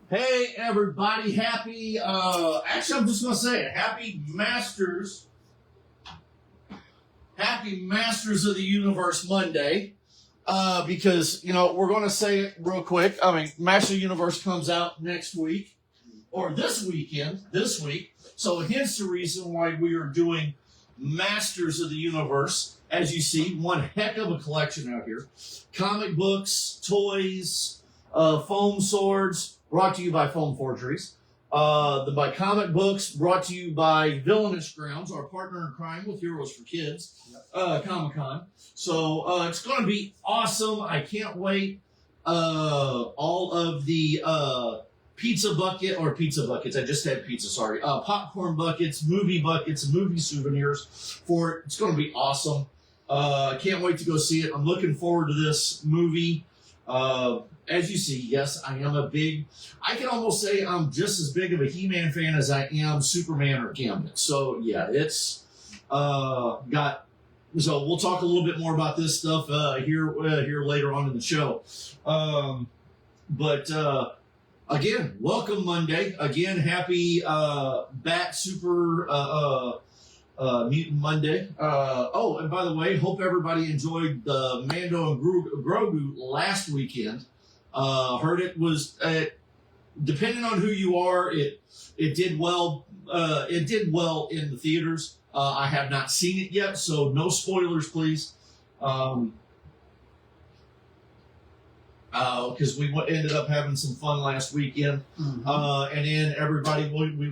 Hey everybody, happy, actually I'm just going to say it, happy Masters of the Universe Monday, because, we're going to say it real quick. Master of the Universe comes out next week, or this week, so hence the reason why we are doing Masters of the Universe. As you see, one heck of a collection out here. Comic books, toys, foam swords, brought to you by Foam Forgeries. By comic books, brought to you by Villainous Grounds, our partner in crime with Heroes for Kids, Comic-Con. So it's going to be awesome. I can't wait. All of the pizza buckets. I just had pizza, sorry. Popcorn buckets, movie souvenirs for it. It's going to be awesome. Can't wait to go see it. I'm looking forward to this movie. As you see, yes, I can almost say I'm just as big of a He-Man fan as I am Superman or Gambit. So, yeah, it's so we'll talk a little bit more about this stuff here later on in the show. Again, welcome Monday. Again, happy Bat Super Mutant Monday. And by the way, hope everybody enjoyed the Mando and Grogu last weekend. Heard it was, depending on who you are, it did well. It did well in the theaters. I have not seen it yet, so no spoilers, please. Because we ended up having some fun last weekend. Mm-hmm. And then everybody, we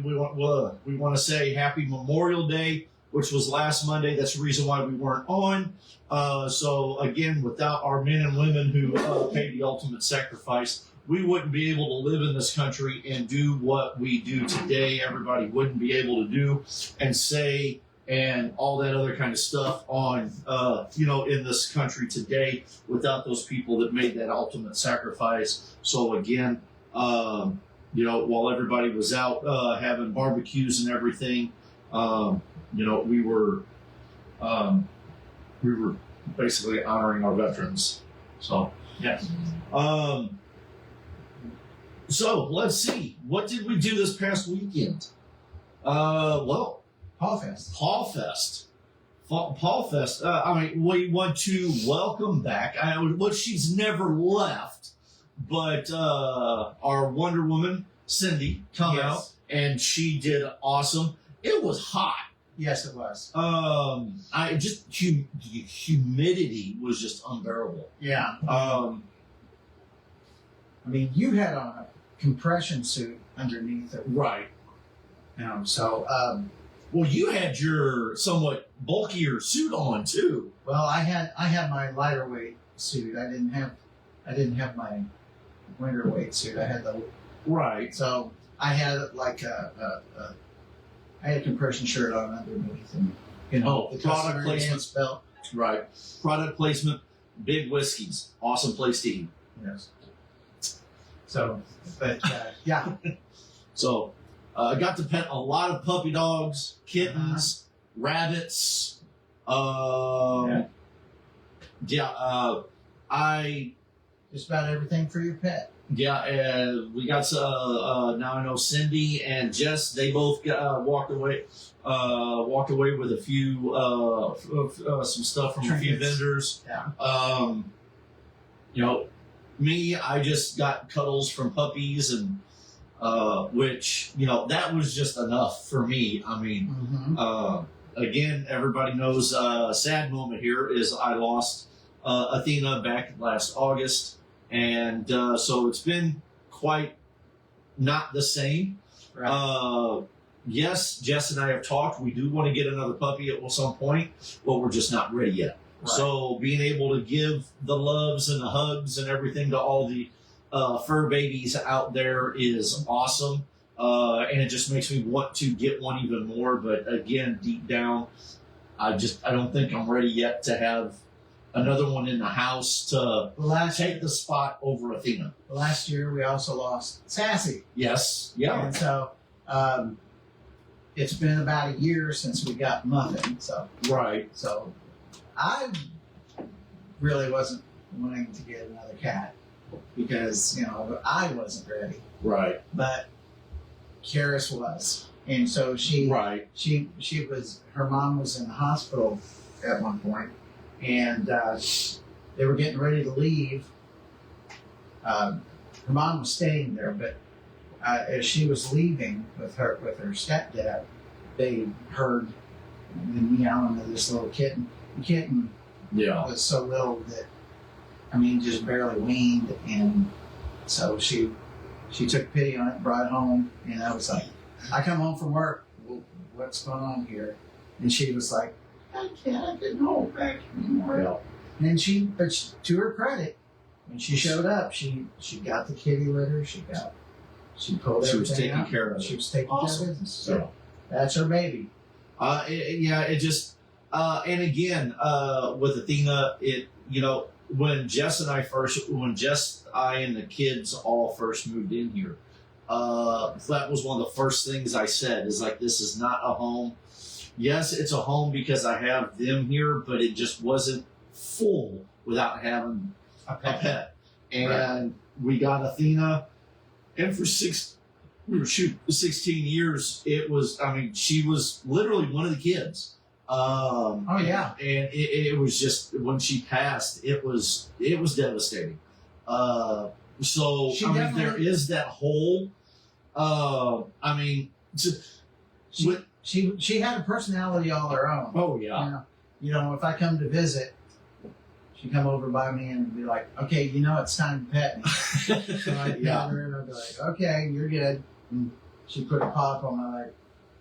want to say Happy Memorial Day, which was last Monday. That's the reason why we weren't on. So again, without our men and women who paid the ultimate sacrifice, we wouldn't be able to live in this country and do what we do today. Everybody wouldn't be able to do and say and all that other kind of stuff on, in this country today without those people that made that ultimate sacrifice. So again, while everybody was out having barbecues and everything, we were basically honoring our veterans. So, yes. So let's see. What did we do this past weekend? Pawfest. We want to welcome back. She's never left, but our Wonder Woman, Cindy, come out, and she did awesome. It was hot. Yes, it was. Humidity was just unbearable. Yeah. You had on a compression suit underneath it. Right. Well, you had your somewhat bulkier suit on too. Well, I had my lighter weight suit. I didn't have my winter weight suit. I had the right. So I had I had a compression shirt on underneath, and the product placement belt. Right. Product placement. Big whiskeys. Awesome place to eat. Yes. So, but yeah. So. I got to pet a lot of puppy dogs, kittens, rabbits. I just about everything for your pet. Yeah, we got now I know Cindy and Jess. They both walked away with a few some stuff from a few vendors. Yeah. Me, I just got cuddles from puppies and. Which, that was just enough for me. Again, everybody knows a sad moment here is I lost Athena back last August. And so it's been quite not the same. Right. Yes, Jess and I have talked. We do want to get another puppy at some point, but we're just not ready yet. Right. So being able to give the loves and the hugs and everything to all the fur babies out there is awesome, and it just makes me want to get one even more. But again, deep down, I don't think I'm ready yet to have another one in the house to take the spot over Athena. Last year, we also lost Sassy. Yes, yeah. And so it's been about a year since we got Muffin. So right. So I really wasn't wanting to get another cat. because, I wasn't ready, Right. but Karis was. And so she was, her mom was in the hospital at one point, and they were getting ready to leave. Her mom was staying there, but as she was leaving with her stepdad, they heard the meowing of this little kitten. The kitten was so little that, just barely weaned, and so she took pity on it and brought it home. And I was like, I come home from work, well, what's going on here? And she was like, I didn't hold back anymore. And to her credit, when she showed up, she got the kitty litter, she pulled everything was taking out. care of it. She was taking care of it. So Yeah. that's her baby. It just, and again, with Athena, when Jess and I and the kids all first moved in here, that was one of the first things I said, is like, this is not a home. Yes, it's a home because I have them here, but it just wasn't full without having a pet. And we got Athena, and for 16 years, it was, she was literally one of the kids. And it was just, when she passed, it was devastating. So there is that hole. She had a personality all her own. Oh yeah. If I come to visit, she'd come over by me and be like, okay, it's time to pet me. So I'd pet her and I'd be like, okay, you're good. And she'd put a paw on my leg.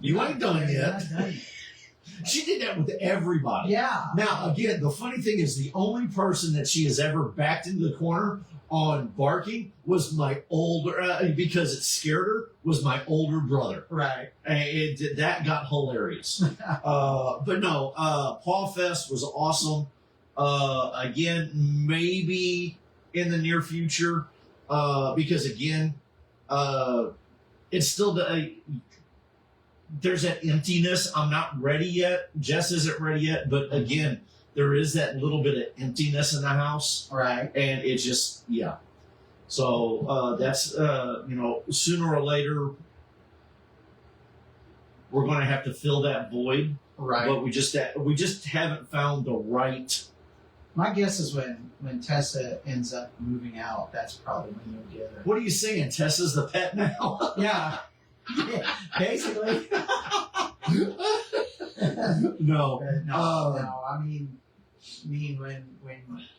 You ain't done it yet. Not done yet. She did that with everybody. Yeah. Now, again, the funny thing is, the only person that she has ever backed into the corner on barking was my older, because it scared her, was my older brother. Right. And that got hilarious. But no, Pawfest was awesome. Again, maybe in the near future, because again, it's still there's that emptiness. I'm not ready yet. Jess isn't ready yet. But again, there is that little bit of emptiness in the house. Right. And it's just, So that's, sooner or later, we're going to have to fill that void. Right. But we just haven't found the right. My guess is when Tessa ends up moving out, that's probably when you'll get her. What are you saying? Tessa's the pet now? Yeah. Basically. No. No. I mean, when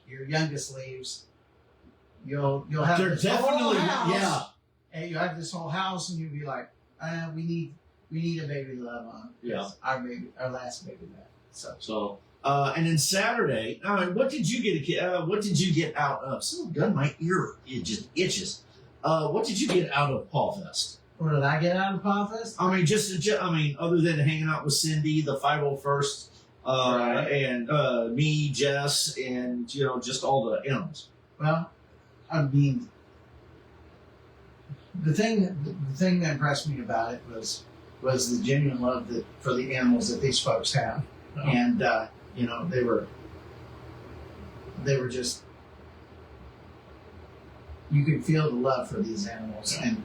your youngest leaves, you'll have They're this whole definitely, house, and you have this whole house, and you'll be like, we need a baby to love on. Yeah. Our last baby left. So. And then Saturday, what did you get out of? Some gun, my ear, it just itches. What did you get out of Pawfest? What did I get out of Pawfest? Other than hanging out with Cindy, the 501st, Right. and me, Jess, and just all the animals. Well, the thing that impressed me about it was the genuine love for the animals that these folks have, and they were just, you could feel the love for these animals, and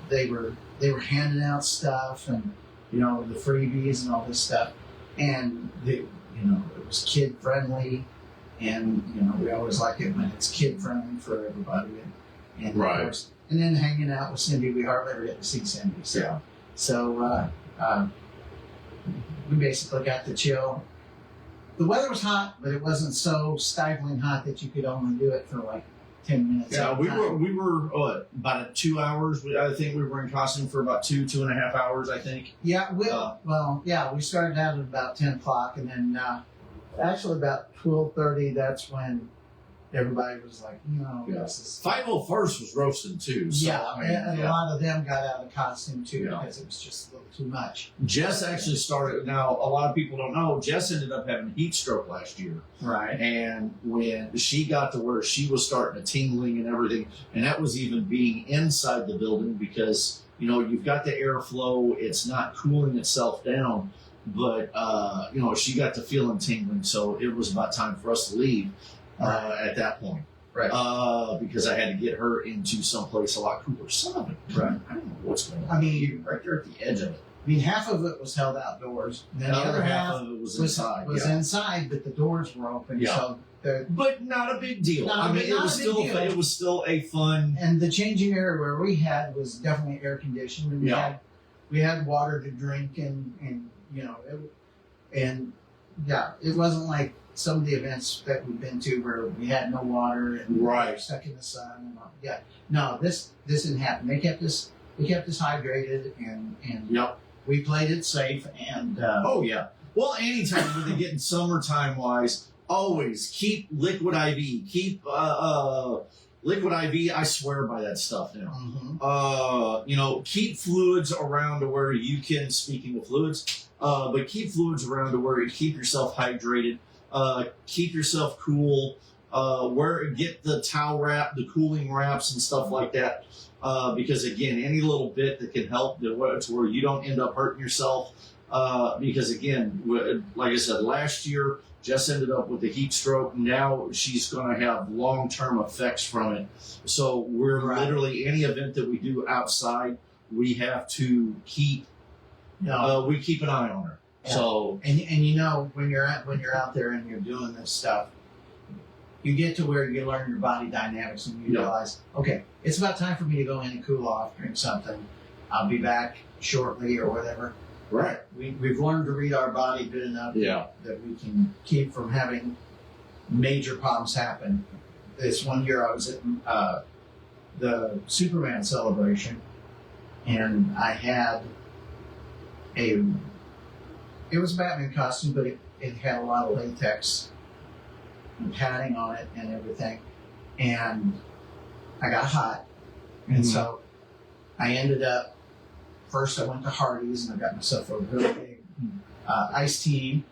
they were handing out stuff, and the freebies and all this stuff, and it was kid friendly, and we always like it when it's kid friendly for everybody, and Right. Of course, and then hanging out with Cindy, we hardly ever get to see Cindy, so we basically got to chill. The weather was hot, but it wasn't so stifling hot that you could only do it for like 10 minutes. Yeah, at a we time. were about 2 hours. I think we were in costume for about 2.5 hours. I think. Yeah, we started out at about 10 o'clock, and then actually about 12:30. That's when everybody was like, this is 501st was roasting too. So, and a lot of them got out of costume too Yeah. because it was just a little too much. Jess actually started. Now, a lot of people don't know. Jess ended up having a heat stroke last year. Right. And when she got to where she was starting to tingling and everything, and that was even being inside the building because, you've got the airflow, it's not cooling itself down, but, she got to feeling tingling. So it was about time for us to leave at that point. Right. Because I had to get her into someplace a lot cooler. Some of it, Right. I don't know what's going on. I mean, Right there at the edge of it. half of it was held outdoors, and then The the other other half half of it was was inside. inside, but the doors were open. Yeah. So But not a big deal. Not a big deal. It was still a fun. and the changing area where we had was definitely air conditioned, and we had water to drink, and it wasn't like some of the events that we've been to where we had no water and we were stuck in the sun and all. Yeah, no, this didn't happen. They kept us hydrated, and we played it safe, and Oh yeah. Well, anytime when they get in summertime wise, always keep liquid IV. Keep liquid IV. I swear by that stuff now. Keep fluids around to where you can. Speaking of fluids, but keep fluids around to where you keep yourself hydrated. Keep yourself cool. Get the towel wrap, the cooling wraps, and stuff like that. Because again, any little bit that can help to where you don't end up hurting yourself. Because again, like I said, last year, Jess ended up with a heat stroke. Now she's going to have long-term effects from it. So we're literally, any event that we do outside, we have to keep, we keep an eye on her. Yeah. So, and when you're out there and you're doing this stuff, you get to where you learn your body dynamics, and you realize, okay, it's about time for me to go in and cool off, drink something. I'll be back shortly or whatever. right. We've learned to read our body good enough that we can keep from having major problems happen. This one year I was at the Superman celebration, and I had it was a Batman costume, but it had a lot of latex and padding on it and everything. And I got hot. And so I ended up, first I went to Hardee's and I got myself a really big iced tea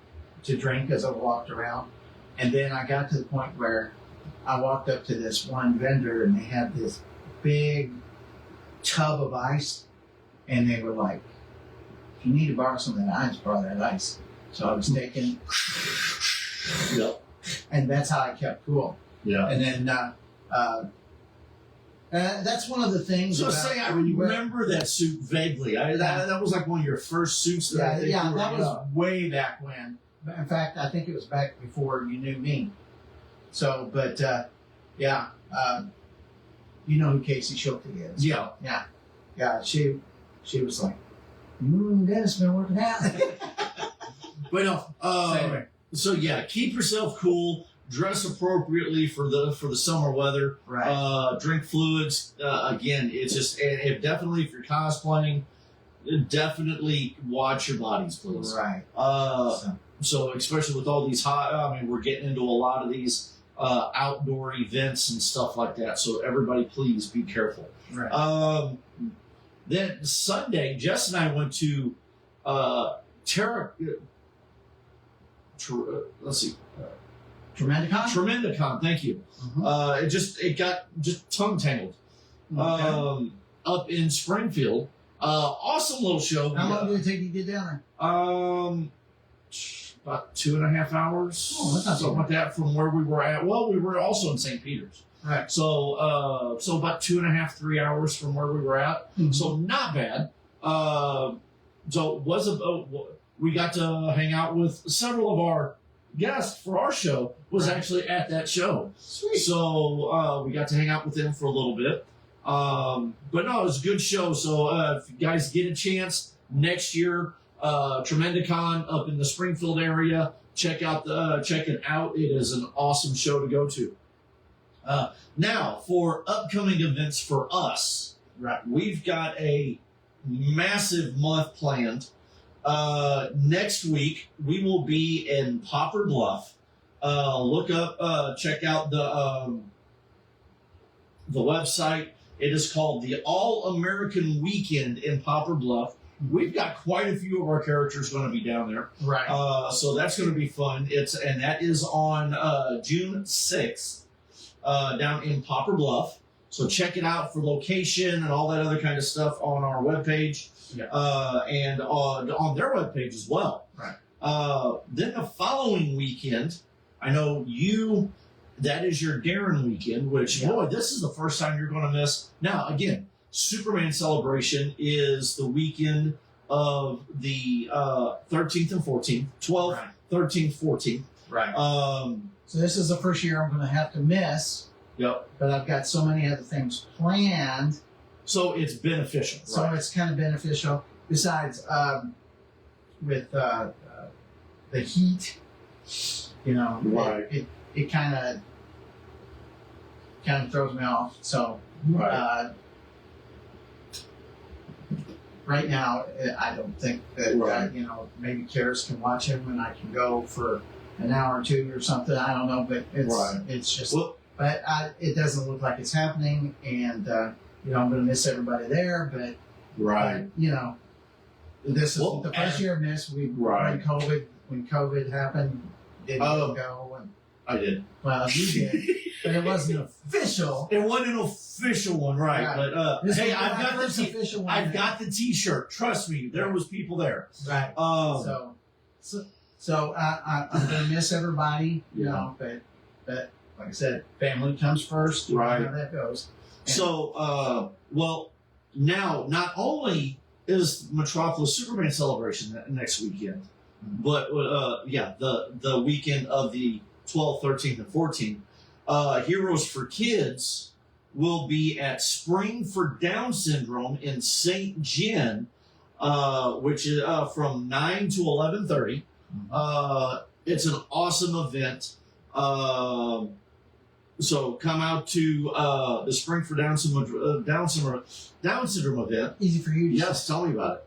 to drink as I walked around. And then I got to the point where I walked up to this one vendor and they had this big tub of ice. And they were like, if you need to borrow some of that ice, borrow that ice. So I was taking, and that's how I kept cool. Yeah. And then that's one of the things. So I remember that suit vaguely. That was like one of your first suits. That was way back when. In fact, I think it was back before you knew me. So, but you know who Casey Schulte is. Yeah. She was like, Dennis been working out. But no. So yeah, keep yourself cool. Dress appropriately for the summer weather. Right. Drink fluids. Again, it's just if you're cosplaying, definitely watch your bodies, please. Right. So especially with all these we're getting into a lot of these outdoor events and stuff like that. So everybody, please be careful. Right. Then Sunday, Jess and I went to let's see. Tremendicon? Tremendicon, thank you. It got just tongue tangled. Okay. Up in Springfield. Awesome little show. How long did it take you to get down there? About 2.5 hours. Oh, that's not something like that from where we were at. Well, we were also in St. Peter's. Right. So about 2.5, 3 hours from where we were at. Mm-hmm. So not bad. So we got to hang out with several of our guest for our show was actually at that show. Sweet. So we got to hang out with them for a little bit. But no, it was a good show. So if you guys get a chance next year, Tremendicon up in the Springfield area, check it out. It is an awesome show to go to. Now, for upcoming events for us, we've got a massive month planned. Next week, we will be in Poplar Bluff. Check out the website. It is called the All-American Weekend in Poplar Bluff. We've got quite a few of our characters going to be down there. Right. So that's going to be fun. And that is on June 6th down in Poplar Bluff. So check it out for location and all that other kind of stuff on our webpage. And on their webpage as well. Right. Then the following weekend, I know you that is your Darren weekend, which, boy, this is the first time you're going to miss. Now, again, Superman Celebration is the weekend of the 13th and 14th, 12th, Right. 13th, 14th. Right. So this is the first year I'm going to have to miss. Yep. But I've got so many other things planned. So it's beneficial. So it's kind of beneficial. Besides, with the heat, Right. it kind of throws me off. So Right. right now, I don't think that Right. maybe Karis can watch him and I can go for an hour or two or something. I don't know, but it's just. But it doesn't look like it's happening, and I'm going to miss everybody there. But this is the first year of miss. When COVID happened, didn't go. And, I did. Well, you did, but it wasn't official. It wasn't an official one, right? But hey, I've got the official one. I've got the T-shirt. Trust me, there was people there. Right. So I'm going to miss everybody. But like I said, family comes first. Right. How that goes. And So, now not only is Metropolis Superman Celebration next weekend, but the weekend of the 12th, 13th, and 14th, Heroes for Kids will be at Spring for Down Syndrome in St. Jen, which is from 9 to 11:30. It's an awesome event. So come out to the Spring for Down Syndrome event. Easy for you. Yes, tell me about it.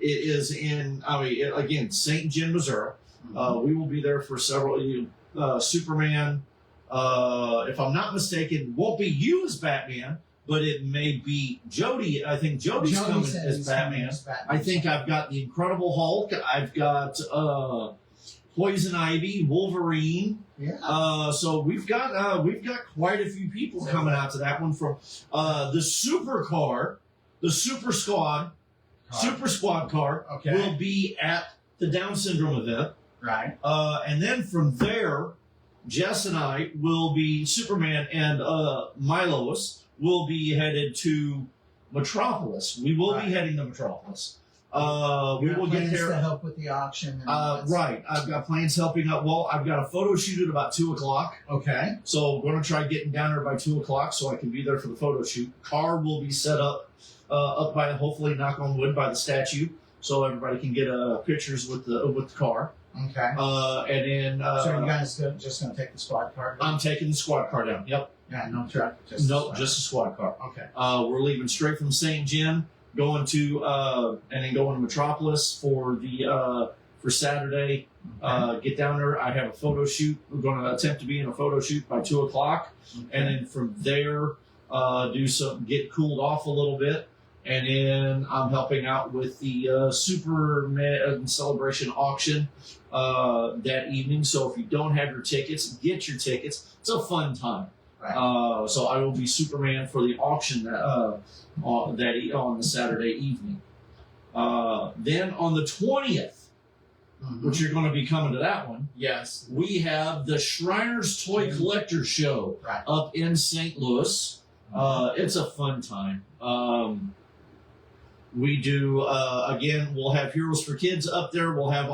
It is in, again, St. Jen, Missouri. We will be there for several. Superman, if I'm not mistaken, won't be you as Batman, but it may be Jody. I think Jody's coming as Batman. I think I've got the Incredible Hulk. I've got Poison Ivy, Wolverine. Yeah. So we've got quite a few people coming out to that one from the Super Squad car will be at the Down Syndrome event. Right. And then from there, Jess and I will be Superman and Milos will be headed to Metropolis. We will be heading to Metropolis. We will get there to help with the auction. Right. I've got plans helping up. Well, I've got a photo shoot at about 2:00. Okay. So I'm going to try getting down there by 2:00 so I can be there for the photo shoot. Car will be set up by, hopefully, knock on wood, by the statue, so everybody can get pictures with the car. Okay. And then. So you guys just going to take the squad car down? I'm taking the squad car down. Yep. Yeah, no truck. Just a squad car. Okay. We're leaving straight from St. Jen, going to and then going to Metropolis for Saturday. Get down there. I have a photo shoot. We're going to attempt to be in a photo shoot by 2:00, and then from there get cooled off a little bit, and then I'm helping out with the Superman Celebration auction that evening. So if you don't have your tickets, get your tickets. It's a fun time. Right. So I will be Superman for the auction on the Saturday evening. Then on the 20th, which you're going to be coming to that one. Yes. We have the Shriners Toy Collector Show up in St. Louis. It's a fun time. We do, again, we'll have Heroes for Kids up there. We'll have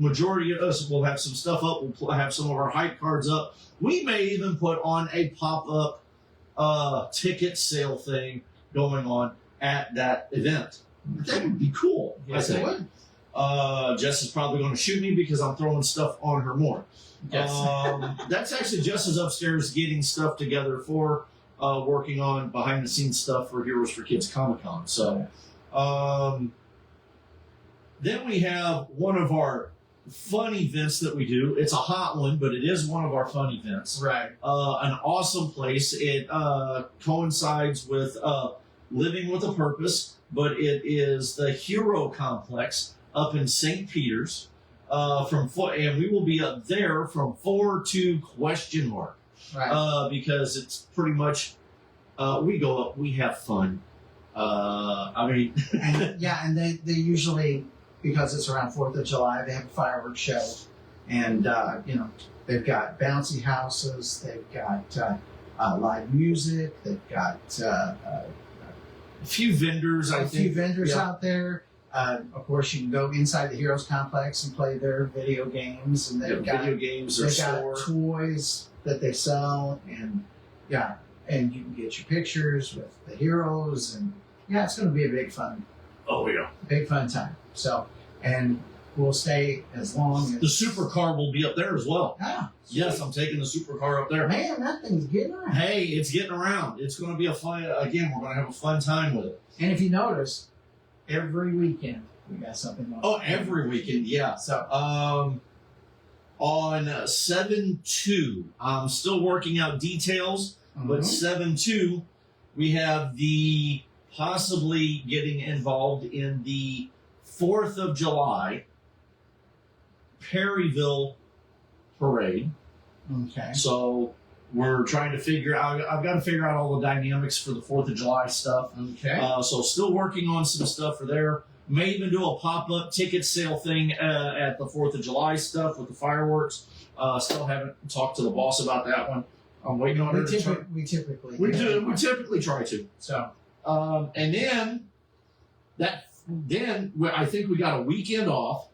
majority of us will have some stuff up. We'll have some of our hype cards up. We may even put on a pop-up ticket sale thing going on at that event. That would be cool. Yes, it would. Jess is probably going to shoot me because I'm throwing stuff on her more. Yes. That's actually Jess is upstairs getting stuff together for working on behind-the-scenes stuff for Heroes for Kids Comic-Con. So then we have one of our fun events that we do. It's a hot one, but it is one of our fun events. Right. An awesome place. It coincides with Living with a Purpose, but it is the Hero Complex up in St. Peter's. And we will be up there from 4 to ? Right. Because it's pretty much we go up, we have fun. and they usually, because it's around 4th of July, they have a fireworks show. And they've got bouncy houses, they've got live music, they've got A few vendors, I a think. few vendors Yeah. out there. Of course, you can go inside the Heroes Complex and play their video games, and they've got video games, their they've got store. toys that they sell, and and you can get your pictures with the heroes, and it's going to be a big fun time. So, and we'll stay as long as The supercar will be up there as well. Ah, Yes, I'm taking the supercar up there. man, that thing's getting around. Hey, it's getting around. It's going to be a fun. Again, we're going to have a fun time with it. And if you notice, every weekend we got something going. Oh, every weekend, yeah. So On 7/2, I'm still working out details, but 7/2, we have the possibly getting involved in the 4th of July Perryville parade. okay. So we're trying to figure out. I've got to figure out all the dynamics for the 4th of July stuff. Okay. So still working on some stuff for there. May even do a pop-up ticket sale thing at the 4th of July stuff with the fireworks. Still haven't talked to the boss about that one. I'm waiting on her to try. We typically We typically try to. So And then I think we got a weekend off.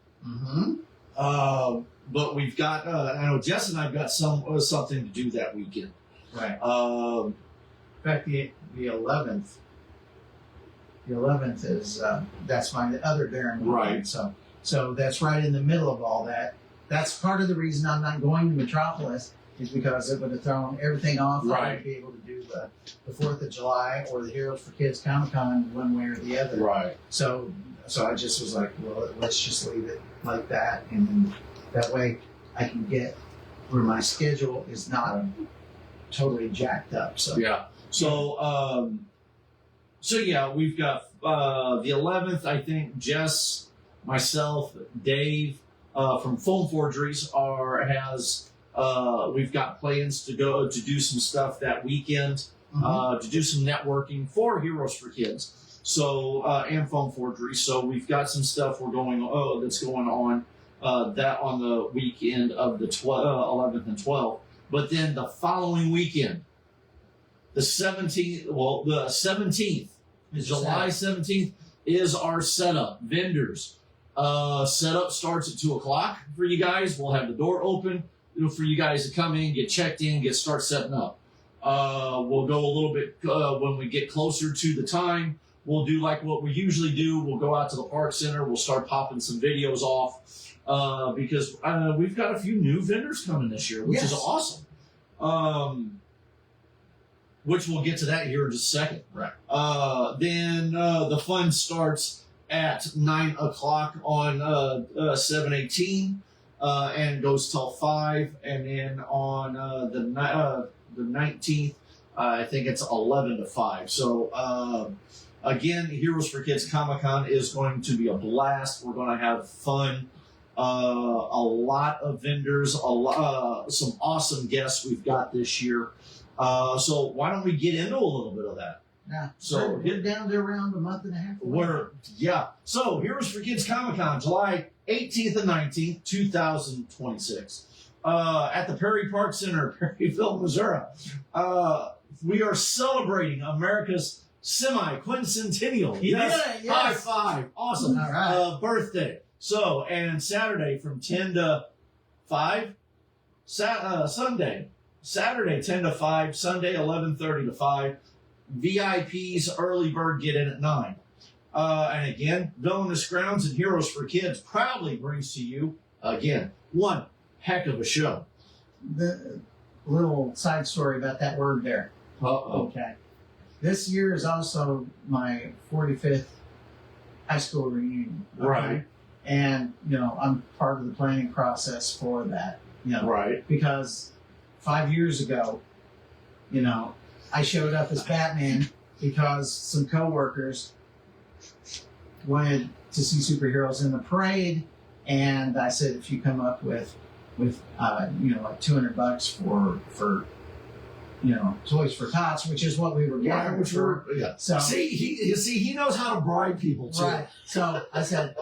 But we've got. I know Jess and I've got something to do that weekend. right. Um, In fact, the 11th. The 11th is that's my other Darren weekend. Right. So that's right in the middle of all that. That's part of the reason I'm not going to Metropolis is because it would have thrown everything off. I Right. wouldn't be able to do the 4th of July or the Heroes for Kids Comic Con one way or the other. right. So I just was like, well, let's just leave it like that, and then that way I can get where my schedule is not totally jacked up. So Yeah. So yeah, we've got the 11th. I think Jess, myself, Dave from Foam Forgeries we've got plans to go to do some stuff that weekend, to do some networking for Heroes for Kids. So and Foam Forgeries. So we've got some stuff that's going on that on the weekend of the 11th and 12th. But then the following weekend, the 17th. Well, the 17th. July 17th is our setup. Vendors. Setup starts at 2:00 for you guys. We'll have the door open for you guys to come in, get checked in, start setting up. We'll go a little bit when we get closer to the time. We'll do like what we usually do. We'll go out to the park center. We'll start popping some videos off because we've got a few new vendors coming this year, which is awesome. Which we'll get to that here in just a second. Right. Then the fun starts at 9:00 on 7/18 and goes till 5, and then on the 19th, I think it's 11 to 5. So again, Heroes for Kids Comic Con is going to be a blast. We're going to have fun. A lot of vendors, some awesome guests we've got this year. So why don't we get into a little bit of that? Yeah. So we're down to around a month and a half. So Heroes for Kids Comic Con, July 18th and 19th, 2026. At the Perry Park Center, Perryville, Missouri. We are celebrating America's semi-quincentennial. Yes. High five. Awesome. All right. Birthday. So, and Saturday from 10 to 5. Saturday 10 to 5. Sunday 11:30 to 5. VIPs, early bird, get in at 9. And again, Villainous Grounds and Heroes for Kids proudly brings to you, again, one heck of a show. The little side story about that word there. Okay. This year is also my 45th high school reunion. Okay? Right. And, I'm part of the planning process for that. Right. Because 5 years ago, I showed up as Batman because some coworkers wanted to see superheroes in the parade, and I said, if you come up with like $200 for Toys for Tots, which is what we were getting. So he knows how to bribe people too. Right. So I said,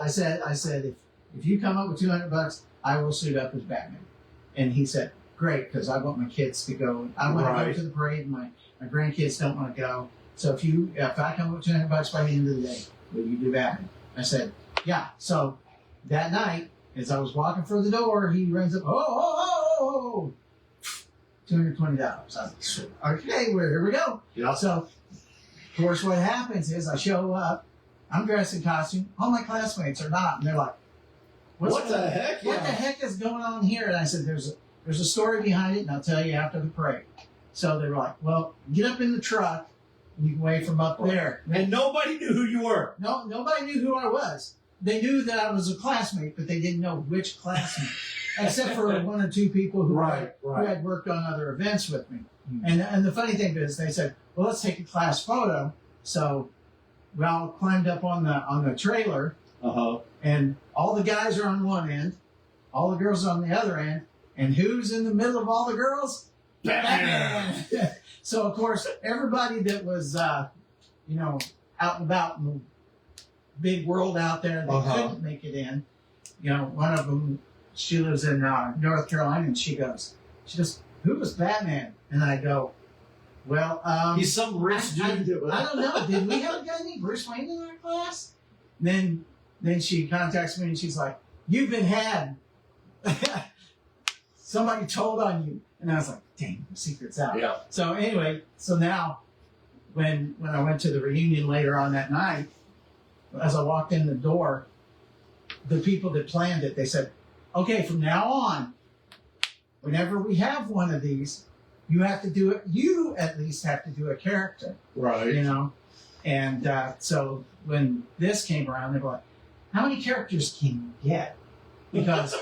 if you come up with $200, I will suit up as Batman. And he said, great, because I want my kids to go. I want to go to the parade, and my grandkids don't want to go. So if I come up with $200 by the end of the day, will you do Batman? I said, yeah. So that night, as I was walking for the door, he rings up, oh, $220. I was like, okay, well, here we go. Yeah. So, of course, what happens is I show up, I'm dressed in costume, all my classmates are not, and they're like, what the heck? What the heck is going on here? And I said, there's a story behind it, and I'll tell you after the parade. So they were like, well, get up in the truck, and you can wave from up there. And nobody knew who you were. No, nobody knew who I was. They knew that I was a classmate, but they didn't know which classmate, except for one or two people who had worked on other events with me. Mm-hmm. And the funny thing is, they said, well, let's take a class photo. So we all climbed up on the trailer, and all the guys are on one end, all the girls are on the other end, and who's in the middle of all the girls? Batman! So, of course, everybody that was, out and about in the big world out there that couldn't make it in, one of them, she lives in North Carolina, and she goes, who was Batman? And I go, well, he's some rich dude. I don't know. Did we have a guy named Bruce Wayne in our class? And then she contacts me, and she's like, you've been had. Somebody told on you. And I was like, dang, the secret's out. Yeah. So anyway, now when I went to the reunion later on that night, as I walked in the door, the people that planned it, they said, okay, from now on, whenever we have one of these, you have to do it. You at least have to do a character. Right. And so when this came around, they were like, how many characters can you get? Because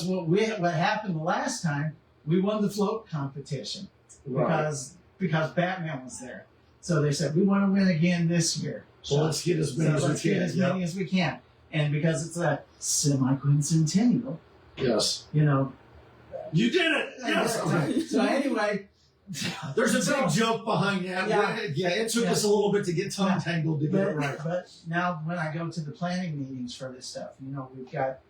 what happened the last time, we won the float competition because Batman was there. So they said, we want to win again this year. So let's get as many as we can. And because it's a semi-quincentennial. Yes. You did it! Yes. So anyway. There's a big joke behind that. Yeah, it took us a little bit to get tongue tangled to get it right. But now when I go to the planning meetings for this stuff, we've got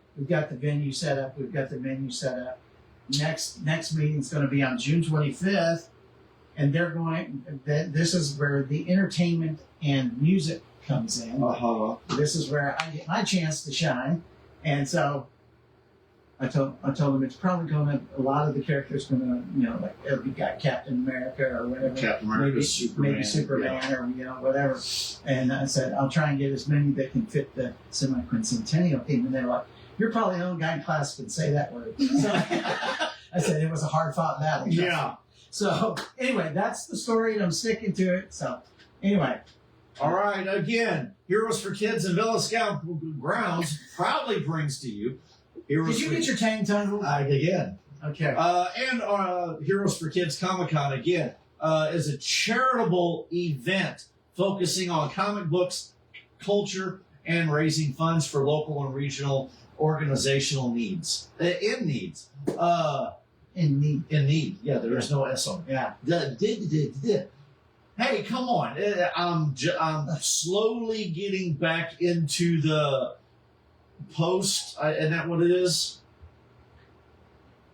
the venue set up, we've got the menu set up. Next meeting's going to be on June 25th, and this is where the entertainment and music comes in. This is where I get my chance to shine, and so I told them it's probably going to, a lot of the characters going to, like we got Captain America or whatever, Captain America, maybe Superman or whatever, and I said I'll try and get as many that can fit the semi-quincentennial theme, and they're like, you're probably the only guy in class who can say that word. So I said it was a hard-fought battle. Yeah. So anyway, that's the story, and I'm sticking to it. So anyway. All right. Again, Heroes for Kids and Villa Scout Grounds proudly brings to you Heroes. Did you get your Tang Tongue? Again. Okay. And Heroes for Kids Comic-Con again is a charitable event focusing on comic books, culture, and raising funds for local and regional organizational needs. In need. Yeah, there is no S on it. Yeah. Hey, come on. I'm slowly getting back into the post. Isn't that what it is?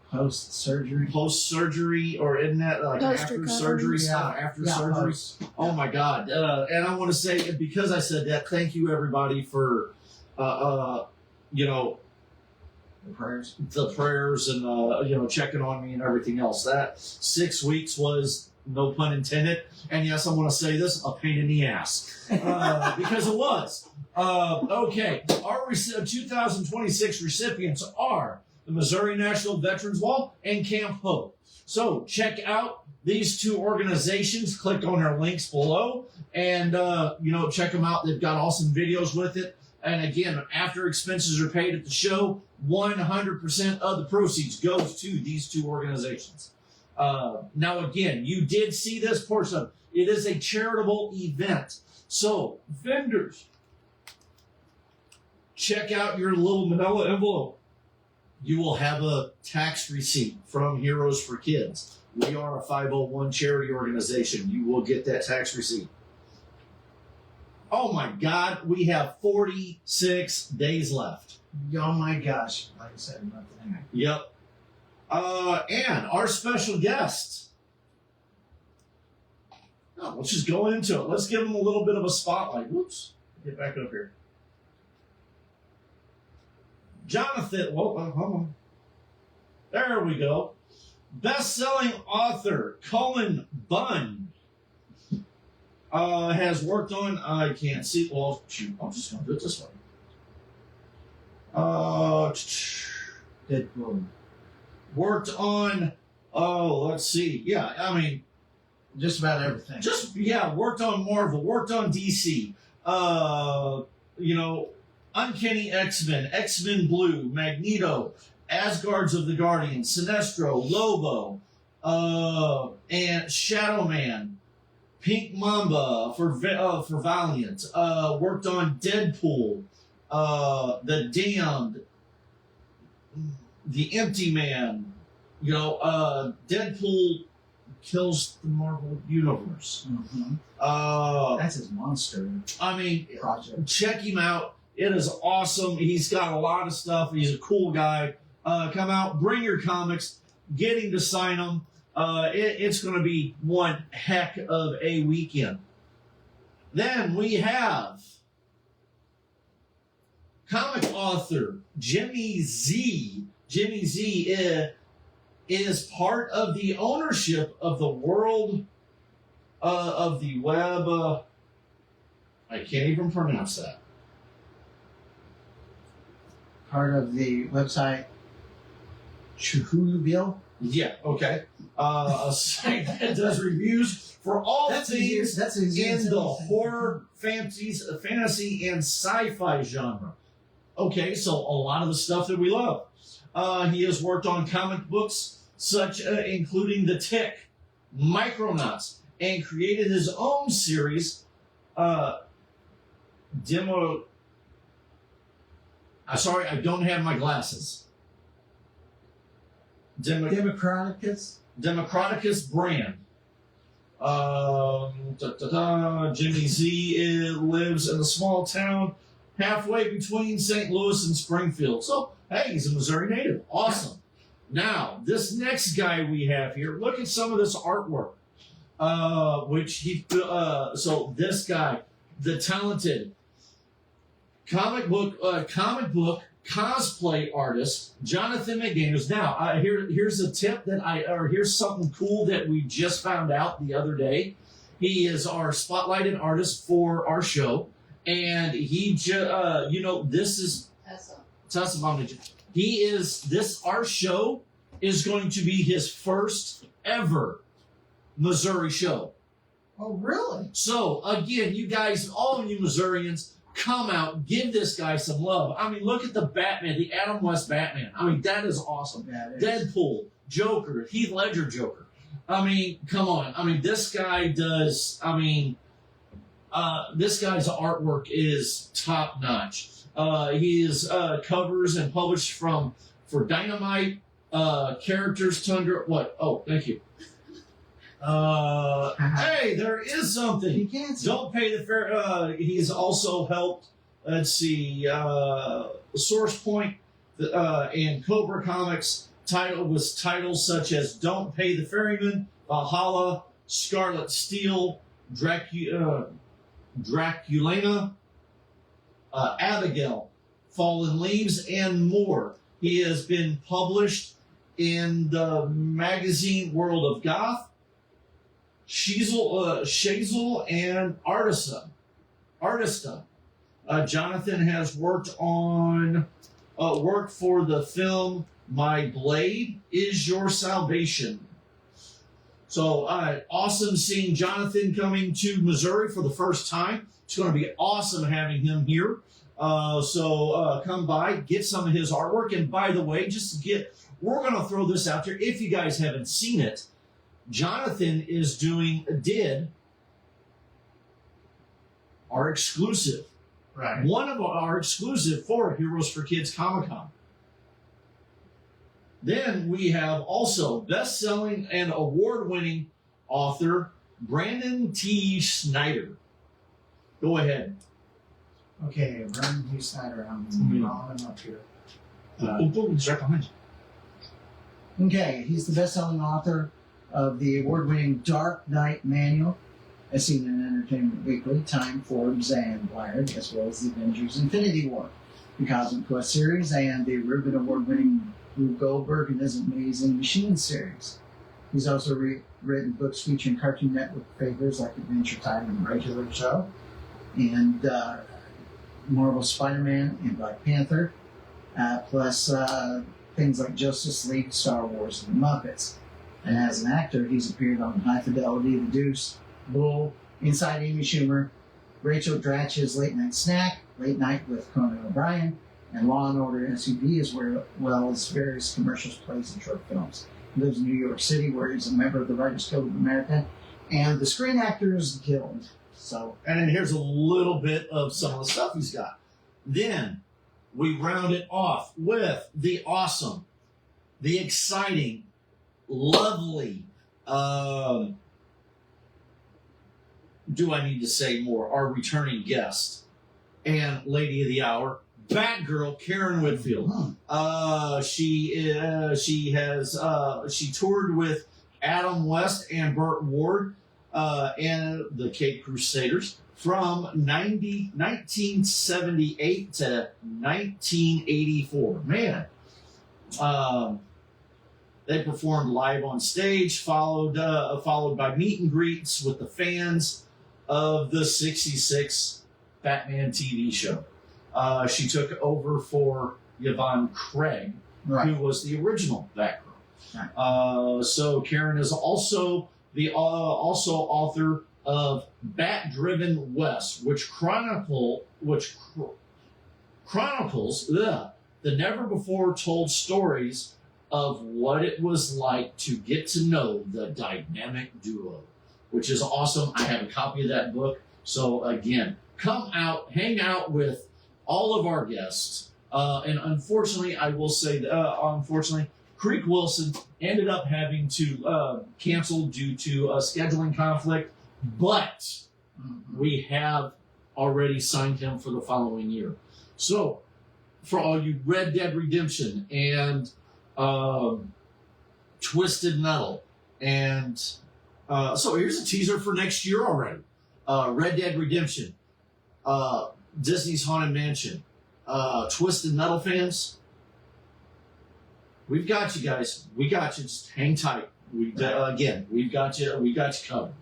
Post-surgery, or isn't that like after surgery stuff? After surgery. Oh my God. And I want to say, because I said that, thank you everybody for, the prayers and, checking on me and everything else. That 6 weeks was, no pun intended. And yes, I'm going to say this, a pain in the ass. Because it was. Okay. Our 2026 recipients are the Missouri National Veterans Wall and Camp Hope. So check out these two organizations. Click on their links below and, check them out. They've got awesome videos with it. And again, after expenses are paid at the show, 100% of the proceeds goes to these two organizations. Now, again, you did see this portion of it. It is a charitable event. So, vendors, check out your little manila envelope. You will have a tax receipt from Heroes for Kids. We are a 501 charity organization. You will get that tax receipt. Oh my God, we have 46 days left. Oh my gosh! Like I said, nothing. Yep. And our special guest. Oh, let's just go into it. Let's give him a little bit of a spotlight. Whoops. Get back up here. Jonathan. Whoa, hold on. There we go. Best-selling author Cullen Bunn has worked on. I can't see. Well, shoot. I'm just going to do it this way. Deadpool. Worked on. Oh, let's see. Yeah, I mean, Just about everything. Worked on Marvel. Worked on DC. Uncanny X-Men, X-Men Blue, Magneto, Asgards of the Guardians, Sinestro, Lobo, and Shadow Man, Pink Mamba for Valiant. Worked on Deadpool, The Damned, The Empty Man. Deadpool kills the Marvel Universe. Mm-hmm. That's his monster. I mean, project. Check him out. It is awesome. He's got a lot of stuff. He's a cool guy. Come out, bring your comics, get him to sign them. It's going to be one heck of a weekend. Then we have comic author Jimmy Z. Jimmy Z is part of the ownership of the world of the web. I can't even pronounce that. Part of the website Chuhulubil. Yeah, okay. A site that does reviews for all things in the horror, fantasy, and sci-fi genre. Okay, so a lot of the stuff that we love. He has worked on comic books, including The Tick, Micronauts, and created his own series, Sorry, I don't have my glasses. Democraticus brand. Jimmy Z lives in a small town halfway between St. Louis and Springfield. So, hey, he's a Missouri native. Awesome. Now, this next guy we have here, look at some of this artwork. So this guy, the talented comic book cosplay artist Jonathan McDaniels. Now, here's a tip here's something cool that we just found out the other day. He is our spotlighted artist for our show, and this is Tessa. Our show is going to be his first ever Missouri show. Oh, really? So again, you guys, all of you Missourians, come out, give this guy some love. I mean, look at the Batman, the Adam West Batman. I mean, that is awesome. Deadpool, Joker, Heath Ledger Joker. I mean, come on. I mean, this guy does, this guy's artwork is top notch. He is covers and published for Dynamite, Characters, Tundra. What? Oh, thank you. Hey, there is something. Don't pay the fair. He's also helped. Let's see. Source Point and Cobra Comics with titles such as "Don't Pay the Ferryman," Valhalla, Scarlet Steel, Draculana, Abigail, Fallen Leaves, and more. He has been published in the magazine World of Goth, Shazel, and Artista. Jonathan has worked for the film My Blade Is Your Salvation. So awesome seeing Jonathan coming to Missouri for the first time. It's going to be awesome having him here. So come by, get some of his artwork. And by the way, we're going to throw this out there. If you guys haven't seen it, Jonathan did our exclusive. Right. One of our exclusive for Heroes for Kids Comic-Con. Then we have also best-selling and award-winning author Brandon T. Snyder. Go ahead. Okay, Vernon Hugh Snyder. I'm rolling him up here. He's right behind you. Okay, he's the best-selling author of the award-winning Dark Knight Manual, as seen in Entertainment Weekly, Time, Forbes, and Wired, as well as the Avengers Infinity War, the Cosmic Quest series, and the Ribbon Award-winning Rube Goldberg and His Amazing Machine series. He's also written books featuring Cartoon Network favorites like Adventure Time and Regular Show, and Marvel Spider-Man and Black Panther, plus things like Justice League, Star Wars, and the Muppets. And as an actor, he's appeared on High Fidelity, The Deuce, Bull, Inside Amy Schumer, Rachel Dratch's Late Night Snack, Late Night with Conan O'Brien, and Law and Order SUV, as well as various commercials, plays, and short films. He lives in New York City, where he's a member of the Writers Guild of America and the Screen Actors Guild. So, and then here's a little bit of some of the stuff he's got. Then we round it off with the awesome, the exciting, lovely, do I need to say more, our returning guest and lady of the hour, Batgirl Karen Whitfield. She toured with Adam West and Burt Ward and the Cape Crusaders from 1978 to 1984. Man, they performed live on stage, followed by meet and greets with the fans of the '66 Batman TV show. She took over for Yvonne Craig, who was the original Batgirl. Right. So Karen is also the author of Bat-Driven West, which chronicles the never before told stories of what it was like to get to know the dynamic duo, which is awesome. I have a copy of that book. So again, come out, hang out with all of our guests. And unfortunately, I will say, Creek Wilson ended up having to cancel due to a scheduling conflict, but we have already signed him for the following year. So for all you Red Dead Redemption and Twisted Metal, and so here's a teaser for next year already. Red Dead Redemption, Disney's Haunted Mansion, Twisted Metal fans, we've got you guys. We got you. Just hang tight. We've got you. We got you covered.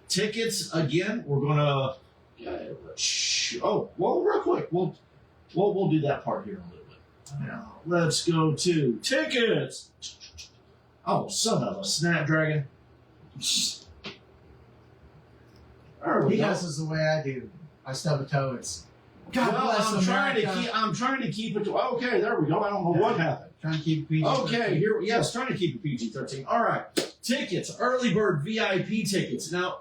Tickets again. We're gonna. Real quick. We'll do that part here in a little bit. Now let's go to tickets. Oh, son of a Snapdragon. He does this the way I do. I stub a toe. It's God bless America. I'm trying to keep it to. Okay, there we go. I don't know what happened. Trying to keep it PG. Okay, here. Yes, trying to keep it PG-13. All right, tickets, early bird VIP tickets. Now,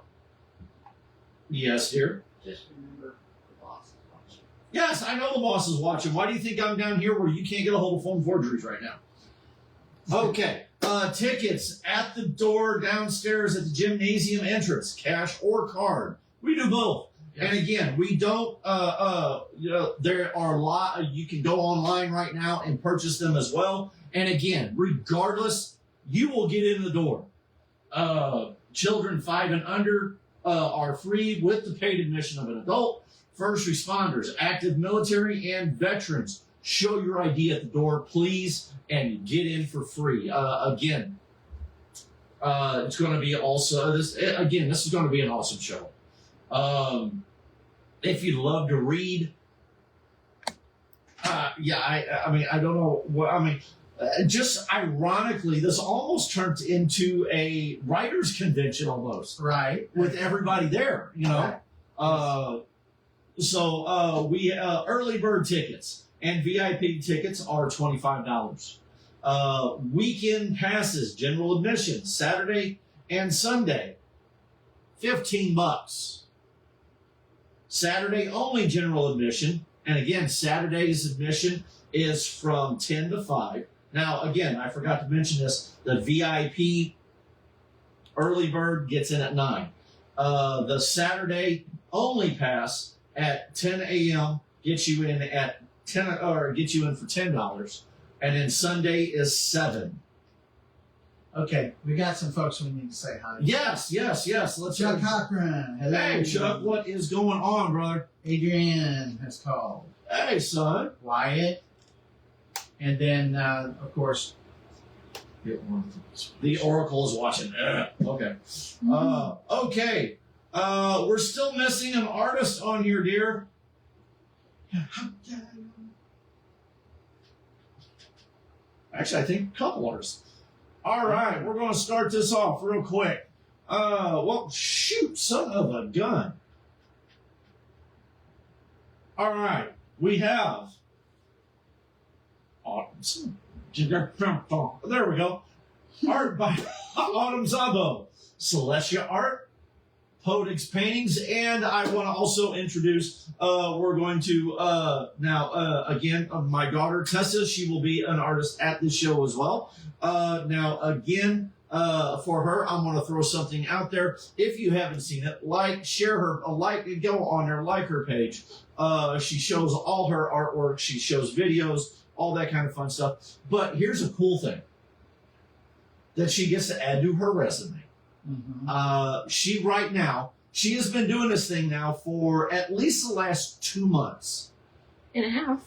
yes, dear. Just remember the boss is watching. Yes, I know the boss is watching. Why do you think I'm down here where you can't get a hold of phone forgeries right now? Okay, tickets at the door downstairs at the gymnasium entrance, cash or card. We do both. Yes. And again, we don't, there are a lot, you can go online right now and purchase them as well. And again, regardless, you will get in the door. Children 5 and under are free with the paid admission of an adult. First responders, active military, and veterans. Show your ID at the door, please, and get in for free. Again, it's going to be also, this is going to be an awesome show. If you love to read, I don't know what, just ironically, this almost turned into a writer's convention almost. Right. With everybody there, you know. Right. We early bird tickets and VIP tickets are $25. Weekend passes, general admission, Saturday and Sunday, $15. Saturday only general admission, and again, Saturday's admission is from 10 to 5. Now, again, I forgot to mention this, the VIP early bird gets in at 9. The Saturday only pass at 10 a.m. Get you in at 10 or get you in for $10, and then Sunday is 7. Okay, we got some folks we need to say hi to. Yes. Let's Chuck Cochran. Hello. Hey, Chuck, what is going on, brother? Adrienne has called. Hey, son. Wyatt. And then, of course, The Oracle is watching. Okay. Okay. We're still missing an artist on here, dear. Actually, I think a couple artists. All right, we're going to start this off real quick. Well, shoot, son of a gun. All right, we have. There we go. Art by Autumn Zabo. Celestia Art, Podix Paintings, and I want to also introduce, we're going to, now, again, my daughter Tessa, she will be an artist at this show as well. Now, again, for her, I'm going to throw something out there. If you haven't seen it, share her, go on there, like her page. She shows all her artwork, she shows videos, all that kind of fun stuff. But here's a cool thing that she gets to add to her resume. mm-hmm. She has been doing this thing now for at least the last 2 months. And a half.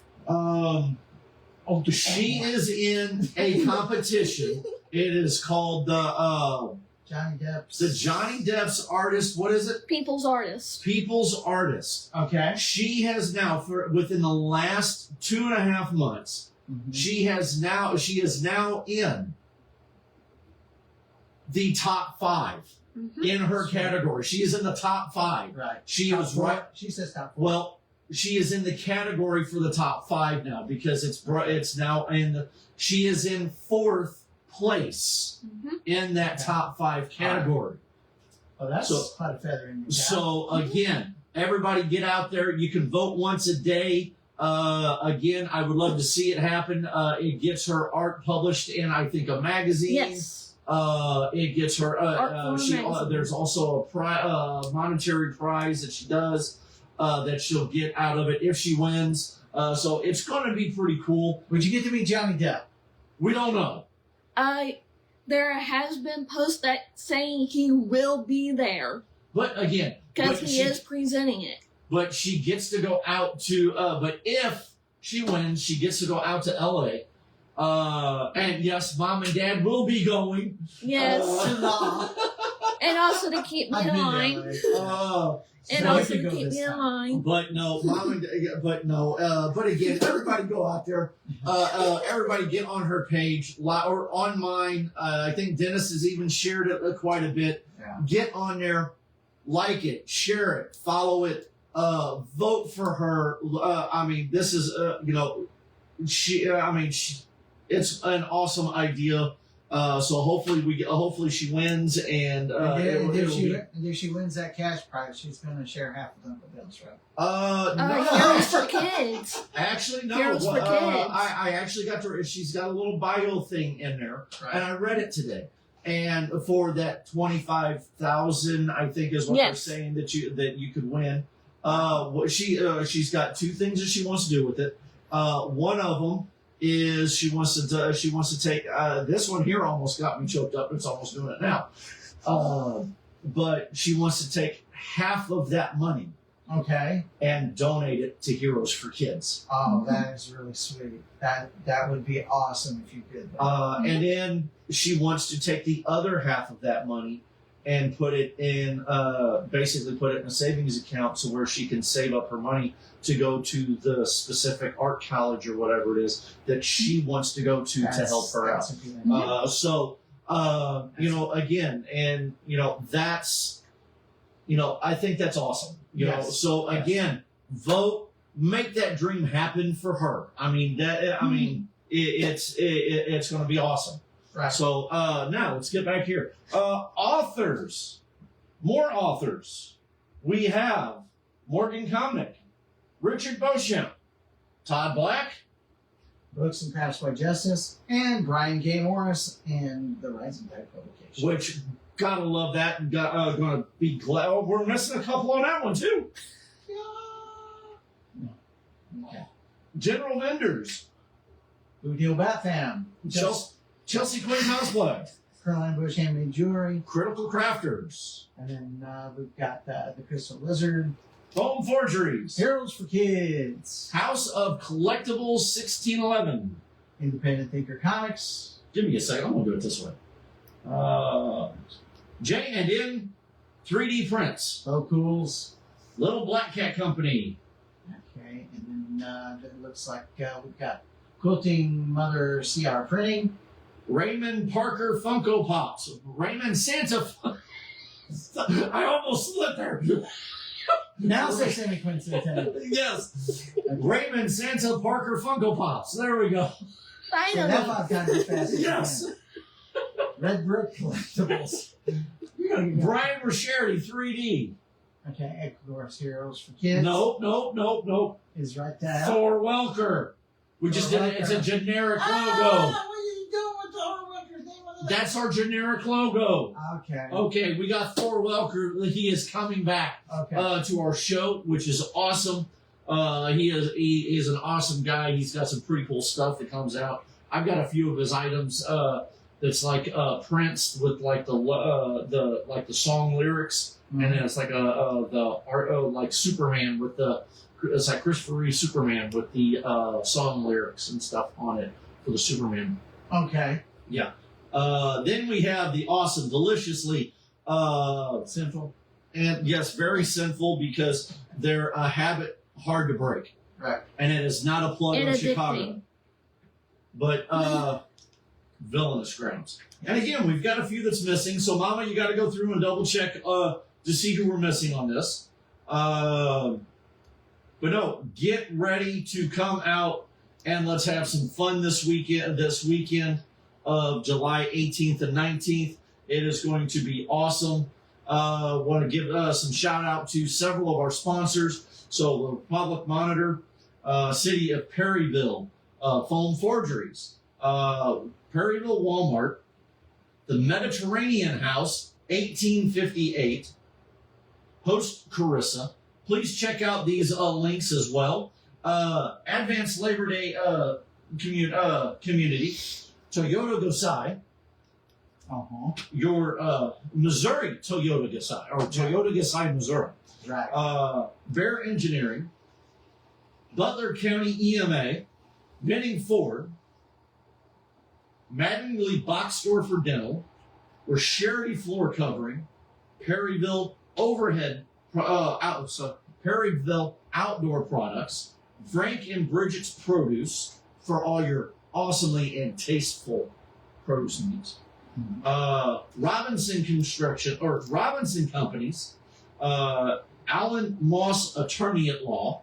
She is in a competition. It is called Johnny Depp's. the Johnny Depp's Artist. What is it? People's artist. People's Artist. Okay. She has now, within the last 2.5 months, Mm-hmm. she is now in the top 5 Mm-hmm. in her category. She is in the top 5. Right. She Top was four. right. She says top 4. Well, she is in the category for the top 5 now because it's now she is in 4th place Mm-hmm. in that top 5 category. Oh, that's So- quite a feather in your cap. So again, everybody get out there. You can vote once a day. Again, I would love to see it happen. It gets her art published in, I think, a magazine. Yes. It gets her. Art for a magazine. There's also a monetary prize that she does that she'll get out of it if she wins. So it's going to be pretty cool. Would you get to meet Johnny Depp? We don't know. There has been posts that saying he will be there But again, because he is presenting it. But she gets to go out to. But if she wins, she gets to go out to LA. And yes, Mom and Dad will be going. Yes. And also to keep me I've in been line. there. And So also we to can go keep this me in time. line. But no, but again, everybody go out there. Everybody get on her page or on mine. I think Dennis has even shared it quite a bit. Yeah. Get on there, like it, share it, follow it, vote for her. I mean, this is it's an awesome idea. So hopefully she wins and if she wins that cash prize, she's going to share half of Uncle Bill's, right? Heroes for Kids. Actually, no. Heroes for Kids. I actually got to. She's got a little bio thing in there, and I read it today. And for that 25,000, I think is what they're saying that you could win. She's got 2 things that she wants to do with it. One of them is she wants to take this one here almost got me choked up. It's almost doing it now. But she wants to take half of that money. Okay. And donate it to Heroes for Kids. Oh, that is really sweet. That would be awesome if you did that. And then she wants to take the other half of that money and put it in, basically put it in a savings account so where she can save up her money to go to the specific art college or whatever it is that she wants to go to help her out. Again, and that's, I think that's awesome. Again, vote, make that dream happen for her. I mean, it's going to be awesome. Right. So now let's get back here. Authors, more authors. We have Morgan Comnick, Richard Beauchamp, Todd Black, Books and Crafts by Justice, and Brian K. Morris and the Rising Tide publication. which Gotta love that, and gonna be glad. Oh, we're missing a couple on that one too. Okay. General vendors. Blue Deal Bat Fam. Chelsea Queen Cosplay. Caroline Bush Handmade Jewelry. Critical Crafters. And then we've got the Crystal Lizard. Foam Forgeries. Heroes for Kids. House of Collectibles 1611. Independent Thinker Comics. Give me a second. I'm going to do it this way. J&N 3D Prints. So Cools. Little Black Cat Company. Okay. And then it looks like we've got Quilting Mother CR Printing. Raymond Parker Funko Pops. Raymond Santa. I almost slipped there. Now say semi-quincentennial. Yes. Raymond Santa Parker Funko Pops. There we go. So now Finally. 5 times as fast as Yes. you can. Red Brick Collectibles. Brian Rascherity 3D. Okay, Ecuador's Heroes for Kids. Nope. Is right there. Thor Welker. We just did it. It's a generic logo. Ah, what are you doing with the Thor Welker thing with it? That's our generic logo. Okay. Okay, we got Thor Welker. He is coming back Okay. to our show, which is awesome. He is an awesome guy. He's got some pretty cool stuff that comes out. I've got a few of his items that's like prints with like the song lyrics, and then it's like the art like Superman with it's like Christopher Reeve Superman with the song lyrics and stuff on it for the Superman. Okay. Then we have the awesome, deliciously Sinful. and yes, very sinful because they're a habit hard to break. Right. And it is not a plug And of addicting. Chicago. But villainous grounds. And again, we've got a few that's missing. So Mama, you gotta go through and double check to see who we're missing on this. But no, get ready to come out and let's have some fun this weekend of July 18th and 19th. It is going to be awesome. Want to give some shout out to several of our sponsors. So the Republic Monitor, City of Perryville, Foam Forgeries, Perryville Walmart, the Mediterranean House, 1858, Host Carissa. Please check out these links as well. Advanced Labor Day community, Toyota Gosai, your Missouri Toyota Gosai, or Toyota Gosai, Missouri. Right. Bear Engineering, Butler County EMA, Benning Ford, Mattingly Box Store for Dental, Charity Floor Covering, Perryville Overhead, Perryville Outdoor Products, Frank and Bridget's Produce for all your awesomely and tasteful produce needs. Robinson Construction, or Robinson Companies, Alan Moss Attorney at Law,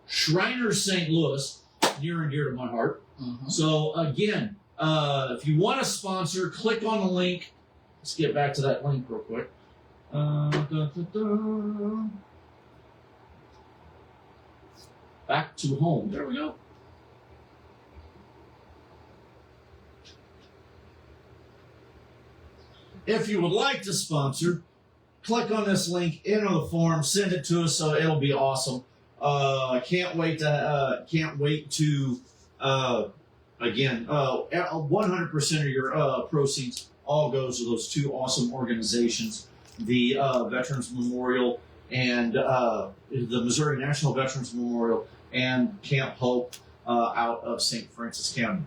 Shriners St. Louis, near and dear to my heart. So again, if you want to sponsor, click on the link. Let's get back to that link real quick. Back to home. There we go. If you would like to sponsor, click on this link, enter the form, send it to us. So it'll be awesome. Can't wait to again. 100% of your proceeds all goes to those two awesome organizations, the Veterans Memorial and the Missouri National Veterans Memorial and Camp Hope out of St. Francis County.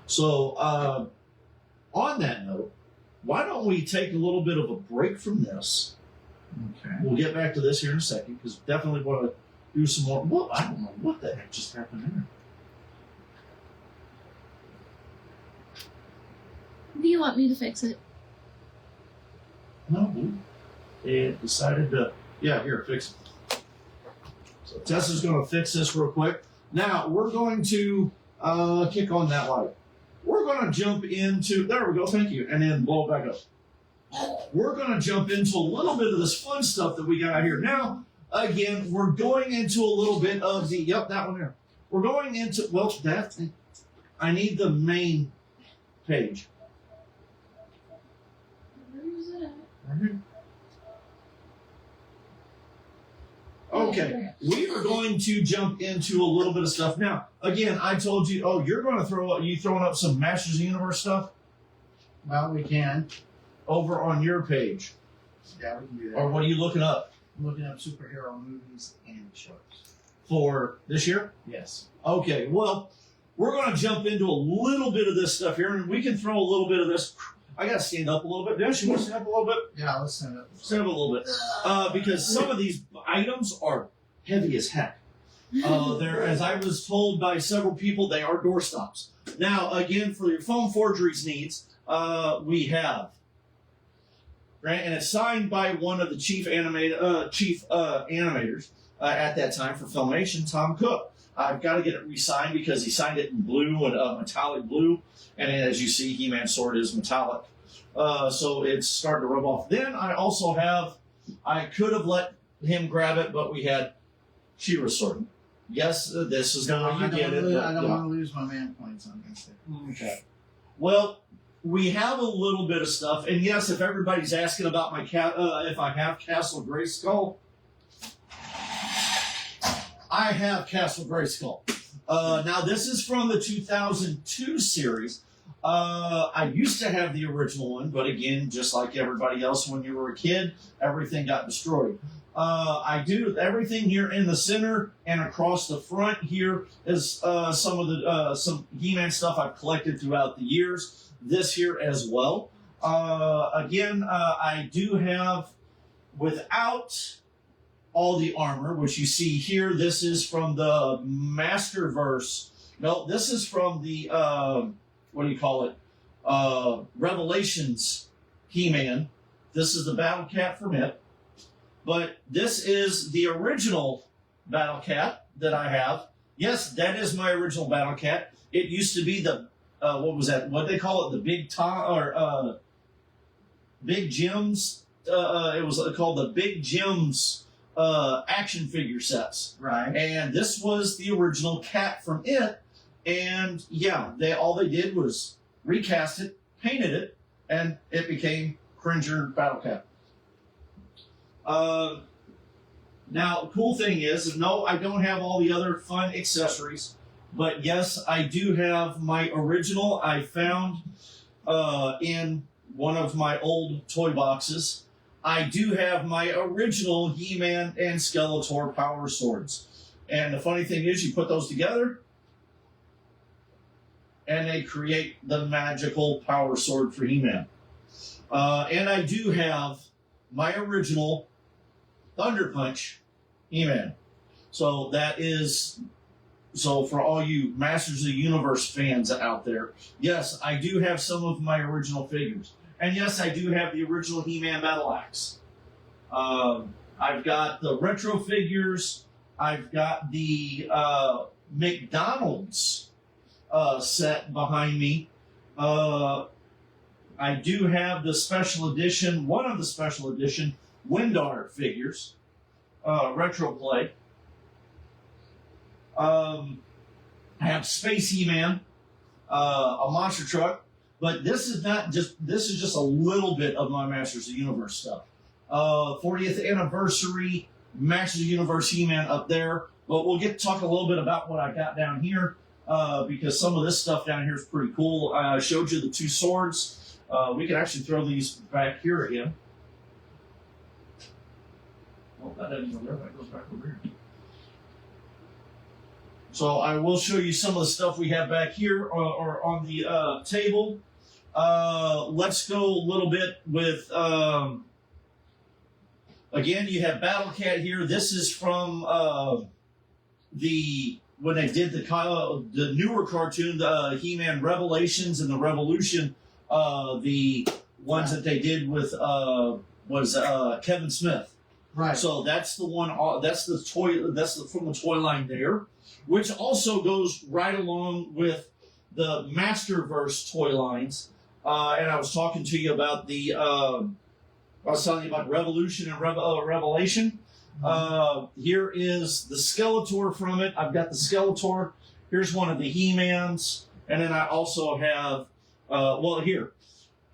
So on that note, why don't we take a little bit of a break from this? Okay. We'll get back to this here in a second because definitely want to do some more. Well, I don't know what the heck just happened there. Do you want me to fix it? No, it decided to. Yeah, here, fix it. So Tessa's going to fix this real quick. Now we're going to kick on that light. We're going to jump into. There we go. Thank you. And then blow it back up. We're going to jump into a little bit of this fun stuff that we got here. Now, again, we're going into a little bit of the. Yep, that one there. We're going into. Well, that. I need the main page. Where is it at? Right here. Okay, we are going to jump into a little bit of stuff now. Again, I told you, oh, you're going to throwing up some Masters of the Universe stuff Well, we can. over on your page, Yeah, we can do that. or what are you looking up I'm looking up superhero movies and shows. for this year? Yes. Okay, well, we're going to jump into a little bit of this stuff here, and we can throw a little bit of this. I got to stand up a little bit. Dennis, you want to stand up a little bit? Yeah, let's stand up. Stand up a little bit. Because some of these items are heavy as heck. They're, as I was told by several people, they are doorstops. Now, again, for your foam forgeries needs, we have, right, and it's signed by one of the chief animators at that time for Filmation, Tom Cook. I've got to get it re-signed because he signed it in blue and metallic blue, and as you see, He-Man's sword is metallic. So it's starting to rub off. Then I also have, I could have let him grab it, but we had She-Ra's sword. Yes, this is the way you get it. I don't want to lose my man points on this thing. Okay. Well, we have a little bit of stuff, and yes, if everybody's asking about my if I have Castle Grayskull, I have Castle Grayskull. Now, this is from the 2002 series. I used to have the original one, but again, just like everybody else, when you were a kid, everything got destroyed. I do everything here in the center and across the front here is some of the some He-Man stuff I've collected throughout the years. This here as well. Again, I do have without all the armor, which you see here. This is from the Masterverse. No, this is from the what do you call it? Revelations He-Man. This is the Battle Cat from it. But this is the original Battle Cat that I have. Yes, that is my original Battle Cat. It used to be the what was that? What they call it? The Big Tom or Big Jim's. It was called the Big Jim's action figure sets. Right. And this was the original cat from it. And yeah, all they did was recast it, painted it, and it became Cringer Battle Cat. Now, the cool thing is, no, I don't have all the other fun accessories, but yes, I do have my original I found in one of my old toy boxes. I do have my original He-Man and Skeletor power swords. And the funny thing is, you put those together, and they create the magical power sword for He-Man. And I do have my original Thunder Punch He-Man. So that is, so for all you Masters of the Universe fans out there, yes, I do have some of my original figures. And yes, I do have the original He-Man Battle Axe. I've got the retro figures. I've got the McDonald's set behind me. I do have the special edition, one of the special edition Windar figures, retro play. I have Space He-Man, a monster truck, but this is just a little bit of my Masters of the Universe stuff. 40th anniversary Masters of the Universe He-Man up there, but we'll get to talk a little bit about what I got down here, because some of this stuff down here is pretty cool. I showed you the two swords. We can actually throw these back here again. Oh, that doesn't go there. That goes back over here. So I will show you some of the stuff we have back here or on the table. Let's go a little bit with, again, you have Battle Cat here. This is from when they did the newer cartoon, the He-Man Revelations and the Revolution, the ones that they did with was Kevin Smith. Right. So that's the one. That's the toy. From the toy line there, which also goes right along with the Masterverse toy lines. And I was talking to you about the. I was telling you about Revolution and Revelation. Here is the Skeletor from it. I've got the Skeletor. Here's one of the He-Mans, and then I also have. Here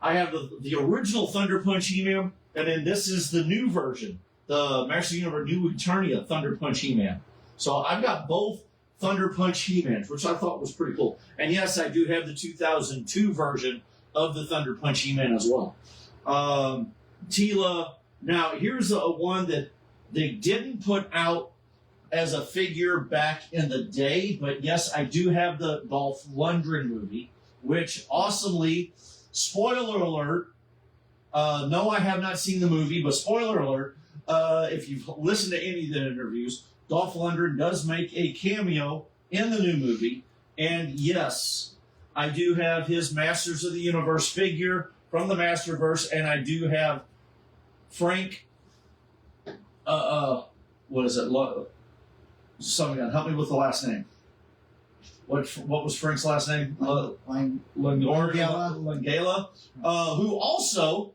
I have the original Thunder Punch He-Man, and then this is the new version the Masters of the Universe New Eternia Thunder Punch He-Man. So I've got both Thunder Punch He-Mans, which I thought was pretty cool. And yes, I do have the 2002 version of the Thunder Punch He-Man as well. Tila. Now, here's a one that they didn't put out as a figure back in the day, but yes, I do have the Dolph Lundgren movie, which awesomely, spoiler alert, no, I have not seen the movie, but spoiler alert, if you've listened to any of the interviews, Dolph Lundgren does make a cameo in the new movie, and yes, I do have his Masters of the Universe figure from the Masterverse, and I do have Frank, what is it? Somebody help me with the last name. What was Frank's last name? Langella, who also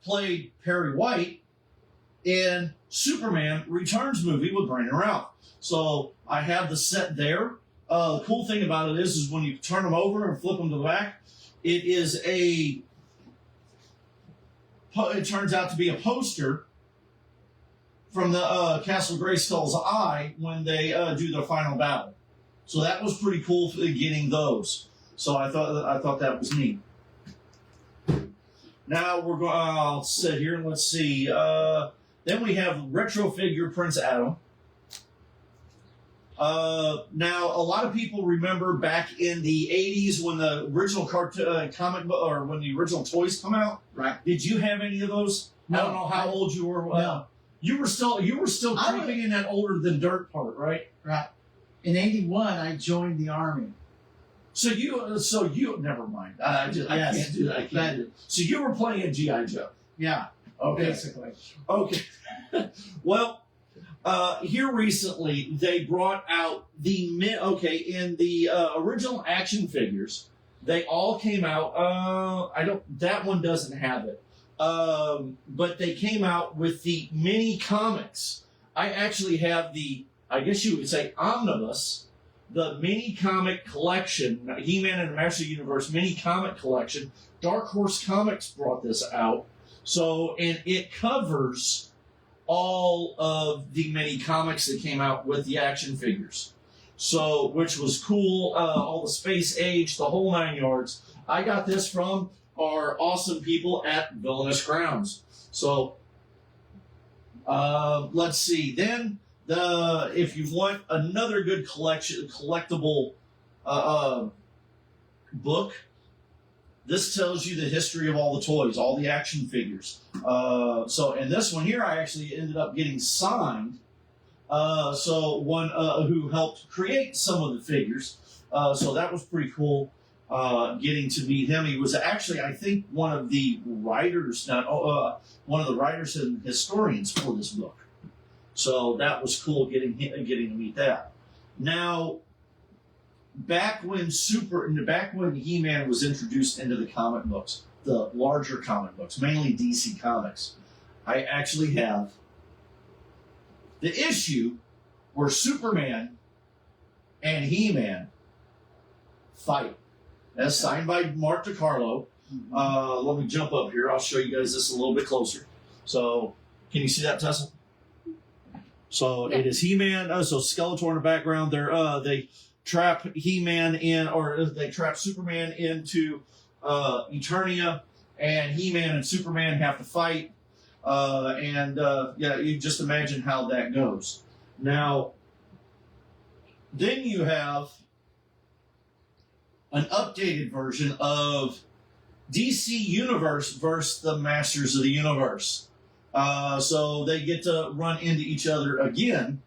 played Perry White in Superman Returns movie with Brandon Routh. So I have the set there. The cool thing about it is when you turn them over and flip them to the back, it turns out to be a poster from the Castle Grayskull's eye when they do their final battle. So that was pretty cool getting those. So I thought that was neat. Now we're going. I'll sit here and let's see. Then we have retro figure Prince Adam. Now a lot of people remember back in the '80s when the original comic book or when the original toys come out. Right. Did you have any of those? No. I don't know how old you were. No. You were still creeping in that older than dirt part, right? Right. In '81, I joined the Army. So you never mind. I can't do that. I can't do it. So you were playing G.I. Joe. Yeah, Okay. basically. Okay. Well, here recently they brought out in the original action figures, they all came out. That one doesn't have it. But they came out with the mini comics. I actually have I guess you would say omnibus, the mini comic collection, He-Man and the Master Universe mini comic collection. Dark Horse Comics brought this out. So, and it covers all of the mini comics that came out with the action figures. So, which was cool, all the Space Age, the whole 9 yards. I got this from our awesome people at Villainous Crowns. So, let's see. Then, if you want another good collectible book, this tells you the history of all the toys, all the action figures. And this one here, I actually ended up getting signed. One who helped create some of the figures. So that was pretty cool. Getting to meet him. He was actually, I think, one of the writers and historians for this book. So that was cool getting to meet that. Now, back when He-Man was introduced into the comic books, the larger comic books, mainly DC Comics, I actually have the issue where Superman and He-Man fight. That's signed by Mark DiCarlo. Let me jump up here. I'll show you guys this a little bit closer. So, can you see that, Tessa? So It is He-Man. So Skeletor in the background. They trap He-Man they trap Superman into Eternia, and He-Man and Superman have to fight. You just imagine how that goes. Now, then you have an updated version of DC Universe versus the Masters of the Universe. So they get to run into each other again.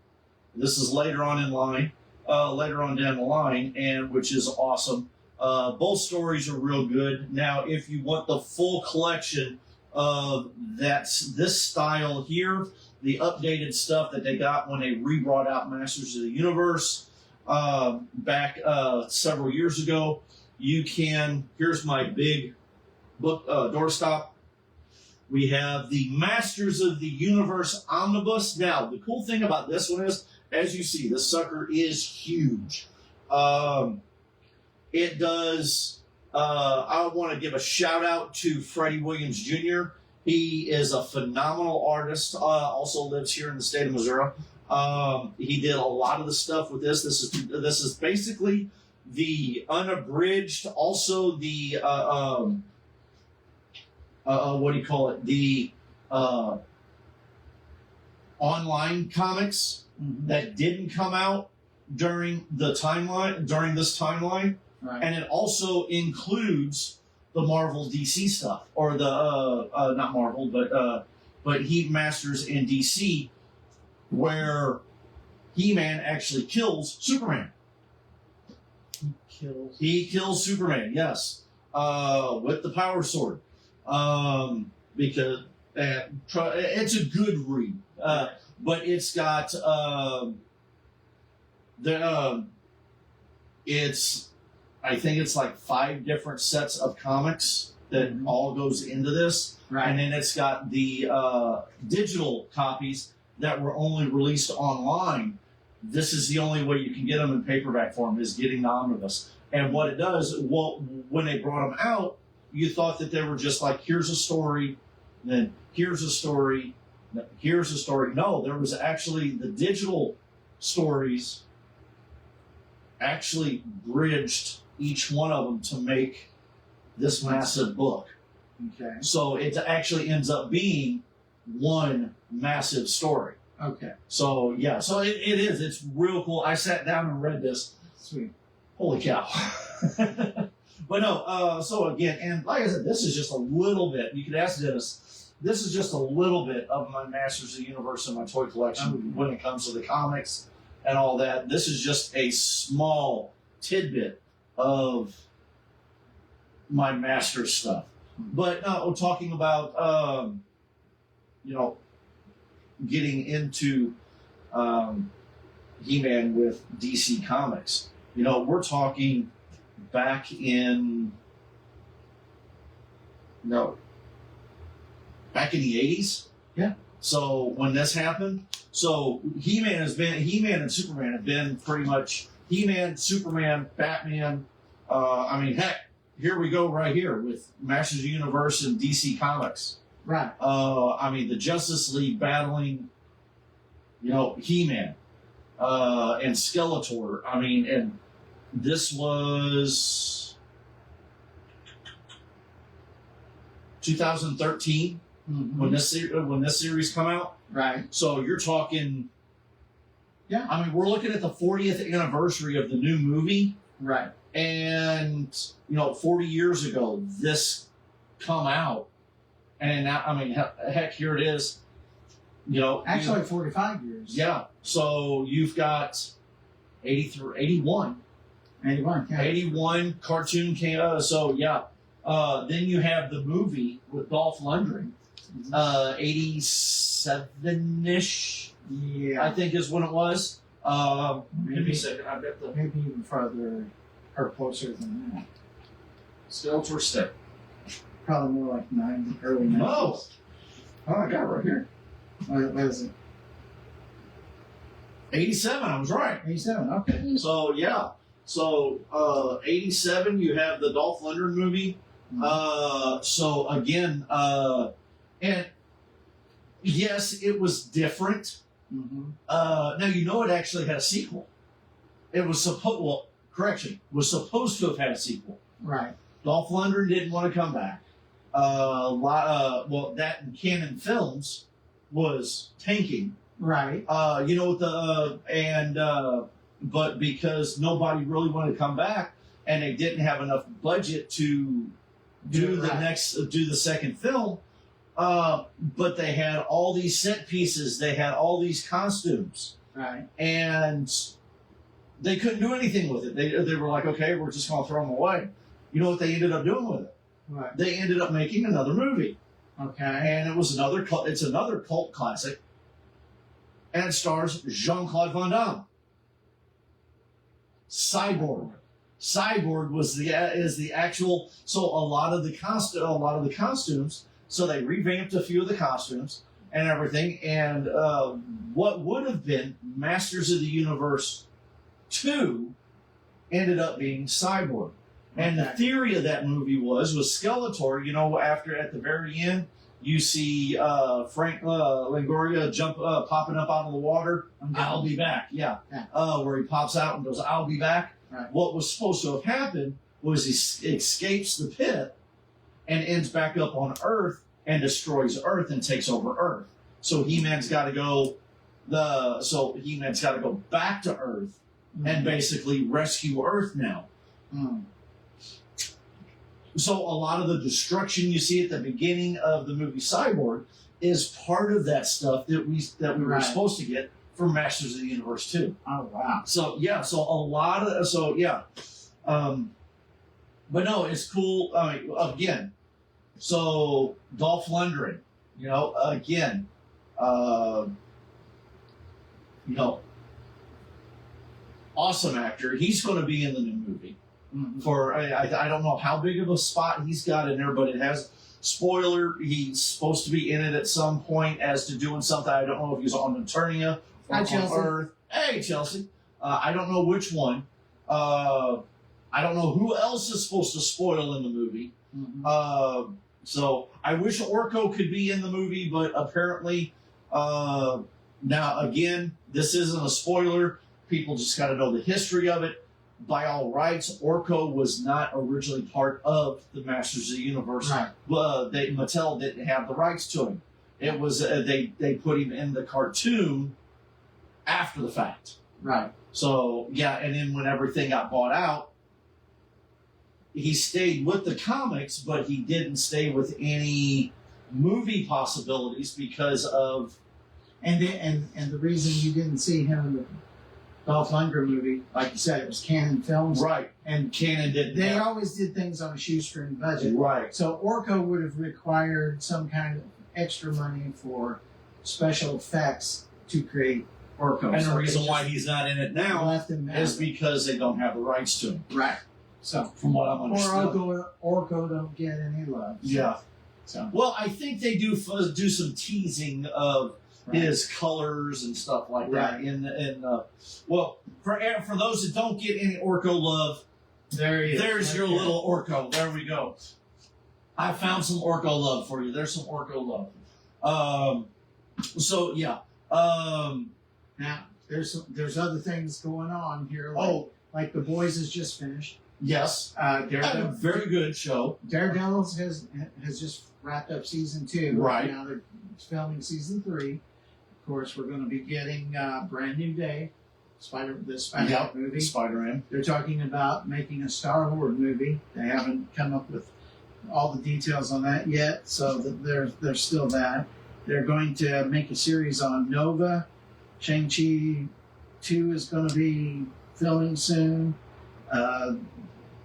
This is later on down the line, and which is awesome. Both stories are real good. Now, if you want the full collection of this style here, the updated stuff that they got when they re-brought out Masters of the Universe back several years ago, here's my big book doorstop. We have the Masters of the Universe Omnibus. Now, the cool thing about this one is, as you see, this sucker is huge. It does, I want to give a shout out to Freddie Williams Jr. He is a phenomenal artist. Also lives here in the state of Missouri. He did a lot of the stuff with this. This is basically the unabridged. Also the what do you call it? The online comics that didn't come out during this timeline, Right. and it also includes the Marvel DC stuff, or the not Marvel, but Heat Masters in DC, where He-Man actually kills Superman. He kills Superman, yes, with the power sword, because it's a good read, but it's got it's. I think it's like 5 different sets of comics that all goes into this. Right. And then it's got the digital copies that were only released online. This is the only way you can get them in paperback form, is getting the omnibus. And what it does, when they brought them out, you thought that they were just like, here's a story, then here's a story, here's a story. No, there was actually the digital stories actually bridged each one of them to make this massive book. Okay. So it actually ends up being one massive story. Okay. So yeah, so it is. It's real cool. I sat down and read this. Sweet. Holy cow. But no, so again, and like I said, this is just a little bit. You could ask Dennis, this is just a little bit of my Masters of the Universe and my toy collection when it comes to the comics and all that. This is just a small tidbit of my master stuff. But we're talking about, getting into He-Man with DC Comics. We're talking back in the 80s. Yeah. So when this happened, so He-Man and Superman have been pretty much He-Man, Superman, Batman. Heck, here we go right here with Masters of the Universe and DC Comics. Right. The Justice League battling, He-Man and Skeletor. And this was 2013 when this series come out. Right. So you're talking. Yeah. We're looking at the 40th anniversary of the new movie. Right. And 40 years ago, this come out, and now, heck, here it is. Actually, 45 years. Yeah. So you've got 83, 81. 81. Yeah. 81 cartoon came out. So yeah. Then you have the movie with Dolph Lundgren. 87-ish. Yeah. I think is when it was. Give me Maybe a second. I've got the maybe even farther or closer than that. Skeletor stick. Probably more like early 90s. Oh, I got it right here. What is it? 87. I was right. 87. Okay. So yeah. So 87. You have the Dolph Lundgren movie. So again, and yes, it was different. Now it actually had a sequel. It was supposed to have had a sequel. Right. Dolph Lundgren didn't want to come back. That and Canon Films was tanking. Right. But because nobody really wanted to come back, and they didn't have enough budget to do the second film. But they had all these set pieces, they had all these costumes, Right. and they couldn't do anything with it. They were like, okay, we're just going to throw them away. You know what they ended up doing with it? Right. They ended up making another movie, Okay. and it was another cult classic, and it stars Jean-Claude Van Damme. Cyborg. Cyborg is the actual. So a lot of the costumes. So they revamped a few of the costumes and everything. And what would have been Masters of the Universe 2 ended up being Cyborg. And the theory of that movie was Skeletor. At the very end, You see Frank Longoria popping up out of the water. I'll be back. Yeah. Where he pops out and goes, I'll be back. Right. What was supposed to have happened was he escapes the pit and ends back up on Earth and destroys Earth and takes over Earth. So He-Man's got to go. He-Man's got to go back to Earth and basically rescue Earth now. So a lot of the destruction you see at the beginning of the movie Cyborg is part of that stuff that we were supposed to get from Masters of the Universe 2. Oh wow! So yeah, but no, it's cool. I mean, again, so Dolph Lundgren, again, awesome actor. He's going to be in the new movie. For I don't know how big of a spot he's got in there, but it has spoiler. He's supposed to be in it at some point as to doing something. I don't know if he's on Eternia or on Earth. Hey, Chelsea. I don't know which one. I don't know who else is supposed to spoil in the movie. So I wish Orko could be in the movie, but apparently, now again, this isn't a spoiler. People just got to know the history of it. By all rights, Orko was not originally part of the Masters of the Universe. Right. Mattel didn't have the rights to him. It was they put him in the cartoon after the fact. Right. So yeah, and then when everything got bought out, he stayed with the comics, but he didn't stay with any movie possibilities because of. And the reason you didn't see him in the Dolph Lundgren movie, like you said, it was Canon Films. Right. And Canon didn't. They always did things on a shoestring budget. Right. So Orko would have required some kind of extra money for special effects to create Orko. And the reason why he's not in it now is because they don't have the rights to him. Right. So from what I'm understanding, Orko don't get any love. Yeah. So well, I think they do some teasing of his colors and stuff like that. Well, for those that don't get any Orko love, there's your little Orko. There we go. I found some Orko love for you. There's some Orko love. So yeah. Now there's other things going on here. Like The Boys is just finished. Yes. Daredevil, very good show. Daredevil has just wrapped up season 2. Right. Now they're filming season 3. Of course, we're going to be getting Brand New Day, the Spider-Man movie. Spider-Man. They're talking about making a Star-Lord movie. They haven't come up with all the details on that yet, so there's still that. They're going to make a series on Nova. Shang-Chi 2 is going to be filming soon.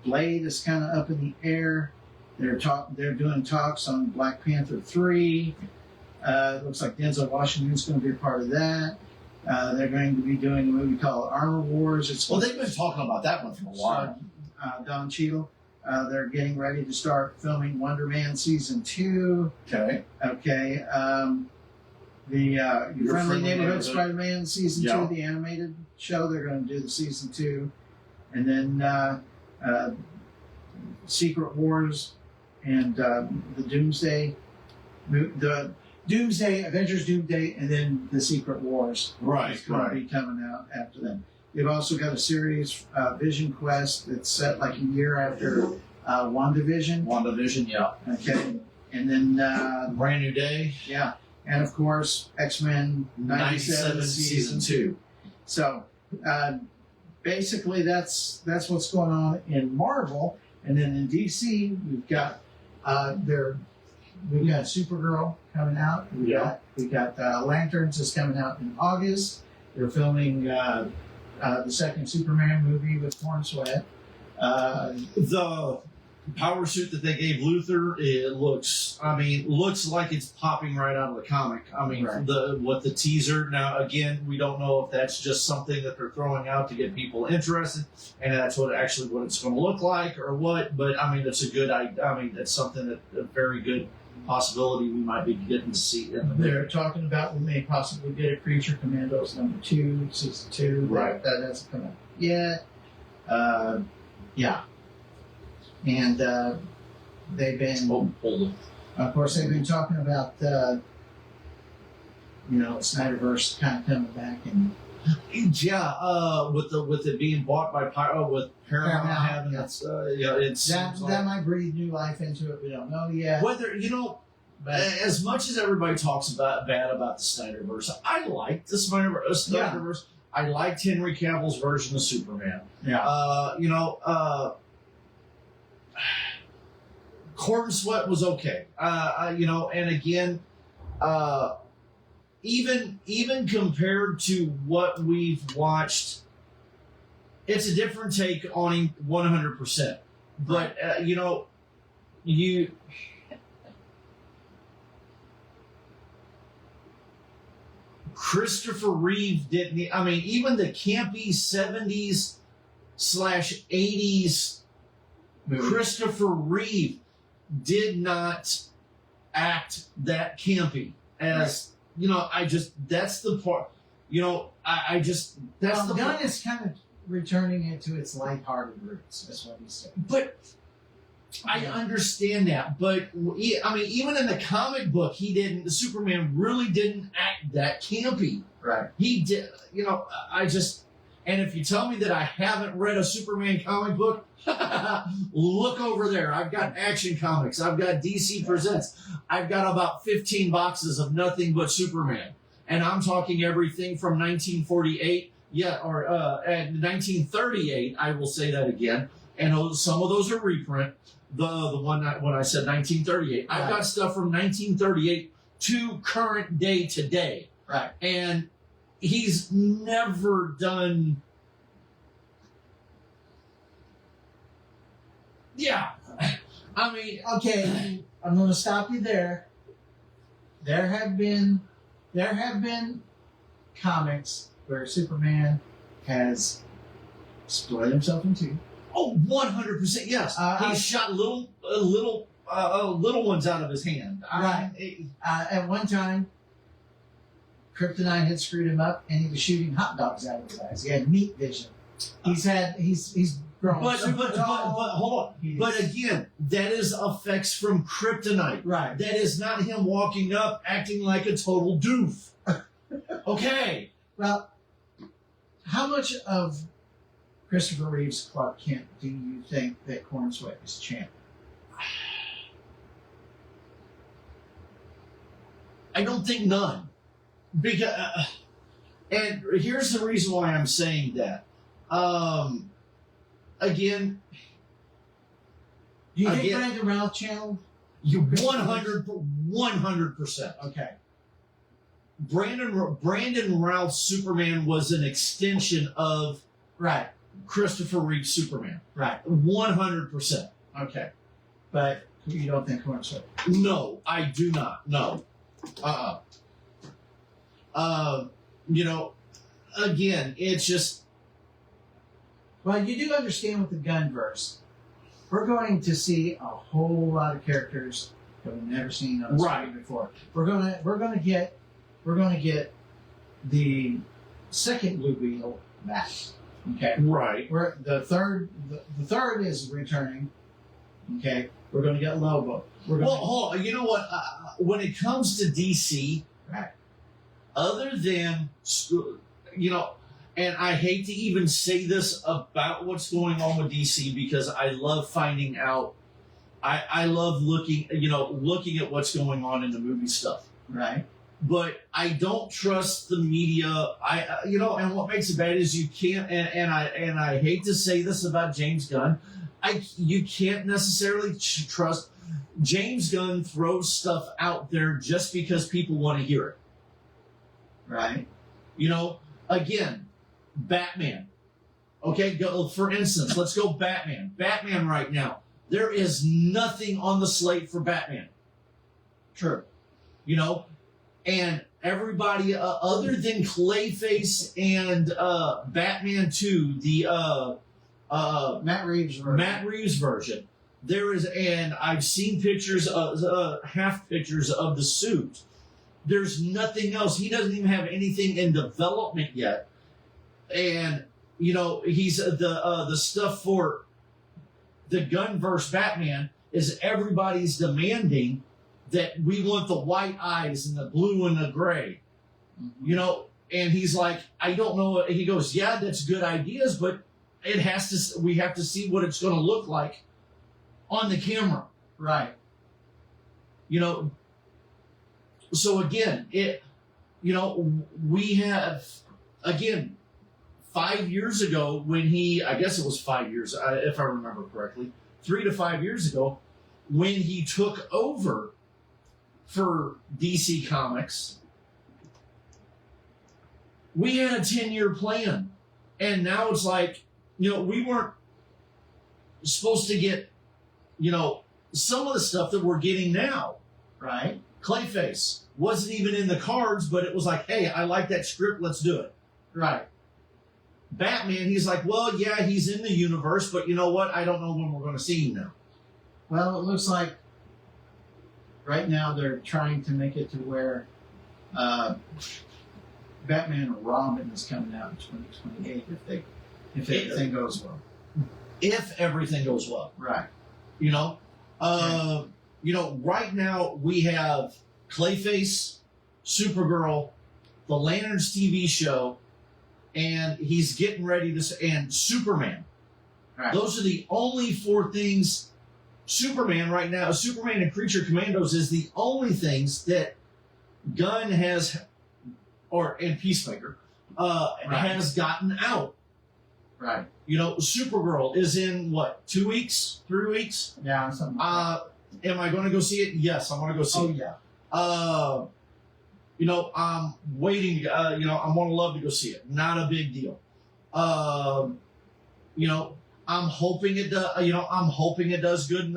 Blade is kind of up in the air. They're doing talks on Black Panther 3. It looks like Denzel Washington's going to be a part of that. They're going to be doing a movie called Armor Wars. They've been talking about that one for a while. Don Cheadle. They're getting ready to start filming Wonder Man season 2. Okay. The Friendly Neighborhood Spider-Man season 2, the animated show. They're going to do the season 2, and then Secret Wars and the Doomsday. The Doomsday, Avengers Doomsday, and then the Secret Wars. Right, is going to be coming out after them. They've also got a series, Vision Quest, that's set like a year after WandaVision. WandaVision, yeah. Okay. And then Brand New Day. Yeah. And of course, X-Men 97 season 2. So basically that's what's going on in Marvel. And then in DC, we've got Supergirl coming out. We got Lanterns is coming out in August. They're filming the second Superman movie with Torn Sweat. The power suit that they gave Luthor, it looks like it's popping right out of the comic. The teaser. Now, again, we don't know if that's just something that they're throwing out to get people interested, and that's what it's going to look like, or what. But that's a good. That's something that a very good possibility we might be getting to see in the movie. They're talking about we may possibly get a Creature Commandos #2, season 2. Right. That hasn't come out yet. Yeah. And they've been. Hold on. Of course, they've been talking about, Snyderverse kind of coming back and Yeah, with it being bought by with Paramount Paramount, having yeah. its it seems that might breathe new life into it. We don't know yet. whether But as much as everybody talks bad about the Snyderverse, I like the Snyderverse. I liked Henry Cavill's version of Superman. yeah, Court and Sweat was okay. And again, even compared to what we've watched, it's a different take on him 100%. But Christopher Reeve didn't. I mean, even the campy 70s/80s Christopher Reeve did not act that campy. As that's the part. That's the Gunn part. is kind of returning it to its lighthearted roots. That's what he said. But I understand that, but even in the comic book, the Superman really didn't act that campy. Right. He did, and if you tell me that I haven't read a Superman comic book, look over there. I've got Action Comics. I've got DC Presents. I've got about 15 boxes of nothing but Superman. And I'm talking everything from 1948, or 1938, I will say that again. And some of those are reprint. The one when I said 1938, I've got stuff from 1938 to current day today. Right. And he's never done. Yeah. I mean, Okay, I'm going to stop you there. There have been comics where Superman has split himself in two. 100%, yes. He shot little ones out of his hand. At one time, Kryptonite had screwed him up, and he was shooting hot dogs out of his eyes. He had meat vision. He's grown But super tall. hold on. But again, that is effects from Kryptonite. Right. That is not him walking up acting like a total doof. Okay. Well, how much of Christopher Reeve's Clark Kent do you think that Corn Sweat is champ? I don't think none. Because, and here's the reason why I'm saying that. Again, Do you think Again- Brandon Routh channeled? you 100%. Okay. Brandon Routh's Superman was an extension of Right. Christopher Reeve's Superman. Right. 100%. Okay. But you don't think Corn Sweat? No, I do not. No. Again, it's just. Well, you do understand with the Gunverse, we're going to see a whole lot of characters that we've never seen on the screen before. We're gonna get the second Blue Beetle back. Okay. Right. The third is returning. Okay. We're going to get Lobo. Hold on. You know what? When it comes to DC, Right. other than, and I hate to even say this about what's going on with DC because I love finding out. I love looking at what's going on in the movie stuff. Right. But I don't trust the media. And what makes it bad is you can't. And I hate to say this about James Gunn. You can't necessarily trust. James Gunn throws stuff out there just because people want to hear it. Right. Again, Batman. Okay, for instance, let's go Batman. Batman right now. There is nothing on the slate for Batman. True. And everybody other than Clayface and Batman 2, the Matt Reeves version. there is, and I've seen pictures half pictures of the suit. There's nothing else. He doesn't even have anything in development yet. And he's the stuff for the Gunverse Batman is everybody's demanding that we want the white eyes and the blue and the gray, you know. And he's like, I don't know. He goes, yeah, that's good ideas, but we have to see what it's going to look like on the camera. Right. You know, so again, we have, again, 5 years ago when I guess it was 5 years, if I remember correctly, 3 to 5 years ago, when he took over for DC Comics, we had a 10-year plan. And now it's like, we weren't supposed to get, some of the stuff that we're getting now. Right. Clayface wasn't even in the cards, but it was like, hey, I like that script, let's do it. Right. Batman, he's like, well, yeah, he's in the universe, but you know what? I don't know when we're going to see him now. Well, it looks like right now they're trying to make it to where Batman or Robin is coming out in 2028 if everything goes well. If everything goes well. Right. Right now we have Clayface, Supergirl, the Lanterns TV show, and he's getting ready and Superman. Right. Those are the only 4 things. Superman right now, Superman and Creature Commandos is the only things that Gunn has, and Peacemaker, has gotten out. Right. Supergirl is in, 2 weeks? 3 weeks? Yeah, something like that. Am I going to go see it? Yes, I'm going to go see it. Oh, yeah. I'm waiting, I'm going to love to go see it. Not a big deal. I'm hoping it does, does good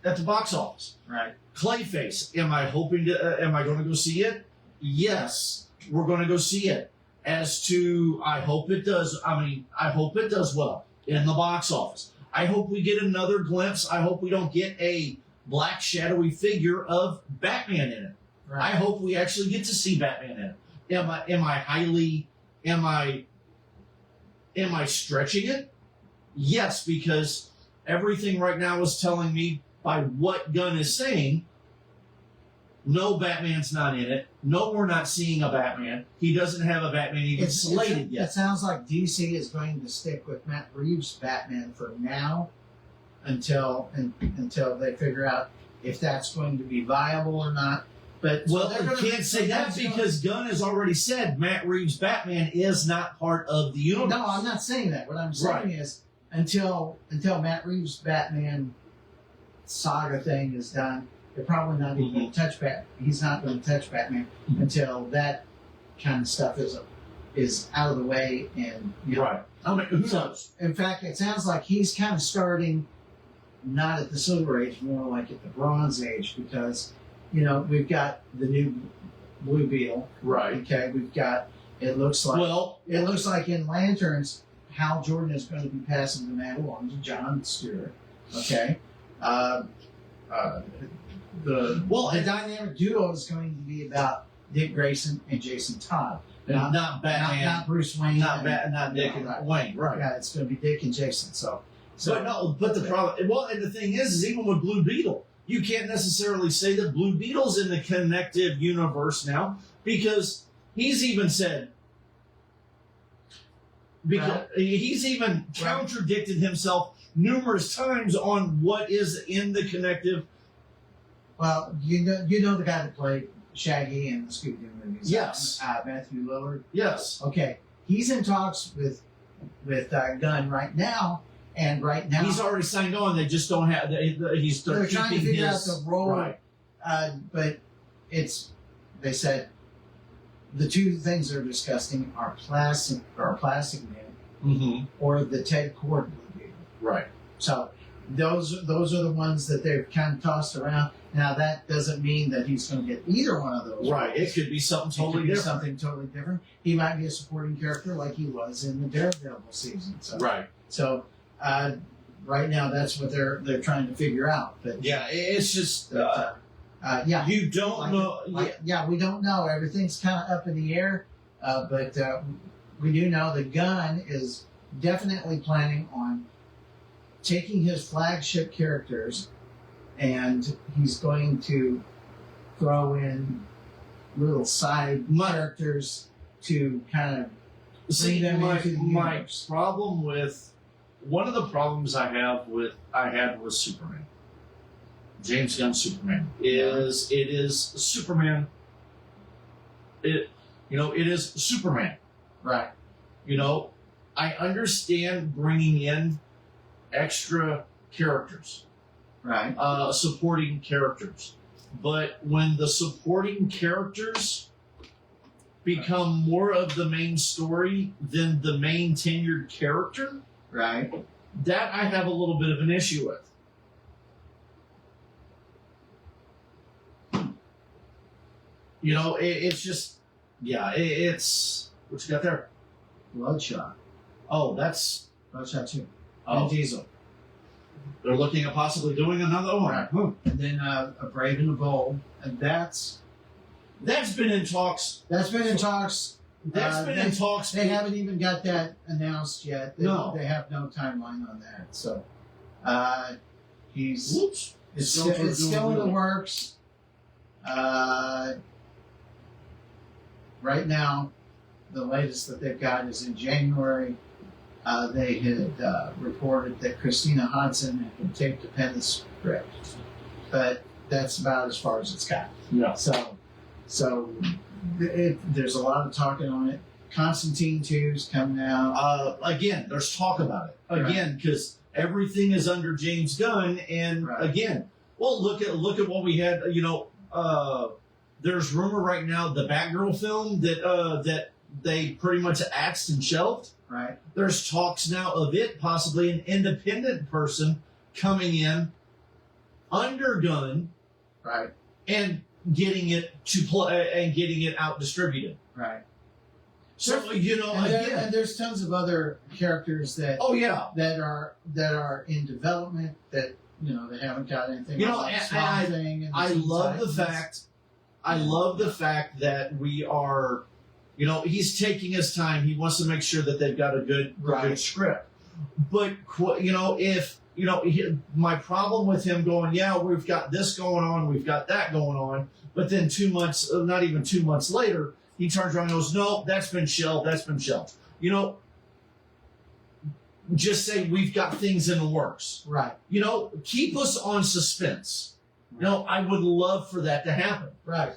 at the box office. Right. Clayface, am I going to go see it? Yes, we're going to go see it. As to, I hope it does well in the box office. I hope we get another glimpse. I hope we don't get a black shadowy figure of Batman in it. Right. I hope we actually get to see Batman in it. Am I stretching it? Yes, because everything right now is telling me by what Gunn is saying, no, Batman's not in it. No, we're not seeing a Batman. He doesn't have a Batman even slated yet. It sounds like DC is going to stick with Matt Reeves' Batman for now until they figure out if that's going to be viable or not. But you can't say that because Gunn has already said Matt Reeves' Batman is not part of the universe. No, I'm not saying that. What I'm saying is until Matt Reeves' Batman saga thing is done, they're probably not even going to touch Batman. He's not going to touch Batman until that kind of stuff is out of the way. And right. I mean, who knows? In fact, it sounds like he's kind of starting not at the Silver Age, more like at the Bronze Age, because we've got the new Blue Beetle. Right. Okay. We've got. It looks like in Lanterns, Hal Jordan is going to be passing the mantle on to John Stewart. Okay. The dynamic duo is going to be about Dick Grayson and Jason Todd. Not Batman. Not Bruce Wayne. Not Dick and Wayne. Right. Yeah, it's going to be Dick and Jason. But the problem. Well, and the thing is even with Blue Beetle, you can't necessarily say that Blue Beetle's in the connective universe now because he's even said. Because he's even contradicted himself numerous times on what is in the connective. Well, you know the guy that played Shaggy in the Scooby-Doo movies. Yes. Matthew Lillard. Yes. Okay. He's in talks with Gunn right now, and right now he's already signed on. They just don't have. They're trying to figure out the role. Right. But they said the two things they're discussing are Plastic Man or the Ted Kord movie. Right. So those are the ones that they've kind of tossed around. Now that doesn't mean that he's going to get either one of those. Right. It could be something totally different. He might be a supporting character like he was in the Daredevil season. So, right. So right now that's what they're trying to figure out. But yeah, it's just you don't know. We don't know. Everything's kind of up in the air. But we do know the Gunn is definitely planning on taking his flagship characters and he's going to throw in little side characters to kind of See, bring them my into the universe. problem with one of the problems I had with Superman, James Gunn Superman, is it is Superman. It is Superman. Right. I understand bringing in extra characters, Right. supporting characters, but when the supporting characters become more of the main story than the main tenured character, Right. that I have a little bit of an issue with. It's just, it's what you got there. Bloodshot. Oh, that's Bloodshot 2. oh, And Diesel. they're looking at possibly doing another one. Right. Huh. And then A Brave and a Bold. And that's That's been in talks. been in talks. That's been in talks. They haven't even got that announced yet. No. They have no timeline on that. So he's Whoops. it's Still still in the doing works. Right now, the latest that they've got is in January. They had reported that Christina Hodson had taped a pen the script, but that's about as far as it's got. Yeah. There's a lot of talking on it. Constantine 2 is coming out. Again, there's talk about it again because everything is under James Gunn, and Right. again, well, look at what we had. There's rumor right now the Batgirl film that they pretty much axed and shelved. Right. There's talks now of it possibly an independent person coming in under Gunn Right. and getting it to play and getting it out distributed. Right. So And there's tons of other characters that oh yeah. that are in development that they haven't got anything. Like And Swamp Thing and the I Teen love the Titans. fact. I love the fact that we are, he's taking his time. He wants to make sure that they've got a good script. But my problem with him going, yeah, we've got this going on, we've got that going on, but then 2 months, not even 2 months later, he turns around and goes, no, that's been shelved. Just say we've got things in the works. Right. Keep us on suspense. I would love for that to happen. Right.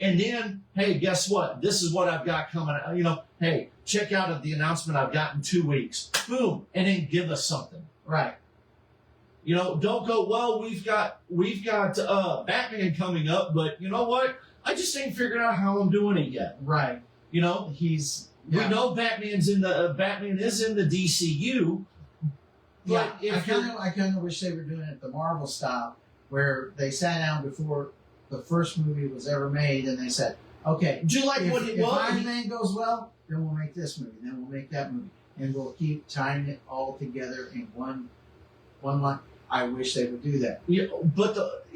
And then, hey, guess what? This is what I've got coming out. Hey, check out the announcement I've got in 2 weeks. Boom. And then give us something. Right. Don't go, well, we've got Batman coming up, but you know what? I just ain't figured out how I'm doing it yet. Right. We know Batman is in the DCU. Yeah. But I kind of wish they were doing it the Marvel style, where they sat down before the first movie was ever made, and they said, "Okay, do you like what it if was? Iron Man goes well, then we'll make this movie, then we'll make that movie, and we'll keep tying it all together in one line." I wish they would do that. Yeah, but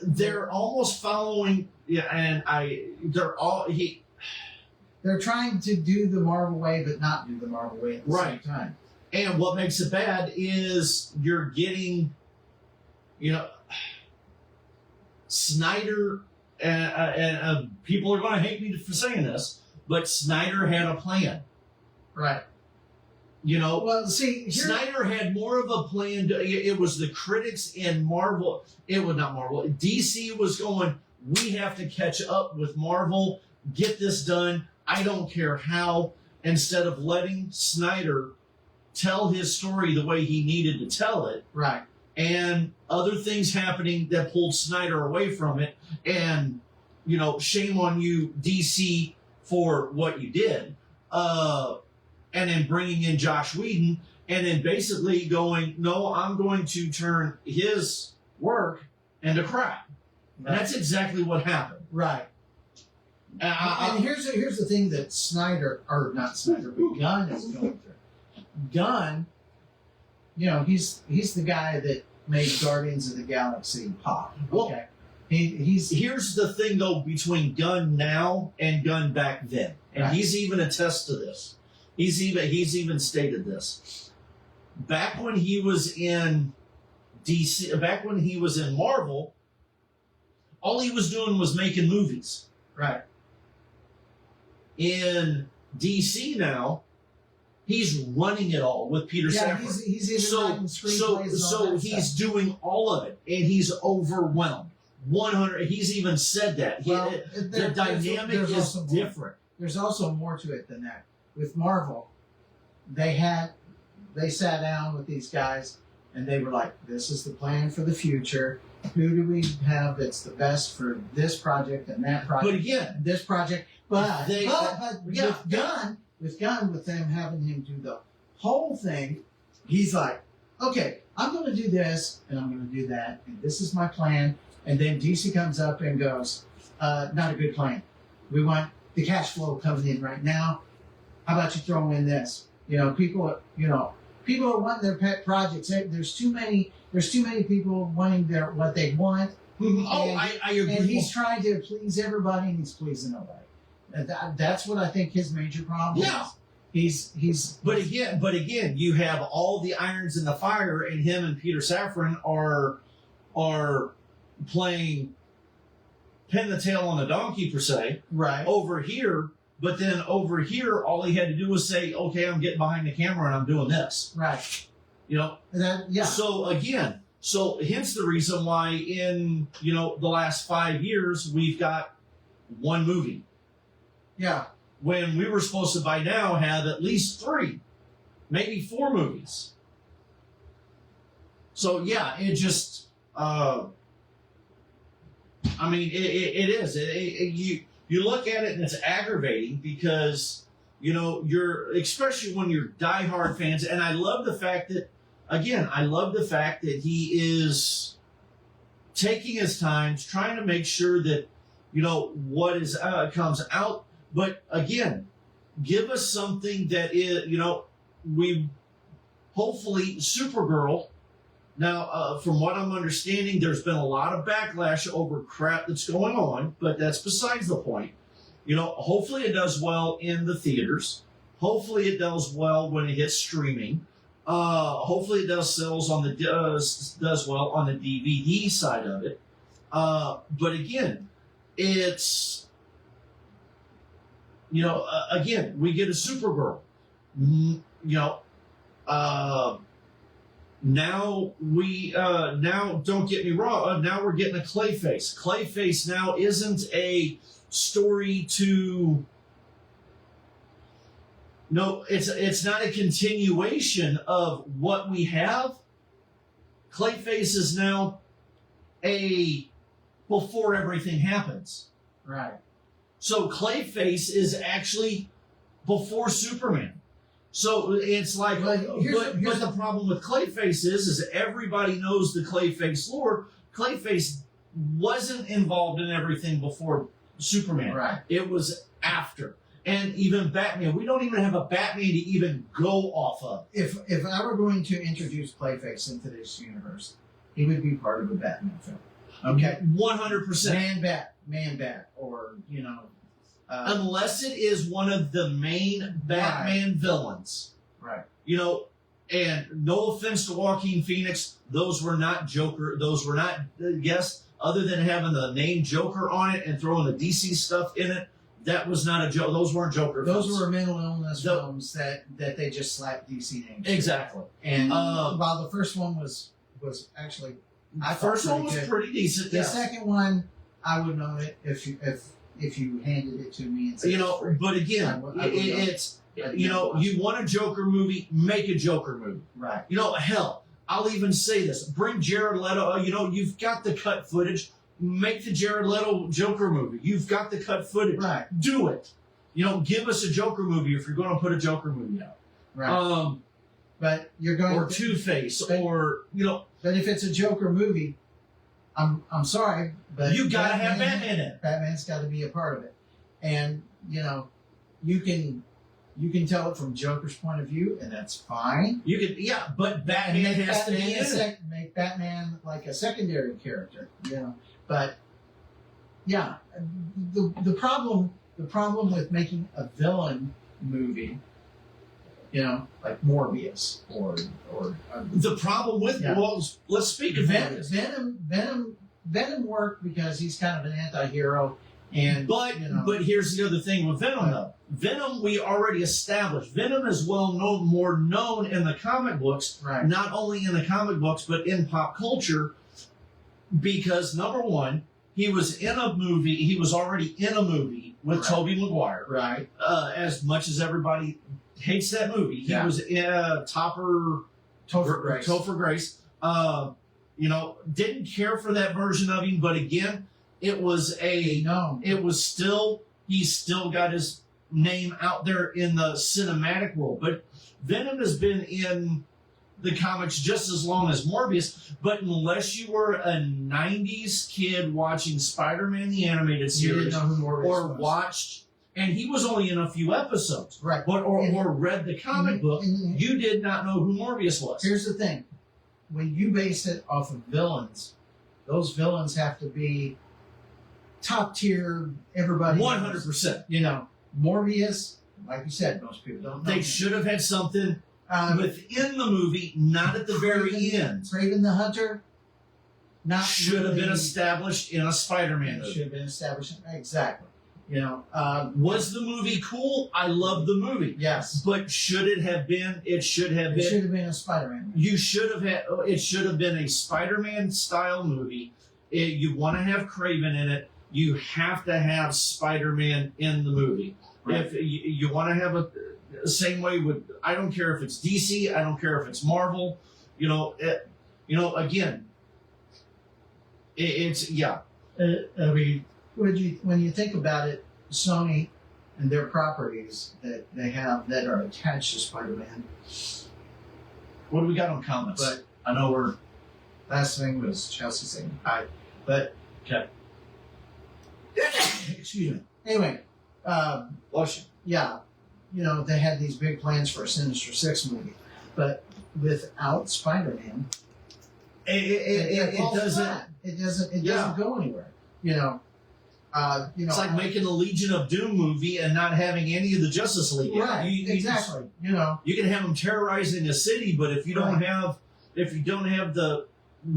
they're almost following. Yeah, and They're trying to do the Marvel way, but not do the Marvel way at the same time. And what makes it bad is you're getting, Snyder, and people are going to hate me for saying this, but Snyder had a plan. Right. Well, see, Snyder had more of a plan. It was the critics in Marvel. It was not Marvel. DC was going, we have to catch up with Marvel, get this done. I don't care how. Instead of letting Snyder tell his story the way he needed to tell it. Right. And other things happening that pulled Snyder away from it. And, shame on you, DC, for what you did. And then bringing in Josh Whedon, and then basically going, no, I'm going to turn his work into crap. Right. And that's exactly what happened. Right. And here's the thing that but Gunn is going through. Gunn, he's the guy that made Guardians of the Galaxy pop. Okay. Here's the thing though between Gunn now and Gunn back then, and Right. he's even attest to this. He's even stated this. Back when he was in DC, back when he was in Marvel, all he was doing was making movies. Right. In DC now, he's running it all with Peter Safran. He's even writing screenplays and all so that he's stuff. doing all of it, and he's overwhelmed. 100. He's even said that. Well, The dynamic there's is also more. different. There's also more to it than that. With Marvel, they sat down with these guys and they were like, "This is the plan for the future. Who do we have that's the best for this project and that project? But again, and this project?" But yeah. with Gunn, with them having him do the whole thing, he's like, "Okay, I'm going to do this and I'm going to do that, and this is my plan." And then DC comes up and goes, "Not a good plan. We want the cash flow coming in right now. How about you throw in this?" People are wanting their pet projects. There's too many people wanting what they want. I agree. And he's trying to please everybody, and he's pleasing nobody. And that's what I think his major problem is. He's. But again, you have all the irons in the fire, and him and Peter Safran are playing pin the tail on a donkey per se. Right. Over here. But then over here, all he had to do was say, "Okay, I'm getting behind the camera and I'm doing this." Right. So again, hence the reason why in the last 5 years we've got one movie. Yeah. When we were supposed to by now have at least 3, maybe 4 movies. So yeah, it just. It is. You look at it and it's aggravating because, you're, especially when you're diehard fans, and I love the fact that he is taking his time, trying to make sure that, what is comes out. But again, give us something that is, we hopefully Supergirl. Now, from what I'm understanding, there's been a lot of backlash over crap that's going on, but that's besides the point. Hopefully it does well in the theaters. Hopefully it does well when it hits streaming. Hopefully it does does well on the DVD side of it. But again, it's again we get a Supergirl. Now don't get me wrong. Now we're getting a Clayface. Clayface now isn't a story to. No, it's not a continuation of what we have. Clayface is now a before everything happens. Right. So Clayface is actually before Superman. So it's like, but the problem with Clayface is everybody knows the Clayface lore. Clayface wasn't involved in everything before Superman. Right. It was after. And even Batman. We don't even have a Batman to even go off of. If I were going to introduce Clayface into this universe, he would be part of a Batman film. Okay? 100%. Man Bat, or, unless it is one of the main Batman villains. Right. And no offense to Joaquin Phoenix, those were not Joker. Those were not, yes, other than having the name Joker on it and throwing the DC stuff in it, that was not a joke. Those weren't Joker Those films. were mental illness films that they just slapped DC names. Exactly. And while the first one was actually, the first one was good. Pretty decent. The yes. second one, I would know it if you handed it to me and said, but again, you want a Joker movie, make a Joker movie. Right. Hell, I'll even say this: bring Jared Leto. You've got the cut footage. Make the Jared Leto Joker movie. You've got the cut footage. Right. Do it. Give us a Joker movie if you're going to put a Joker movie out. Right. But you're going or Two-Face, or But if it's a Joker movie, I'm sorry, but you gotta have Batman in it. Batman's got to be a part of it, and you can tell it from Joker's point of view, and that's fine. You could, but Batman has to be in it. Make Batman like a secondary character, But the problem with making a villain movie You know, like Morbius or The problem with Yeah. well, let's speak of Venom worked because he's kind of an anti-hero, and But you know, but here's the other thing with Venom though. Venom we already established. Venom is more known in the comic books, right, not only in the comic books but in pop culture, because number one, he was already in a movie with Right. Tobey Maguire. right, As much as everybody hates that movie, he Yeah. was in Topher Topher Grace. Didn't care for that version of him, but again, it was No, he's still got his name out there in the cinematic world. But Venom has been in the comics just as long as Morbius, but unless you were a 90s kid watching Spider-Man the animated you didn't series know who Morbius or was. watched, and he was only in a few episodes, Right. or read the comic book, And you did not know who Morbius was. here's the thing: when you base it off of villains, those villains have to be top tier. Everybody, 100%. You know, Morbius, like you said, most people don't know. They him. should have had something Um, within the movie, not at the very end. Craven the Hunter, not Should have been really- established in a Spider-Man Should movie. have been established. Exactly. You know. Was the movie cool? I love the movie. Yes. But should it have been? It should have It been. should have been a Spider-Man. You should have had. It should have been a Spider-Man style movie. You want to have Craven in it. You have to have Spider-Man in the movie. Right. If you want to have a same way with, I don't care if it's DC. I don't care if it's Marvel. Again, it's yeah. I mean, when you think about it, Sony and their properties that they have that are attached to Spider-Man. What do we got on comments? But I know we're. last thing was Chelsea saying hi. But Okay. Excuse me. anyway, Bless you. yeah, you know, they had these big plans for a Sinister Six movie, but without Spider-Man, It falls doesn't. flat. It doesn't Yeah. go anywhere. It's like making a Legion of Doom movie and not having any of the Justice League. in it. right, exactly. You can have them terrorizing a city, but if you don't have the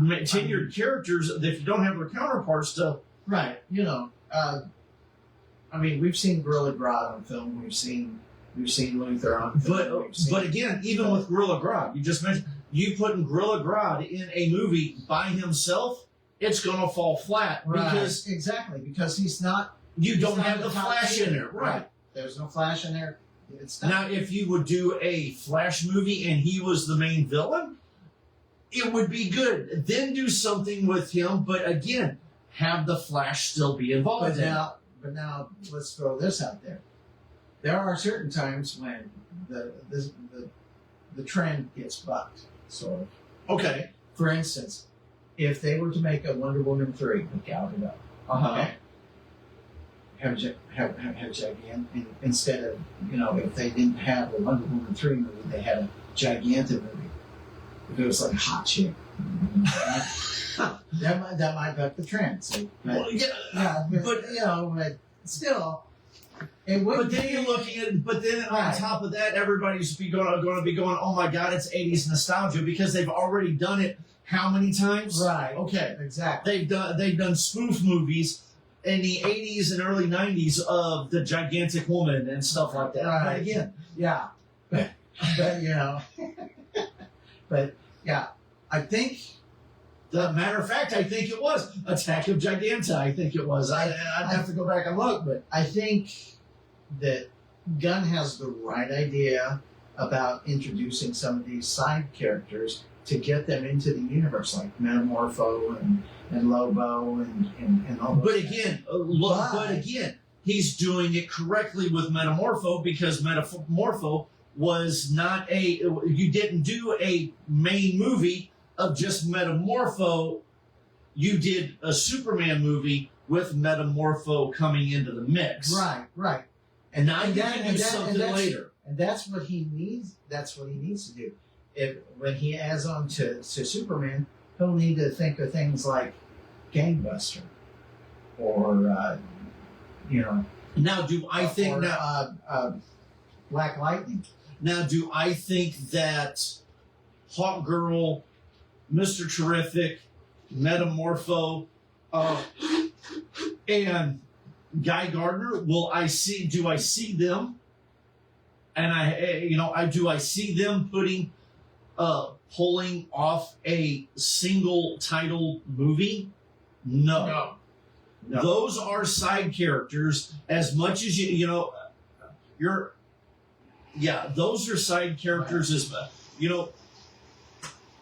tenured characters, if you don't have their counterparts to, right. I mean, we've seen Gorilla Grodd on film. We've seen Luther on film. but again, even with Gorilla Grodd, you just mentioned you putting Gorilla Grodd in a movie by himself, it's gonna fall flat because because he's not. you don't not have the the top Flash tier. in there, right? There's no Flash in there. It's not. Now, if you would do a Flash movie and he was the main villain, it would be good. Then do something with him, but again, have the Flash still be involved in it. But now let's throw this out there. There are certain times when the trend gets bucked. Sort of. Okay. For instance, if they were to make a Wonder Woman 3 with Gal Gadot, Uh-huh. have Gigantic instead of, if they didn't have a Wonder Woman 3 movie, they had a Gigantic movie. If it was like Hot Chick, that might buck the trend. So, Well, but still, it would. But then you're looking at, but then on Right. top of that, everybody's going to be going, oh my God, it's 80s nostalgia because they've already done it how many times? Right. Okay. Exactly. They've done spoof movies in the 80s and early 90s of the Gigantic Woman and stuff like that. Right. But again, Yeah. But but yeah, I think. the matter of fact, I think it was Attack of Giganta. I think it was. I'd have to go back and look, but I think that Gunn has the right idea about introducing some of these side characters to get them into the universe, like Metamorpho and Lobo and all those. But guys. again, But- again, he's doing it correctly with Metamorpho because Metamorpho was not you didn't do a main movie of just Metamorpho. You did a Superman movie with Metamorpho coming into the mix. Right. And now you that- can and do that- something and that's- later. And that's what he needs. That's what he needs to do. When he adds on to Superman, he'll need to think of things like Gangbuster, or Now, do I think or, now? Black Lightning. Now, do I think that Hawk Girl, Mr. Terrific, Metamorpho, and Guy Gardner, do I see them? And do I see them pulling off a single title movie? No. Those are side characters as much as those are side characters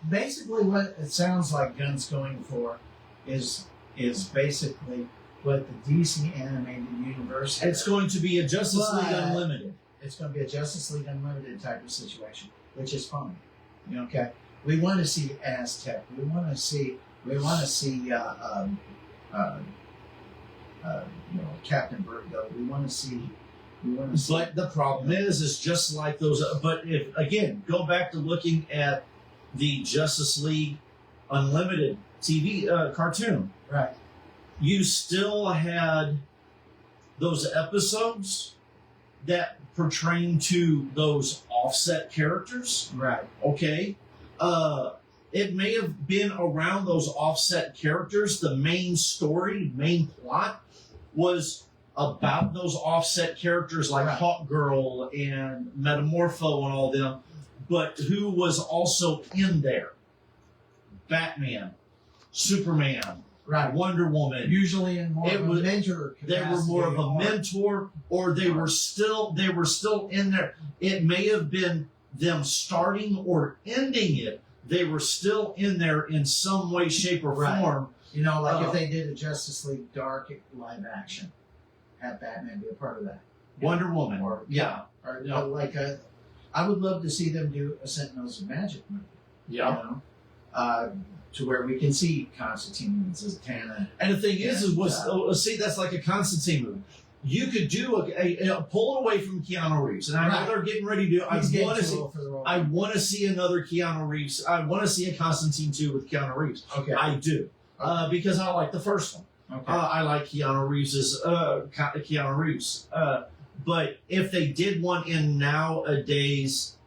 Basically, what it sounds like Gunn's going for is basically what the DC animated universe. It's going to be a Justice League Unlimited. It's going to be a Justice League Unlimited type of situation, which is fine. Okay, we want to see Aztec. We want to see Captain Virgo. We want to see. But the problem is just like those. But if again, go back to looking at the Justice League Unlimited TV cartoon. Right. You still had those episodes that pertain to those offset characters. Right. Okay. It may have been around those offset characters. The main story, main plot was about those offset characters like Hawk Girl and Metamorpho and all them. But who was also in there? Batman, Superman, right, Wonder Woman. Usually in more of a mentor capacity. They were more of a mentor, or they were still in there. It may have been them starting or ending it. They were still in there in some way, shape, or form. If they did a Justice League Dark live action, have Batman be a part of that. Wonder Woman, I would love to see them do a Sentinels of Magic movie. Yeah. To where we can see Constantine and Zatanna. And the thing see, that's like a Constantine movie. You could do pull it away from Keanu Reeves, and I know they're getting ready to do. I want to see another Keanu Reeves. I want to see a Constantine 2 with Keanu Reeves. Okay, I do because I like the first one. Okay, I like Keanu Reeves. But if they did one in nowadays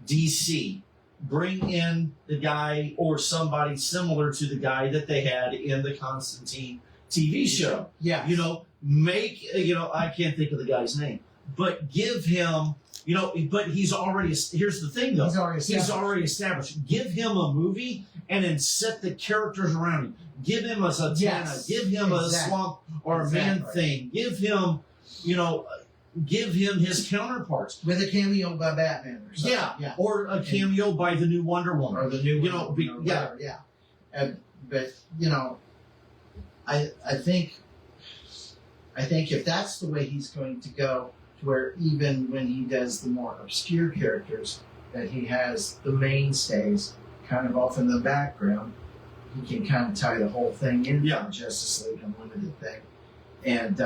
DC, bring in the guy or somebody similar to the guy that they had in the Constantine TV show. Yeah. I can't think of the guy's name, but give him, but he's already, here's the thing though. He's already established. Give him a movie and then set the characters around him. Give him a Zatanna, give him a Swamp or a Man Thing. Give him, give him his counterparts. With a cameo by Batman or something. Yeah. Or a cameo by the new Wonder Woman. Or the new I think if that's the way he's going to go, to where even when he does the more obscure characters, that he has the mainstays kind of off in the background, he can kind of tie the whole thing into the Justice League Unlimited thing. And,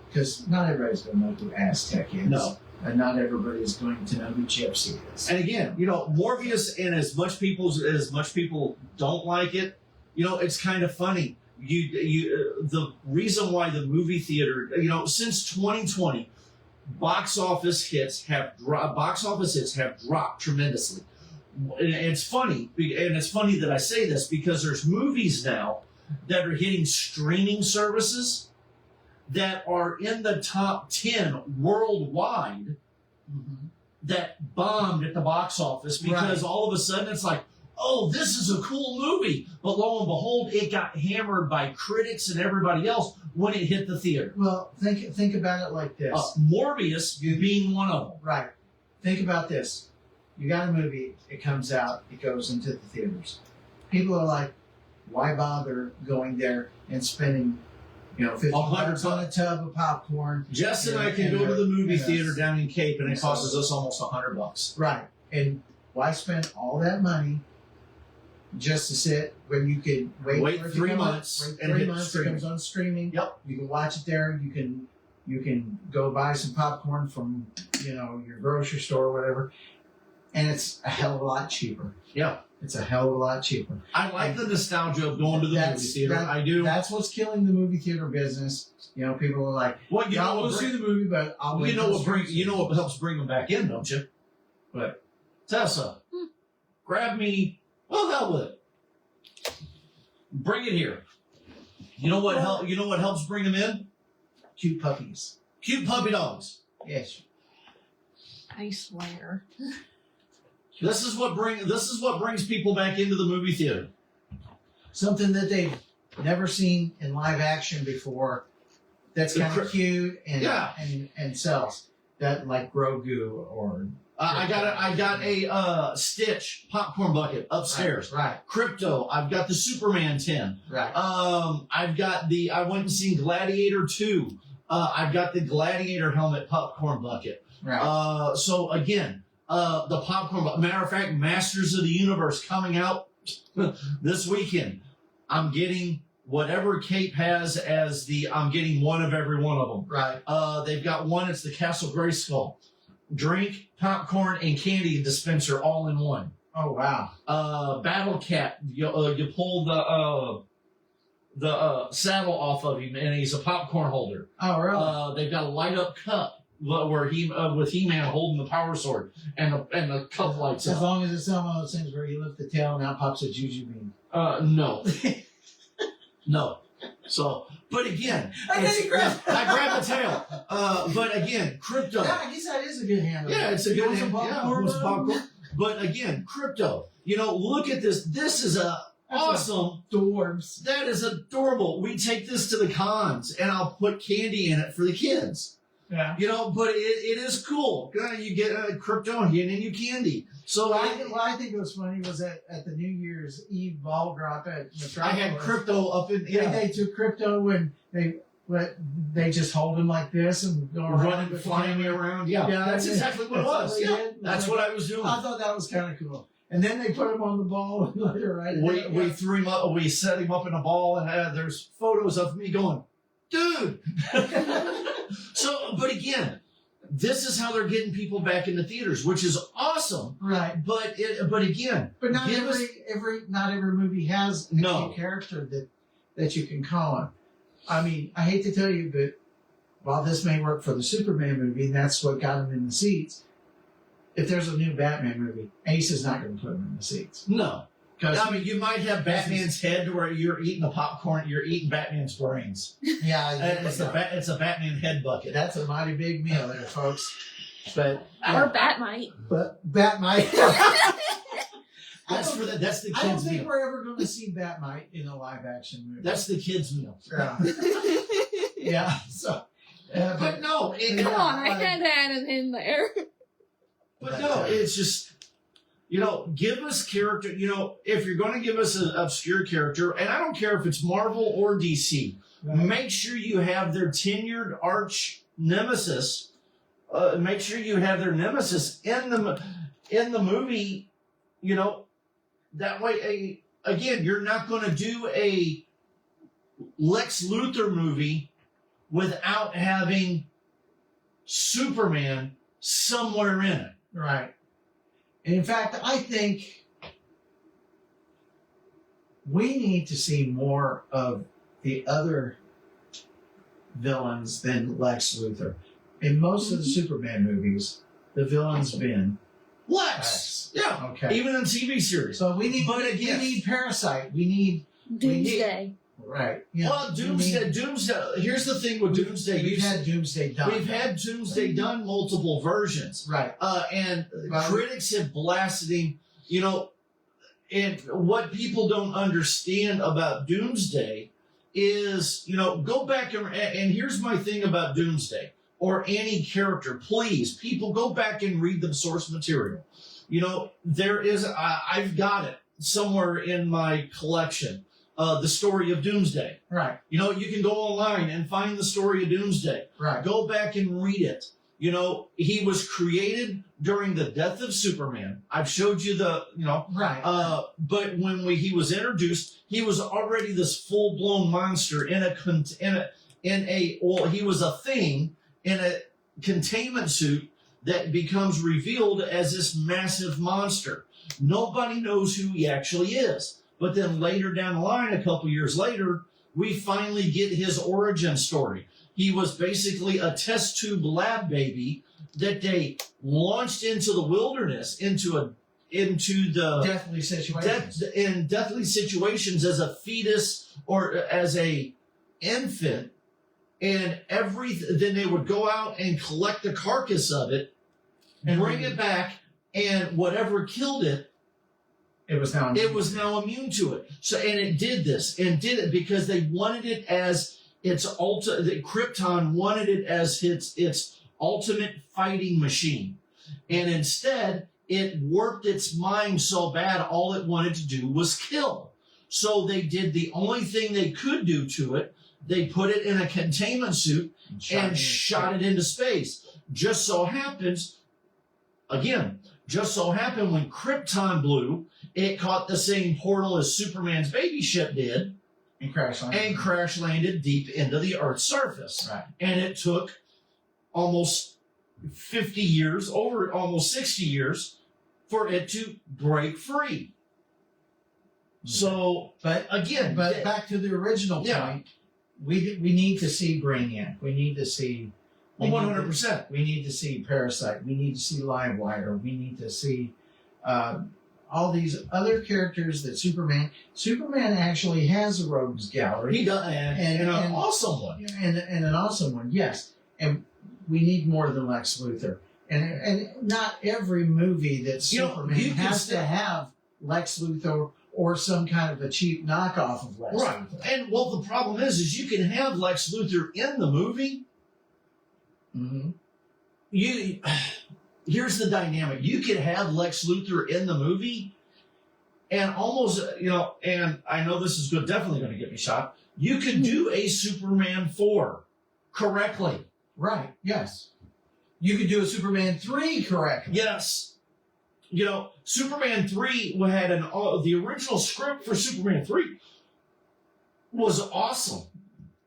because not everybody's going to know who Aztec is. No. And not everybody's going to know who Gypsy is. And again, Morbius, and as much people don't like it, it's kind of funny. The reason why the movie theater, since 2020, box office hits have dropped tremendously. And it's funny that I say this because there's movies now that are hitting streaming services that are in the top 10 worldwide that bombed at the box office because all of a sudden it's like, oh, this is a cool movie. But lo and behold, it got hammered by critics and everybody else when it hit the theater. Well, think about it like this. Morbius being one of them. Right. Think about this. You got a movie, it comes out, it goes into the theaters. People are like, why bother going there and spending, $50 on a tub of popcorn? Jess and I can go to the movie theater down in Cape, and it costs us almost $100. Right. And why spend all that money just to sit when you could wait for 3 months it comes on streaming. Yep. You can watch it there. You can go buy some popcorn from your grocery store or whatever, and it's a hell of a lot cheaper. Yeah. It's a hell of a lot cheaper. I like the nostalgia of going to the movie theater. I do. That's what's killing the movie theater business. People are like, well, I'll go see the movie, but I'll wait. What helps bring them back in, don't you? But Tessa, grab me. Well, hell with it. Bring it here. You know what? You know what helps bring them in? cute puppies. Cute puppy dogs. Yes. I swear. This is what brings people back into the movie theater. Something that they've never seen in live action before. That's kind of cute and sells. That like Grogu or I got a Stitch popcorn bucket upstairs. Right. Crypto. I've got the Superman tin. Right. I've got I went and seen Gladiator 2. I've got the Gladiator helmet popcorn bucket. Right. So again, the popcorn bucket. Matter of fact, Masters of the Universe coming out this weekend. I'm getting whatever Cape has as I'm getting one of every one of them. Right. They've got one. It's the Castle Grayskull. Drink, popcorn, and candy dispenser all in one. Oh wow. Battle Cat. You pull the saddle off of him, and he's a popcorn holder. Oh really? They've got a light up cup where with He-Man holding the power sword, and the cup lights As up. long as it's not one of those things where you lift the tail and out pops a juju bean. No, no. So, but again, I grab the tail. But again, crypto. Yeah, I guess that is a good handle. Yeah, it's a good Want some popcorn, yeah, popcorn. But again, crypto. Look at this. This is awesome. Dwarves. That is adorable. We take this to the cons, and I'll put candy in it for the kids. Yeah. But it is cool. You get a crypto and you candy. So What I think was funny was at the New Year's Eve ball drop at Metropolis. I had crypto up in They took crypto and they just hold him like this and go around running, flying me around. Yeah, that's exactly what it was. Yeah, that's what I was doing. I thought that was kind of cool. And then they put him on the ball and let her ride it. We threw him up. We set him up in a ball, and there's photos of me going, dude. So, but again, this is how they're getting people back into theaters, which is awesome. Right. But again, But not every movie has a No. character that you can call on. I mean, I hate to tell you, but while this may work for the Superman movie, and that's what got him in the seats, if there's a new Batman movie, Ace is not going to put him in the seats. no. I mean, you might have Batman's head where you're eating the popcorn, you're eating Batman's brains. Yeah, It's a Batman head bucket. that's a mighty big meal there, folks. But Or Batmite. But Batmite. That's the I don't kids' think meal. we're ever going to see Batmite in a live action movie. That's the kids' meal. yeah. Yeah. So, But no, Come on, I had to add it in there. But no, it's just, give us character. If you're going to give us an obscure character, and I don't care if it's Marvel or DC, make sure you have their tenured arch nemesis. Make sure you have their nemesis in the movie. That way, again, you're not going to do a Lex Luthor movie without having Superman somewhere in it. Right. And in fact, I think we need to see more of the other villains than Lex Luthor. In most of the Superman movies, the villain's been Lex. Yeah. Okay. Even in TV series. So we need, But again- we need Parasite. We need Doomsday. right. Yeah. Well, Doomsday. Here's the thing with Doomsday. We've had Doomsday done. We've had Doomsday done multiple versions. right. And critics have blasted him, and what people don't understand about Doomsday is, go back and here's my thing about Doomsday or any character. Please, people, go back and read the source material. There is, I've got it somewhere in my collection, the story of Doomsday. Right. You can go online and find the story of Doomsday. Right. Go back and read it. He was created during the death of Superman. I've showed you Right. but when he was introduced, he was already this full-blown monster he was a thing in a containment suit that becomes revealed as this massive monster. Nobody knows who he actually is. But then later down the line, a couple years later, we finally get his origin story. He was basically a test tube lab baby that they launched into the wilderness, into the Deathly situations. in deathly situations as a fetus or as a infant, and then they would go out and collect the carcass of it and bring it back, and whatever killed it, it was now immune to it. So, and it did this and did it because they wanted it as its Krypton wanted it as its ultimate fighting machine, and instead it worked its mind so bad all it wanted to do was kill. So they did the only thing they could do to it. They put it in a containment suit and shot it into space. Just so happened when Krypton blew, it caught the same portal as Superman's baby ship did and crash landed deep into the Earth's surface. Right. And it took almost 50 years, over almost 60 years, for it to break free. So, but back to the original point, we need to see Brainiac. We need to see 100%. We need to see Parasite. We need to see Livewire. We need to see all these other characters that Superman actually has a rogues gallery. He does, and an awesome one. And an awesome one, yes. And we need more than Lex Luthor. And not every movie that Superman has to have Lex Luthor or some kind of a cheap knockoff of Lex Luthor. And well, the problem is you can have Lex Luthor in the movie. Mm-hmm. Here's the dynamic. You could have Lex Luthor in the movie and almost, and I know this is definitely going to get me shot. You could do a Superman 4 correctly. Right, yes. You could do a Superman 3 correctly. Yes. Superman 3 had the original script for Superman 3 was awesome.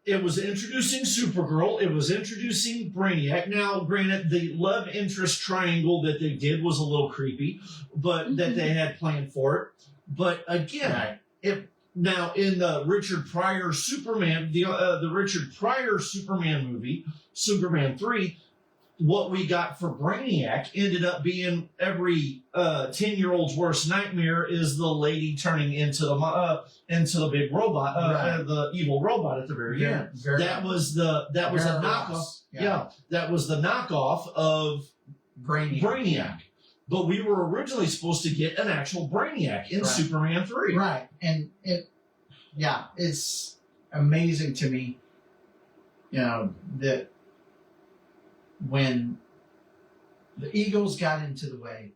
It was introducing Supergirl. It was introducing Brainiac. Now, granted, the love interest triangle that they did was a little creepy, but that they had planned for it. But again, now in the Richard Pryor Superman, the Richard Pryor Superman movie, Superman 3, what we got for Brainiac ended up being every 10-year-old's worst nightmare is the lady turning into the big robot, the evil robot at the very end. That was a knockoff. Yeah, that was the knockoff of Brainiac. But we were originally supposed to get an actual Brainiac in Superman 3. Right, and it's amazing to me, that when the Eagles got into the way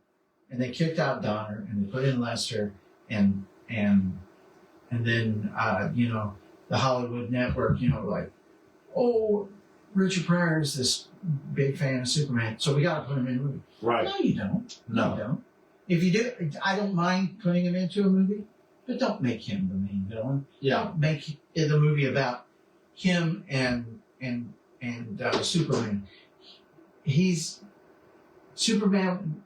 and they kicked out Donner and they put in Lester and then the Hollywood network, Richard Pryor is this big fan of Superman, so we got to put him in a movie. Right. No, you don't. No. You don't. If you do, I don't mind putting him into a movie, but don't make him the main villain. Yeah. Don't make the movie about him and Superman. Superman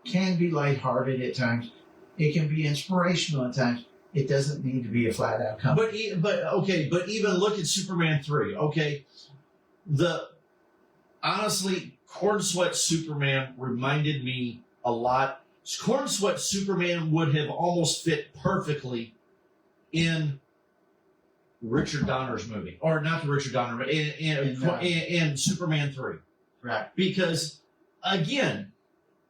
can be lighthearted at times. It can be inspirational at times. It doesn't need to be a flat out comedy. But even look at Superman 3. Okay, honestly, Corn Sweat Superman reminded me a lot. Corn Sweat Superman would have almost fit perfectly in Richard Donner's movie, or not the Richard Donner, but in Superman 3. Right. Because, again,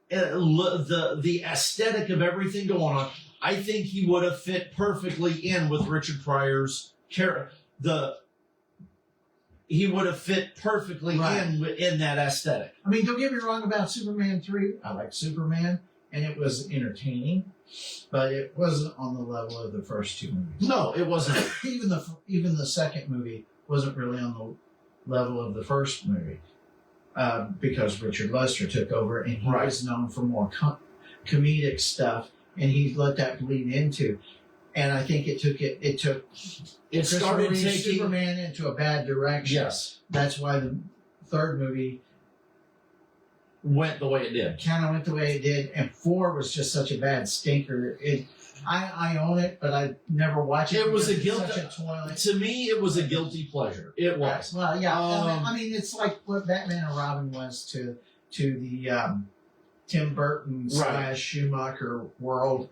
the aesthetic of everything going on, I think he would have fit perfectly in with Richard Pryor's character. He would have fit perfectly in that aesthetic. I mean, don't get me wrong about Superman 3. I like Superman, and it was entertaining, but it wasn't on the level of the first two movies. No, it wasn't. Even the second movie wasn't really on the level of the first movie. Because Richard Lester took over, and he was known for more comedic stuff, and he let that bleed into. And I think it started taking Superman into a bad direction. Yes, that's why the third movie went the way it did. Kind of went the way it did, and 4 was just such a bad stinker. I own it, but I never watch it. It was a because guilt. it's such a toilet. To me, it was a guilty pleasure. It was. Well, yeah. I mean, it's like what Batman and Robin was to the Tim Burton / Schumacher world.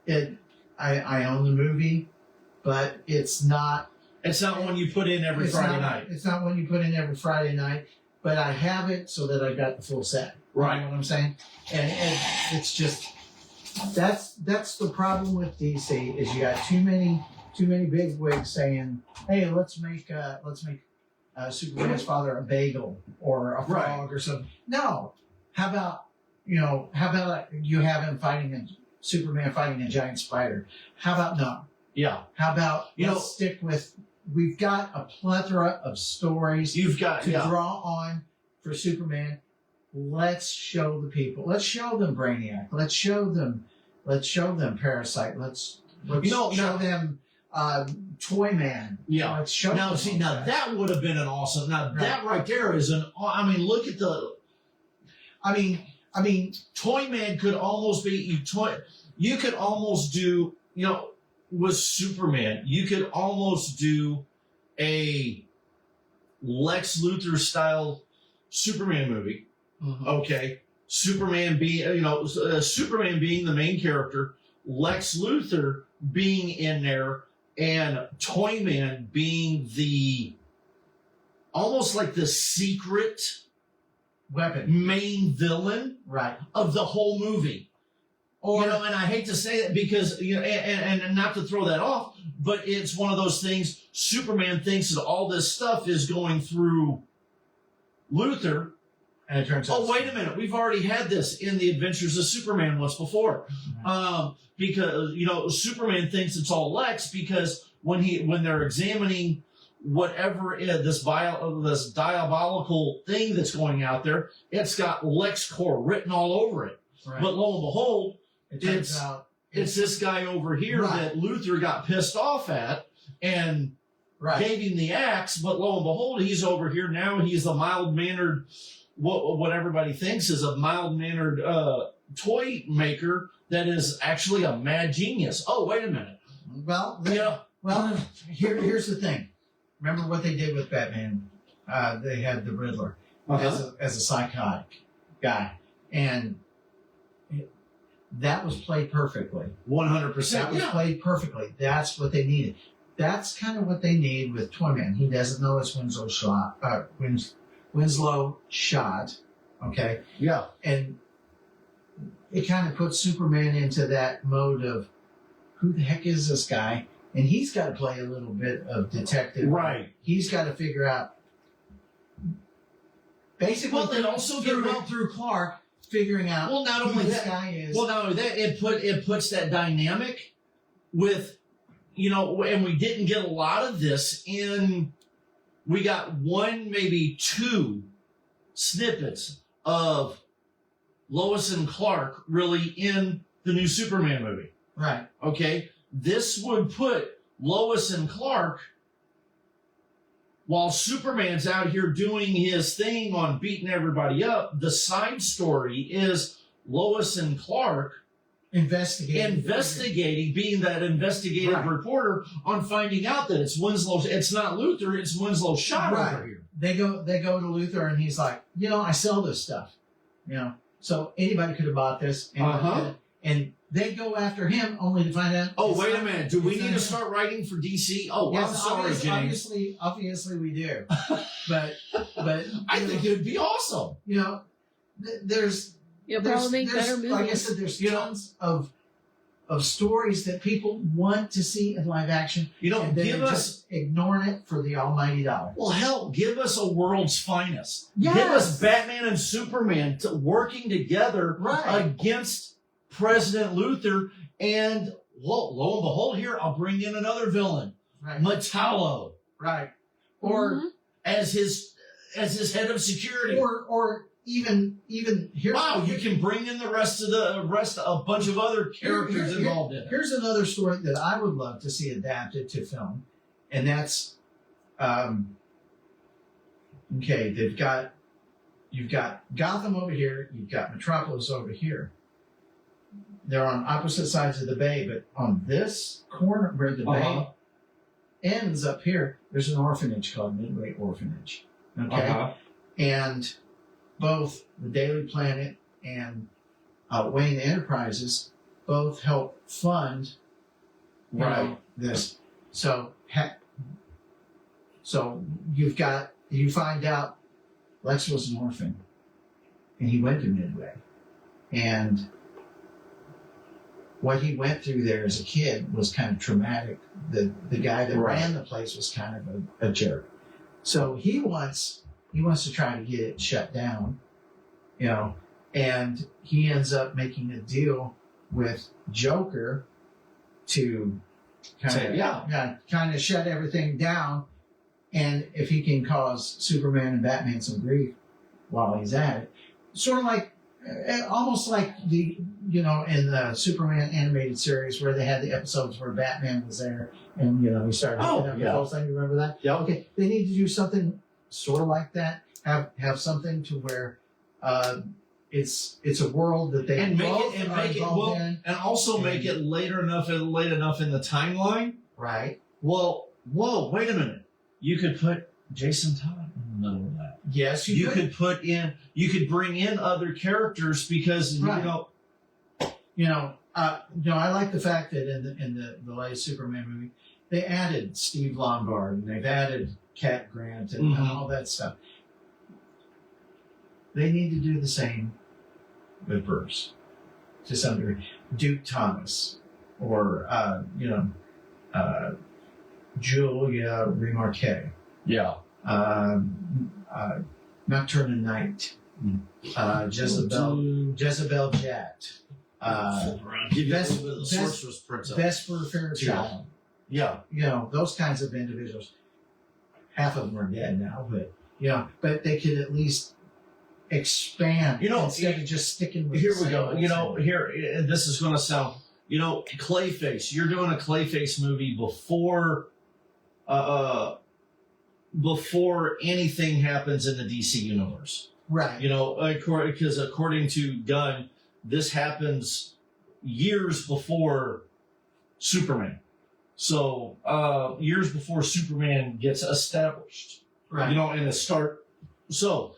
I own the movie, but it's not. It's not one you put in every Friday night. It's not one you put in every Friday night, but I have it so that I've got the full set. Right. You know what I'm saying? And it's just that's the problem with DC is you got too many big wigs saying, "Hey, let's make Superman's father a bagel or a frog or something." No. How about you have him Superman fighting a giant spider? How about no? Yeah. How about let's stick with? We've got a plethora of stories You've got to draw on for Superman. Let's show the people. Let's show them Brainiac. Let's show them Parasite. Let's show them Toyman. Yeah. Let's show Now, them see, that would have been an awesome. Now, that right there is look at the. I mean, Toyman could almost be you could almost do with Superman. You could almost do a Lex Luthor style Superman movie. Mm-hmm. Okay, Superman being the main character, Lex Luthor being in there, and Toyman being the almost like the secret weapon main villain of the whole movie. Or and I hate to say that because and not to throw that off, but it's one of those things. Superman thinks that all this stuff is going through Luthor. And it turns out, oh, wait a minute. We've already had this in the Adventures of Superman once before. Because, Superman thinks it's all Lex because when they're examining whatever this diabolical thing that's going out there, it's got LexCorp written all over it. Right. But lo and behold, it's this guy over here that Luthor got pissed off at and gave him the axe. But lo and behold, he's over here now. He's a mild-mannered... what everybody thinks is a mild-mannered toy maker that is actually a mad genius. Oh, wait a minute. Well, here's the thing. Remember what they did with Batman? They had the Riddler as a psychotic guy, and that was played perfectly. 100%. That was played perfectly. That's what they needed. That's kind of what they need with Toyman. He doesn't know it's Winslow shot, okay? Yeah. And it kind of puts Superman into that mode of, who the heck is this guy? And he's got to play a little bit of detective. Right. He's got to figure out, basically, through Clark, figuring out who this guy is. Well, not only that, it puts that dynamic with, and we didn't get a lot of this in... We got one, maybe two snippets of Lois and Clark really in the new Superman movie. Right. Okay? This would put Lois and Clark, while Superman's out here doing his thing on beating everybody up, the side story is Lois and Clark investigating, being that investigative reporter on finding out that it's not Luthor, it's Winslow's shot over here. They go to Luthor and he's like, I sell this stuff, so anybody could have bought this, and they go after him only to find out. Oh, wait a minute, do we need to start writing for DC? Oh, yes, I'm sorry, James. Obviously we do, but I think it would be awesome. There's You'll probably make better movies. Like I said, there's tons of stories that people want to see in live action. And give us just ignoring it for the almighty dollar. Well, hell, give us a world's finest. Yes. Give us Batman and Superman working together against President Luthor, and lo and behold, here I'll bring in another villain, Metallo, or as his head of security, or even here. Wow, you can bring in the rest a bunch of other characters involved in it. Here's another story that I would love to see adapted to film, and that's you've got Gotham over here, you've got Metropolis over here. they're on opposite sides of the bay, but on this corner where the bay ends up here, there's an orphanage called Midway Orphanage. Okay, and both the Daily Planet and Wayne Enterprises both help fund this. So you find out Lex was an orphan, and he went to Midway, and what he went through there as a kid was kind of traumatic. The guy that ran the place was kind of a jerk. So he wants to try to get it shut down, and he ends up making a deal with Joker to kind of shut everything down, and if he can cause Superman and Batman some grief while he's at it, sort of like, almost like in the Superman animated series where they had the episodes where Batman was there and he started hooking up the whole thing. You remember that? Yeah. Okay. They need to do something sort of like that. Have something to where it's a world that they and make both it and are make it involved in. and also make it late enough in the timeline. Right. Well, whoa, wait a minute. You could put Jason Todd in the middle of that. Yes, you could bring in other characters because I like the fact that in the latest Superman movie they added Steve Lombard and they've added Cat Grant and all that stuff. They need to do the same with Bruce to some degree. Duke Thomas or Julia Remarque. Yeah. Nocturne and Night. Jezebel Jatt. Vesper Fairchild. Yeah. Those kinds of individuals. Half of them are dead now, but they could at least expand instead of just sticking with this is going to sound, Clayface. You're doing a Clayface movie before anything happens in the DC universe. Right. Because according to Gunn, this happens years before Superman. So, years before Superman gets established. Right. And the start. So.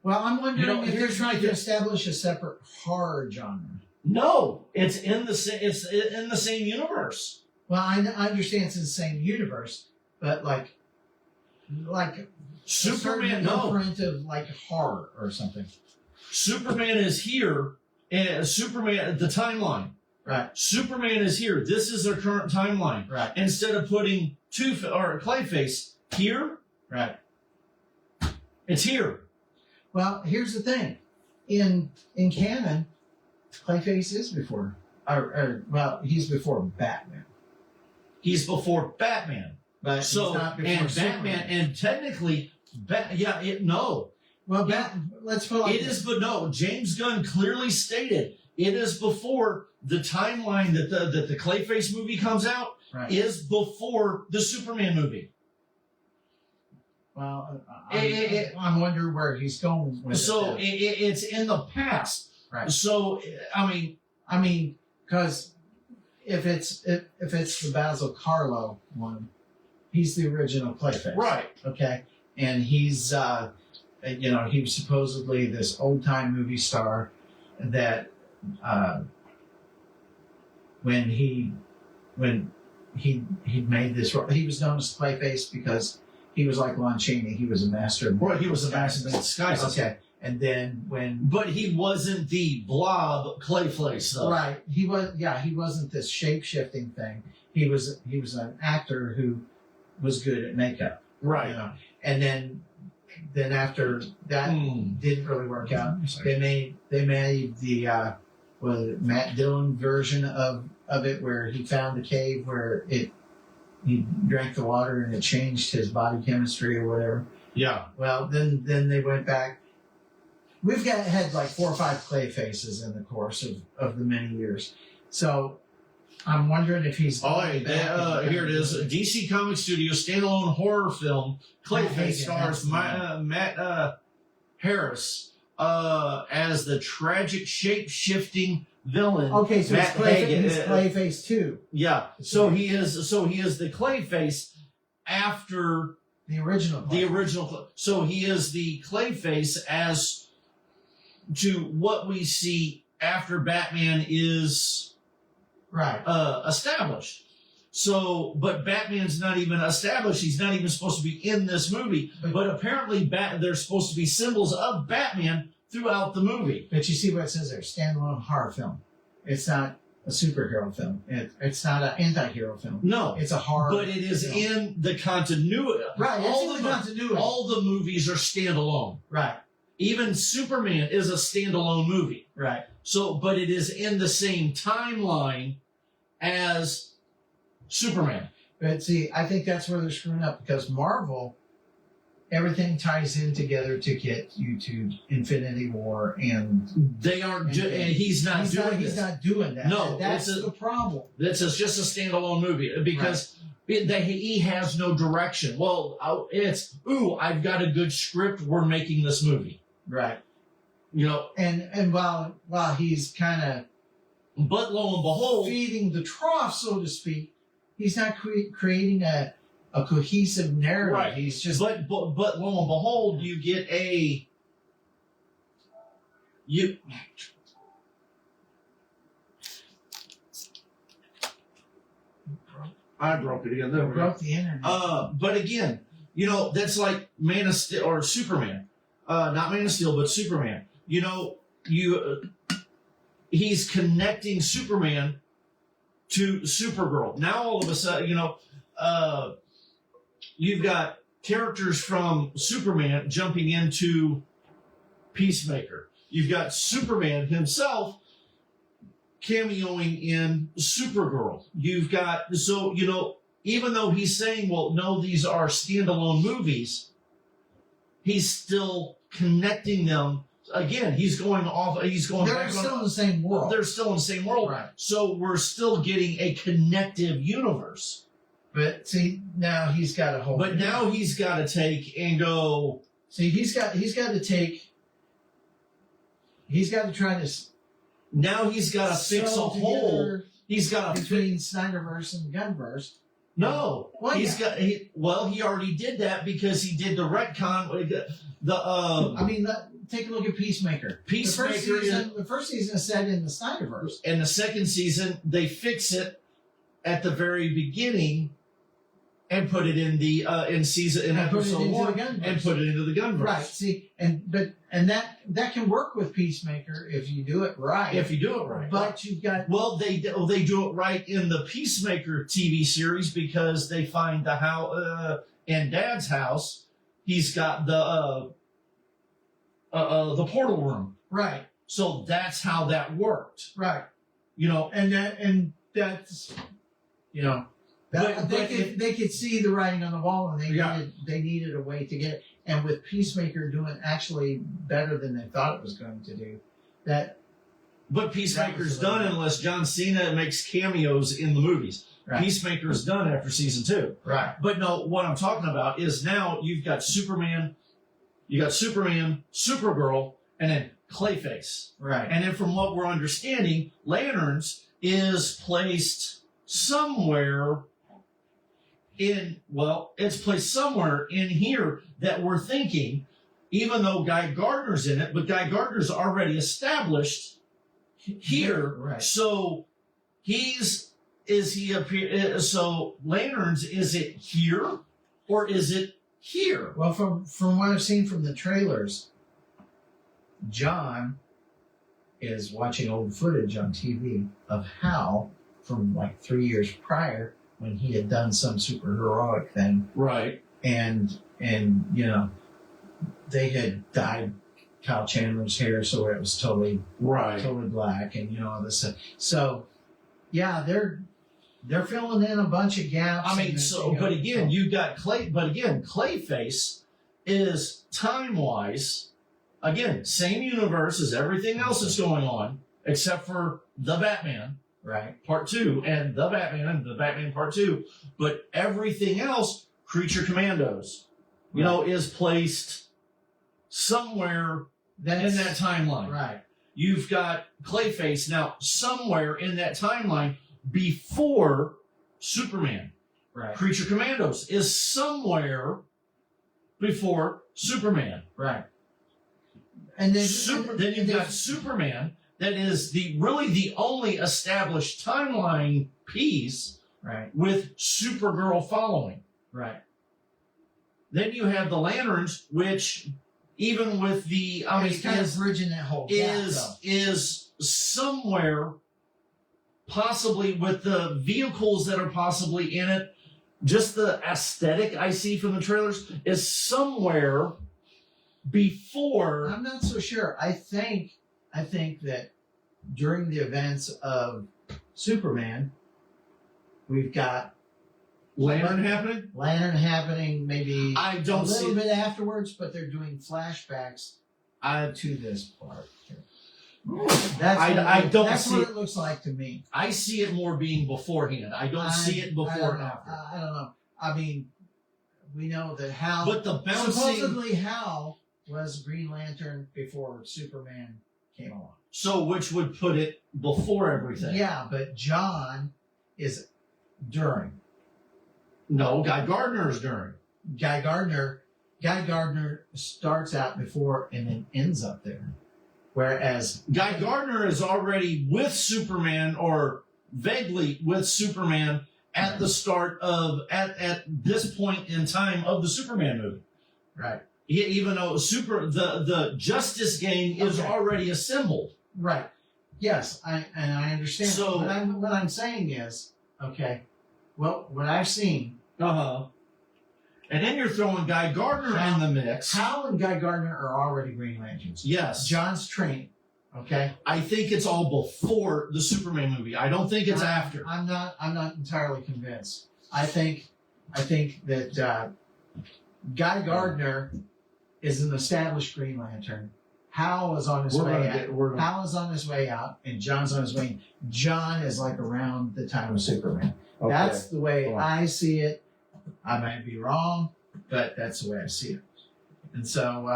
Well, I'm wondering if they're trying to establish a separate horror genre. No, it's in the same universe. Well, I understand it's in the same universe, but like Superman, print of like horror or something. Superman is here, and Superman, the timeline. Right. Superman is here. This is their current timeline. Right. Instead of putting Clayface here. Right. It's here. Well, here's the thing. In canon, Clayface is before, he's before Batman. He's before Batman. But he's not before Superman. And technically, no. Well, let's put it like this. But no, James Gunn clearly stated it is before the timeline that the Clayface movie comes out is before the Superman movie. Well, I'm wondering where he's going with it. So it's in the past. Right. So I mean, because if it's the Basil Carlo one, he's the original Clayface. Right. Okay. And he's he was supposedly this old time movie star that when he made this role, he was known as Clayface because he was like Lon Chaney. He was a master. Right, he was a master of disguise. Okay, and then but he wasn't the blob Clayface, though. Right, he was. Yeah, he wasn't this shape shifting thing. He was an actor who was good at makeup. Right, and then after that didn't really work out. They made the Matt Dillon version of it where he found the cave where he drank the water and it changed his body chemistry or whatever. Yeah. Well, then they went back. We've had like 4 or 5 Clayfaces in the course of the many years. So I'm wondering if he's. Here it is. DC Comics Studios standalone horror film. Clayface stars Matt Harris as the tragic shape-shifting villain. Okay, so Matt he's Clayface too. Yeah. So he is the Clayface after The original. the original. So he is the Clayface as to what we see after Batman is Right. established. So, but Batman's not even established. He's not even supposed to be in this movie. But apparently, there's supposed to be symbols of Batman throughout the movie. But you see what it says there: standalone horror film. It's not a superhero film. It's not an anti-hero film. No, it's a horror. But it is film. in the continuity. Right. All the continuity. All the movies are standalone. Right. Even Superman is a standalone movie. Right. So, but it is in the same timeline as Superman. But see, I think that's where they're screwing up because Marvel, everything ties in together to get you to Infinity War, and they aren't. And he's not doing He's not doing that. No, that's the problem. This is just a standalone movie because he has no direction. Well, it's I've got a good script. We're making this movie. Right. You know, and while he's kind of, but lo and behold, feeding the trough, so to speak, he's not creating a cohesive narrative. Right. He's just. But lo and behold, you get I broke it again. There we go. Broke the internet. But again, you know, that's like Man of Steel or Superman. Not Man of Steel, but Superman. You know, he's connecting Superman to Supergirl. Now all of a sudden, you know, you've got characters from Superman jumping into Peacemaker. You've got Superman himself cameoing in Supergirl. You've got, so, you know, even though he's saying, well, no, these are standalone movies, he's still connecting them. Again, he's going off, They're still in the same world. They're still in the same world. Right. So we're still getting a connective universe. But see, now he's got a whole. But now he's got to take and go. See, he's got to take. He's got to try to. Now he's got to fix a hole. He's got to between Snyderverse and Gunverse. No, well, he already did that because he did the retcon. I mean, take a look at Peacemaker. The first season is set in the Snyderverse, and the second season they fix it at the very beginning and put it in the in episode 1 and put it into the Gunverse. Right. See, and that can work with Peacemaker if you do it right. If you do it right. But you've got they do it right in the Peacemaker TV series because they find the house in Dad's house. He's got the portal room. Right. So that's how that worked. Right. You know, and that's you know. They could see the writing on the wall, and they needed a way to get it. And with Peacemaker doing actually better than they thought it was going to do, but Peacemaker's done unless John Cena makes cameos in the movies. Right. Peacemaker's done after season 2. Right. But no, what I'm talking about is now you've got Superman, Supergirl, and then Clayface. Right. And then from what we're understanding, Lanterns is placed somewhere it's placed somewhere in here that we're thinking, even though Guy Gardner's in it, but Guy Gardner's already established here. Right. So so Lanterns, is it here or is it here? Well, from what I've seen from the trailers, John is watching old footage on TV of Hal from like 3 years prior, when he had done some super heroic thing. Right. And you know, they had dyed Kyle Chandler's hair so it was totally black, and you know all this stuff. So yeah, they're filling in a bunch of gaps. I mean, you got Clayface is time-wise, again, same universe as everything else that's going on, except for the Batman. Right. Part 2 and the Batman Part 2, but everything else, Creature Commandos, you know, is placed somewhere in that timeline. Right. you've got Clayface now somewhere in that timeline before Superman. Right. Creature Commandos is somewhere before Superman. Right. And then, Then you've got Superman, that is really the only established timeline piece, right, with Supergirl following. Right. Then you have the Lanterns, which even with the it's kind of bridging that whole gap, is somewhere possibly with the vehicles that are possibly in it. Just the aesthetic I see from the trailers is somewhere before. I'm not so sure. I think that during the events of Superman, we've got Lantern happening. Maybe I don't a little bit afterwards, but they're doing flashbacks to this part. That's what it looks like to me. I see it more being beforehand. I don't see it before and after. I don't know. I mean, we know that Hal. But the bouncing. Supposedly, Hal was Green Lantern before Superman came along. So, which would put it before everything? Yeah, but John is during. No, Guy Gardner is during. Guy Gardner starts out before and then ends up there. Whereas Guy Gardner is already with Superman, or vaguely with Superman at the start of at this point in time of the Superman movie. Right. Even though the Justice Gang is already assembled. Right. Yes, I understand. So what I'm saying is, well, what I've seen. And then you're throwing Guy Gardner in the mix. Hal and Guy Gardner are already Green Lanterns. Yes. John's training. Okay. I think it's all before the Superman movie. I don't think it's after. I'm not entirely convinced. I think that Guy Gardner is an established Green Lantern. Hal is on his way out. Hal is on his way out, and John's on his way in. John is like around the time of Superman. Okay. That's the way I see it. I might be wrong, but that's the way I see it. And so,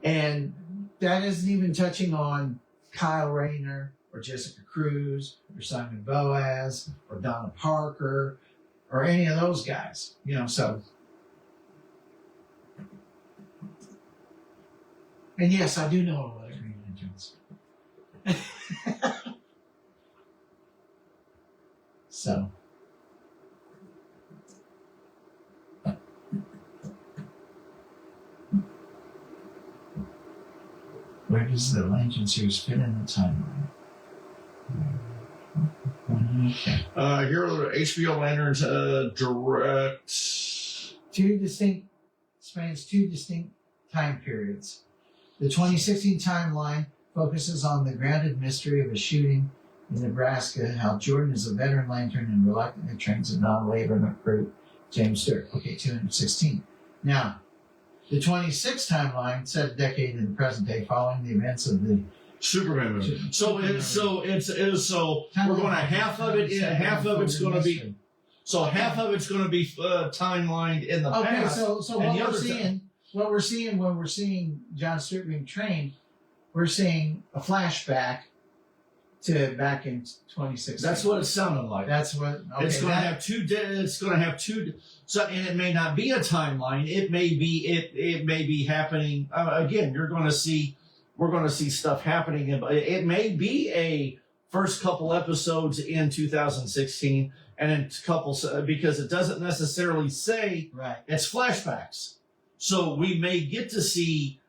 and that isn't even touching on Kyle Rayner or Jessica Cruz or Simon Boaz or Donna Parker or any of those guys. So. And yes, I do know a lot of Green Lanterns. So. Where does the Lantern series fit in the timeline? Okay. Here are the HBO Lanterns direct. Spans two distinct time periods. The 2016 timeline focuses on the grounded mystery of a shooting in Nebraska. Hal Jordan is a veteran Lantern and reluctantly trains a non-labor recruit, James Stewart. Okay, 216. Now, the 26 timeline, set a decade in the present day, following the events of the Superman movie. So we're going to half of it in, half of it's going to be. So half of it's going to be timelined in the past. Okay, so what we're seeing when we're seeing John Stewart being trained, we're seeing a flashback to back in 2016. That's what it sounded like. That's what. Okay, it's going to have two. It's going to have two. So, and it may not be a timeline. It may be. It may be happening again. We're going to see stuff happening. It may be a first couple episodes in 2016, and then because it doesn't necessarily say it's flashbacks. So we may get to see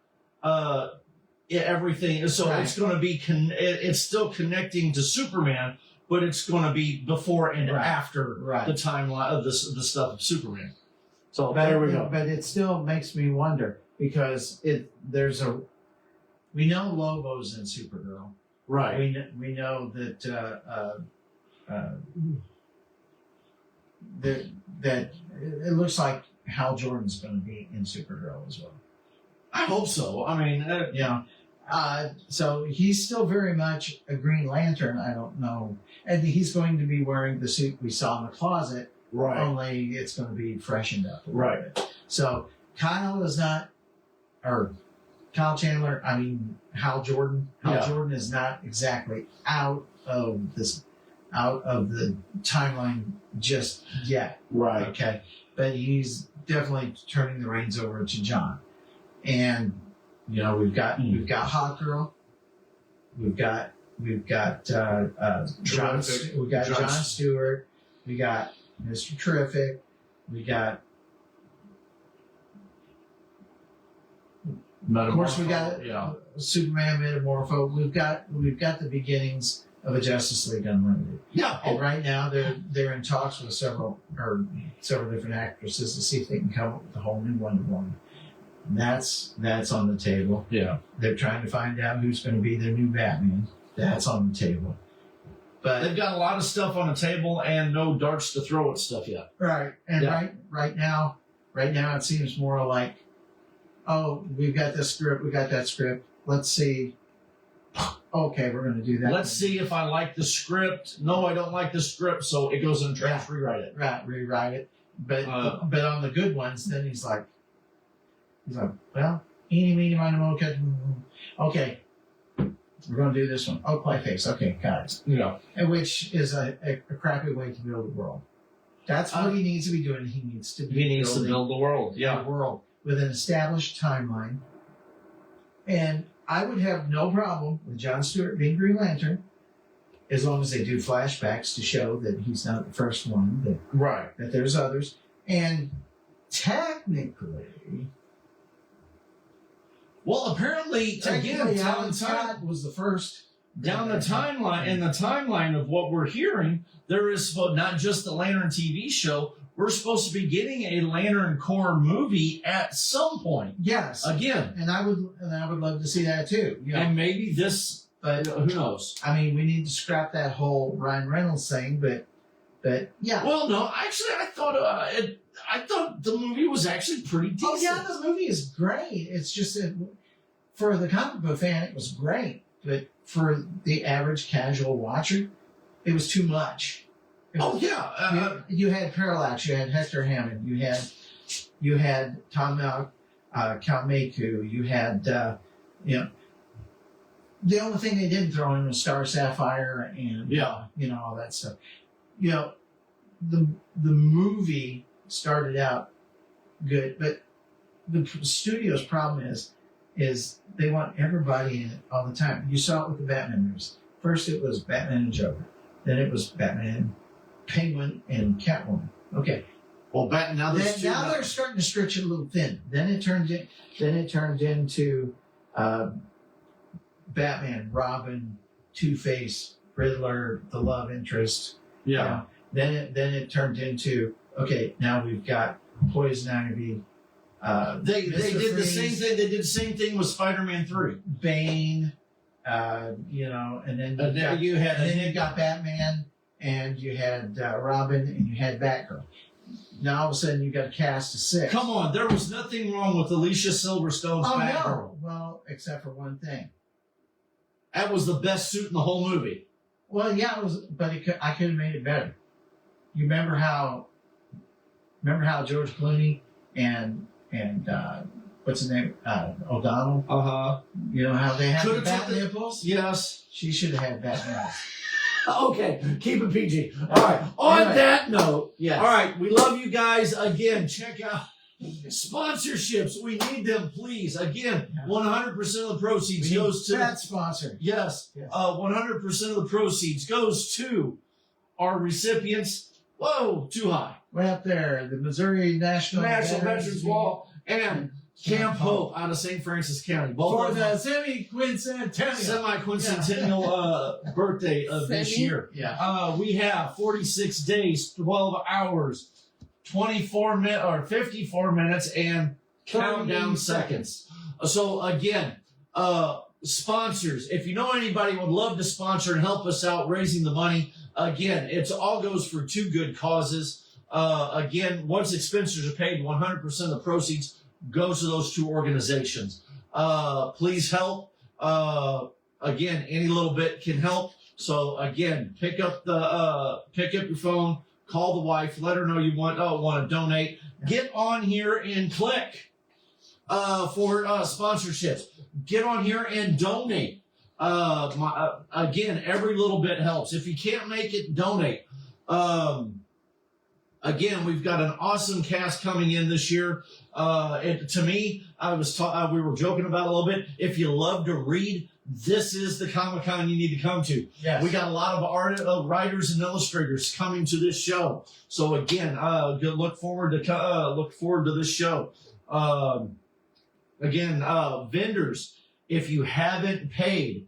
everything. So it's going to be. It's still connecting to Superman, but it's going to be before and after the timeline of the stuff of Superman. So there we go. But it still makes me wonder because we know Lobo's in Supergirl. Right. We know that that it looks like Hal Jordan's going to be in Supergirl as well. I hope so. I mean, so he's still very much a Green Lantern. I don't know, and he's going to be wearing the suit we saw in the closet. Right. Only it's going to be freshened up a little bit. So Kyle is not, or Hal Jordan. Hal Yeah. Jordan is not exactly out of the timeline just yet. Right. Okay. But he's definitely turning the reins over to John. And we've got Hot Girl. We've got John Terrific. John Stewart. We got Mr. Terrific. We got, of course, we got Superman Metamorpho. We've got the beginnings of a Justice League Unlimited. Yeah. And right now they're in talks with several different actresses to see if they can come up with a whole new Wonder Woman. That's on the table. Yeah. They're trying to find out who's going to be their new Batman. That's on the table. But They've got a lot of stuff on the table and no darts to throw at stuff yet. right, and Yeah. right now it seems more like, oh, we've got this script, we got that script. Let's see. Okay, we're going to do that. Let's see if I like the script. No, I don't like the script, so it goes in the trash. Rewrite it. Right, rewrite it. But on the good ones, then he's like, well, eeny, meeny, miny, moe, okay, we're going to do this one. Oh, Clayface. Okay, got it. Yeah. And which is a crappy way to build a world. That's what he needs to be doing. He needs to build the world. Yeah. a world with an established timeline. And I would have no problem with Jon Stewart being Green Lantern, as long as they do flashbacks to show that he's not the first one, Right. that there's others. And technically, Well, apparently, again, Alan Scott was the first. down the timeline, in the timeline of what we're hearing, there is not just the Lantern TV show. We're supposed to be getting a Lantern Corps movie at some point. Yes. Again. And I would love to see that too. And maybe this, But who knows? I mean, we need to scrap that whole Ryan Reynolds thing. But yeah. Well, no, actually, I thought the movie was actually pretty decent. Oh yeah, the movie is great. It's just that for the comic book fan, it was great. But for the average casual watcher, it was too much. Oh yeah. You had Parallax, you had Hector Hammond, you had Tom Kalmaku, you had the only thing they didn't throw in was Star Sapphire and all that stuff. The movie started out good, but the studio's problem is they want everybody in it all the time. You saw it with the Batman movies. First it was Batman and Joker, then it was Batman, Penguin, and Catwoman. Okay. Well, now they're starting to stretch it a little thin. Then it turned into Batman, Robin, Two-Face, Riddler, the love interest. Yeah. Then it turned into, okay, now we've got Poison Ivy. They did the same thing. They did the same thing with Spider-Man 3. Bane, and then you got Batman, and you had Robin, and you had Batgirl. Now all of a sudden you got a cast of 6. Come on, there was nothing wrong with Alicia Silverstone's Batgirl. No. Well, except for one thing. That was the best suit in the whole movie. Well, yeah, it was, but I could have made it better. You remember how George Clooney and what's his name, O'Donnell? You know how they had the bat nipples? Yes. She should have had bat nipples. Okay, keep it PG. All right. On that note, yes. All right, we love you guys. Again, check out sponsorships. We need them, please. Again, 100% of the proceeds goes to that sponsor. Yes. 100% of the proceeds goes to our recipients. Whoa, too high. Way up there, the Missouri National Veterans Wall and Camp Hope out of St. Francis County. Both for of the them. semi-quincentennial Birthday of this year. Yeah. We have 46 days, 12 hours, 54 minutes or 54 minutes and countdown seconds. So again, sponsors, if you know anybody who would love to sponsor and help us out raising the money, again, it all goes for 2 good causes. Again, once expenses are paid, 100% of the proceeds goes to those 2 organizations. Please help. Again, any little bit can help. So again, pick up your phone, call the wife, let her know you want to donate. Get on here and click for sponsorships. Get on here and donate. Again, every little bit helps. If you can't make it, donate. Again, we've got an awesome cast coming in this year. To me, we were joking about a little bit. If you love to read, this is the Comic-Con you need to come to. Yes. We got a lot of writers and illustrators coming to this show. So again, look forward to this show. Again, vendors, if you haven't paid,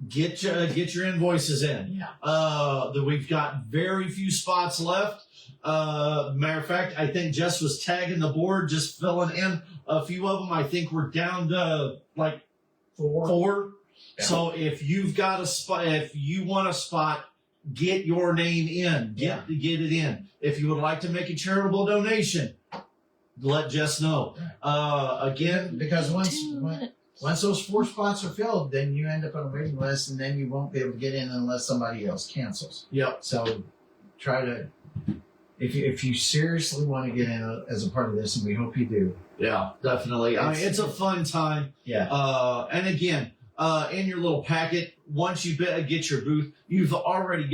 get your invoices in. Yeah. We've got very few spots left. Matter of fact, I think Jess was tagging the board, just filling in a few of them. I think we're down to like four. Yeah. So if you've got a spot, if you want a spot, get your name in. Get it in. If you would like to make a charitable donation, let Jess know. Again, because once those 4 spots are filled, then you end up on a waiting list, and then you won't be able to get in unless somebody else cancels. Yep. So try to, if you seriously want to get in as a part of this, and we hope you do. Yeah, definitely. I mean, it's a fun time. Yeah. And again, in your little packet, once you get your booth, you already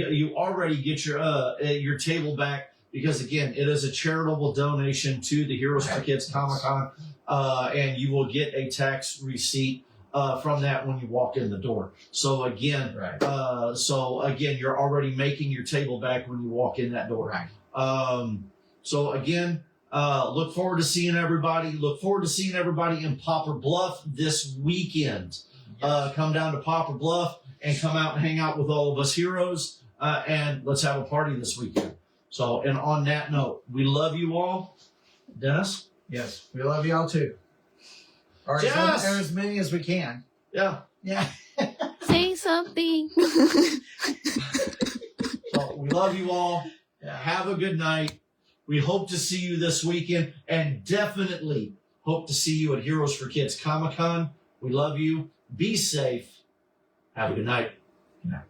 get your table back, because again, it is a charitable donation to the Heroes for Kids Comic-Con, and you will get a tax receipt from that when you walk in the door. So again, you're already making your table back when you walk in that door. Right. So again, look forward to seeing everybody. Look forward to seeing everybody in Poplar Bluff this weekend. Come down to Poplar Bluff and come out and hang out with all of us heroes, and let's have a party this weekend. So, and on that note, we love you all. Dennis? Yes, we love you all too. Or Yes! as many as we can. Yeah. Yeah. Say something. So we love you all. Yeah. Have a good night. We hope to see you this weekend, and definitely hope to see you at Heroes for Kids Comic-Con. We love you. Be safe. Have a good night. Good night.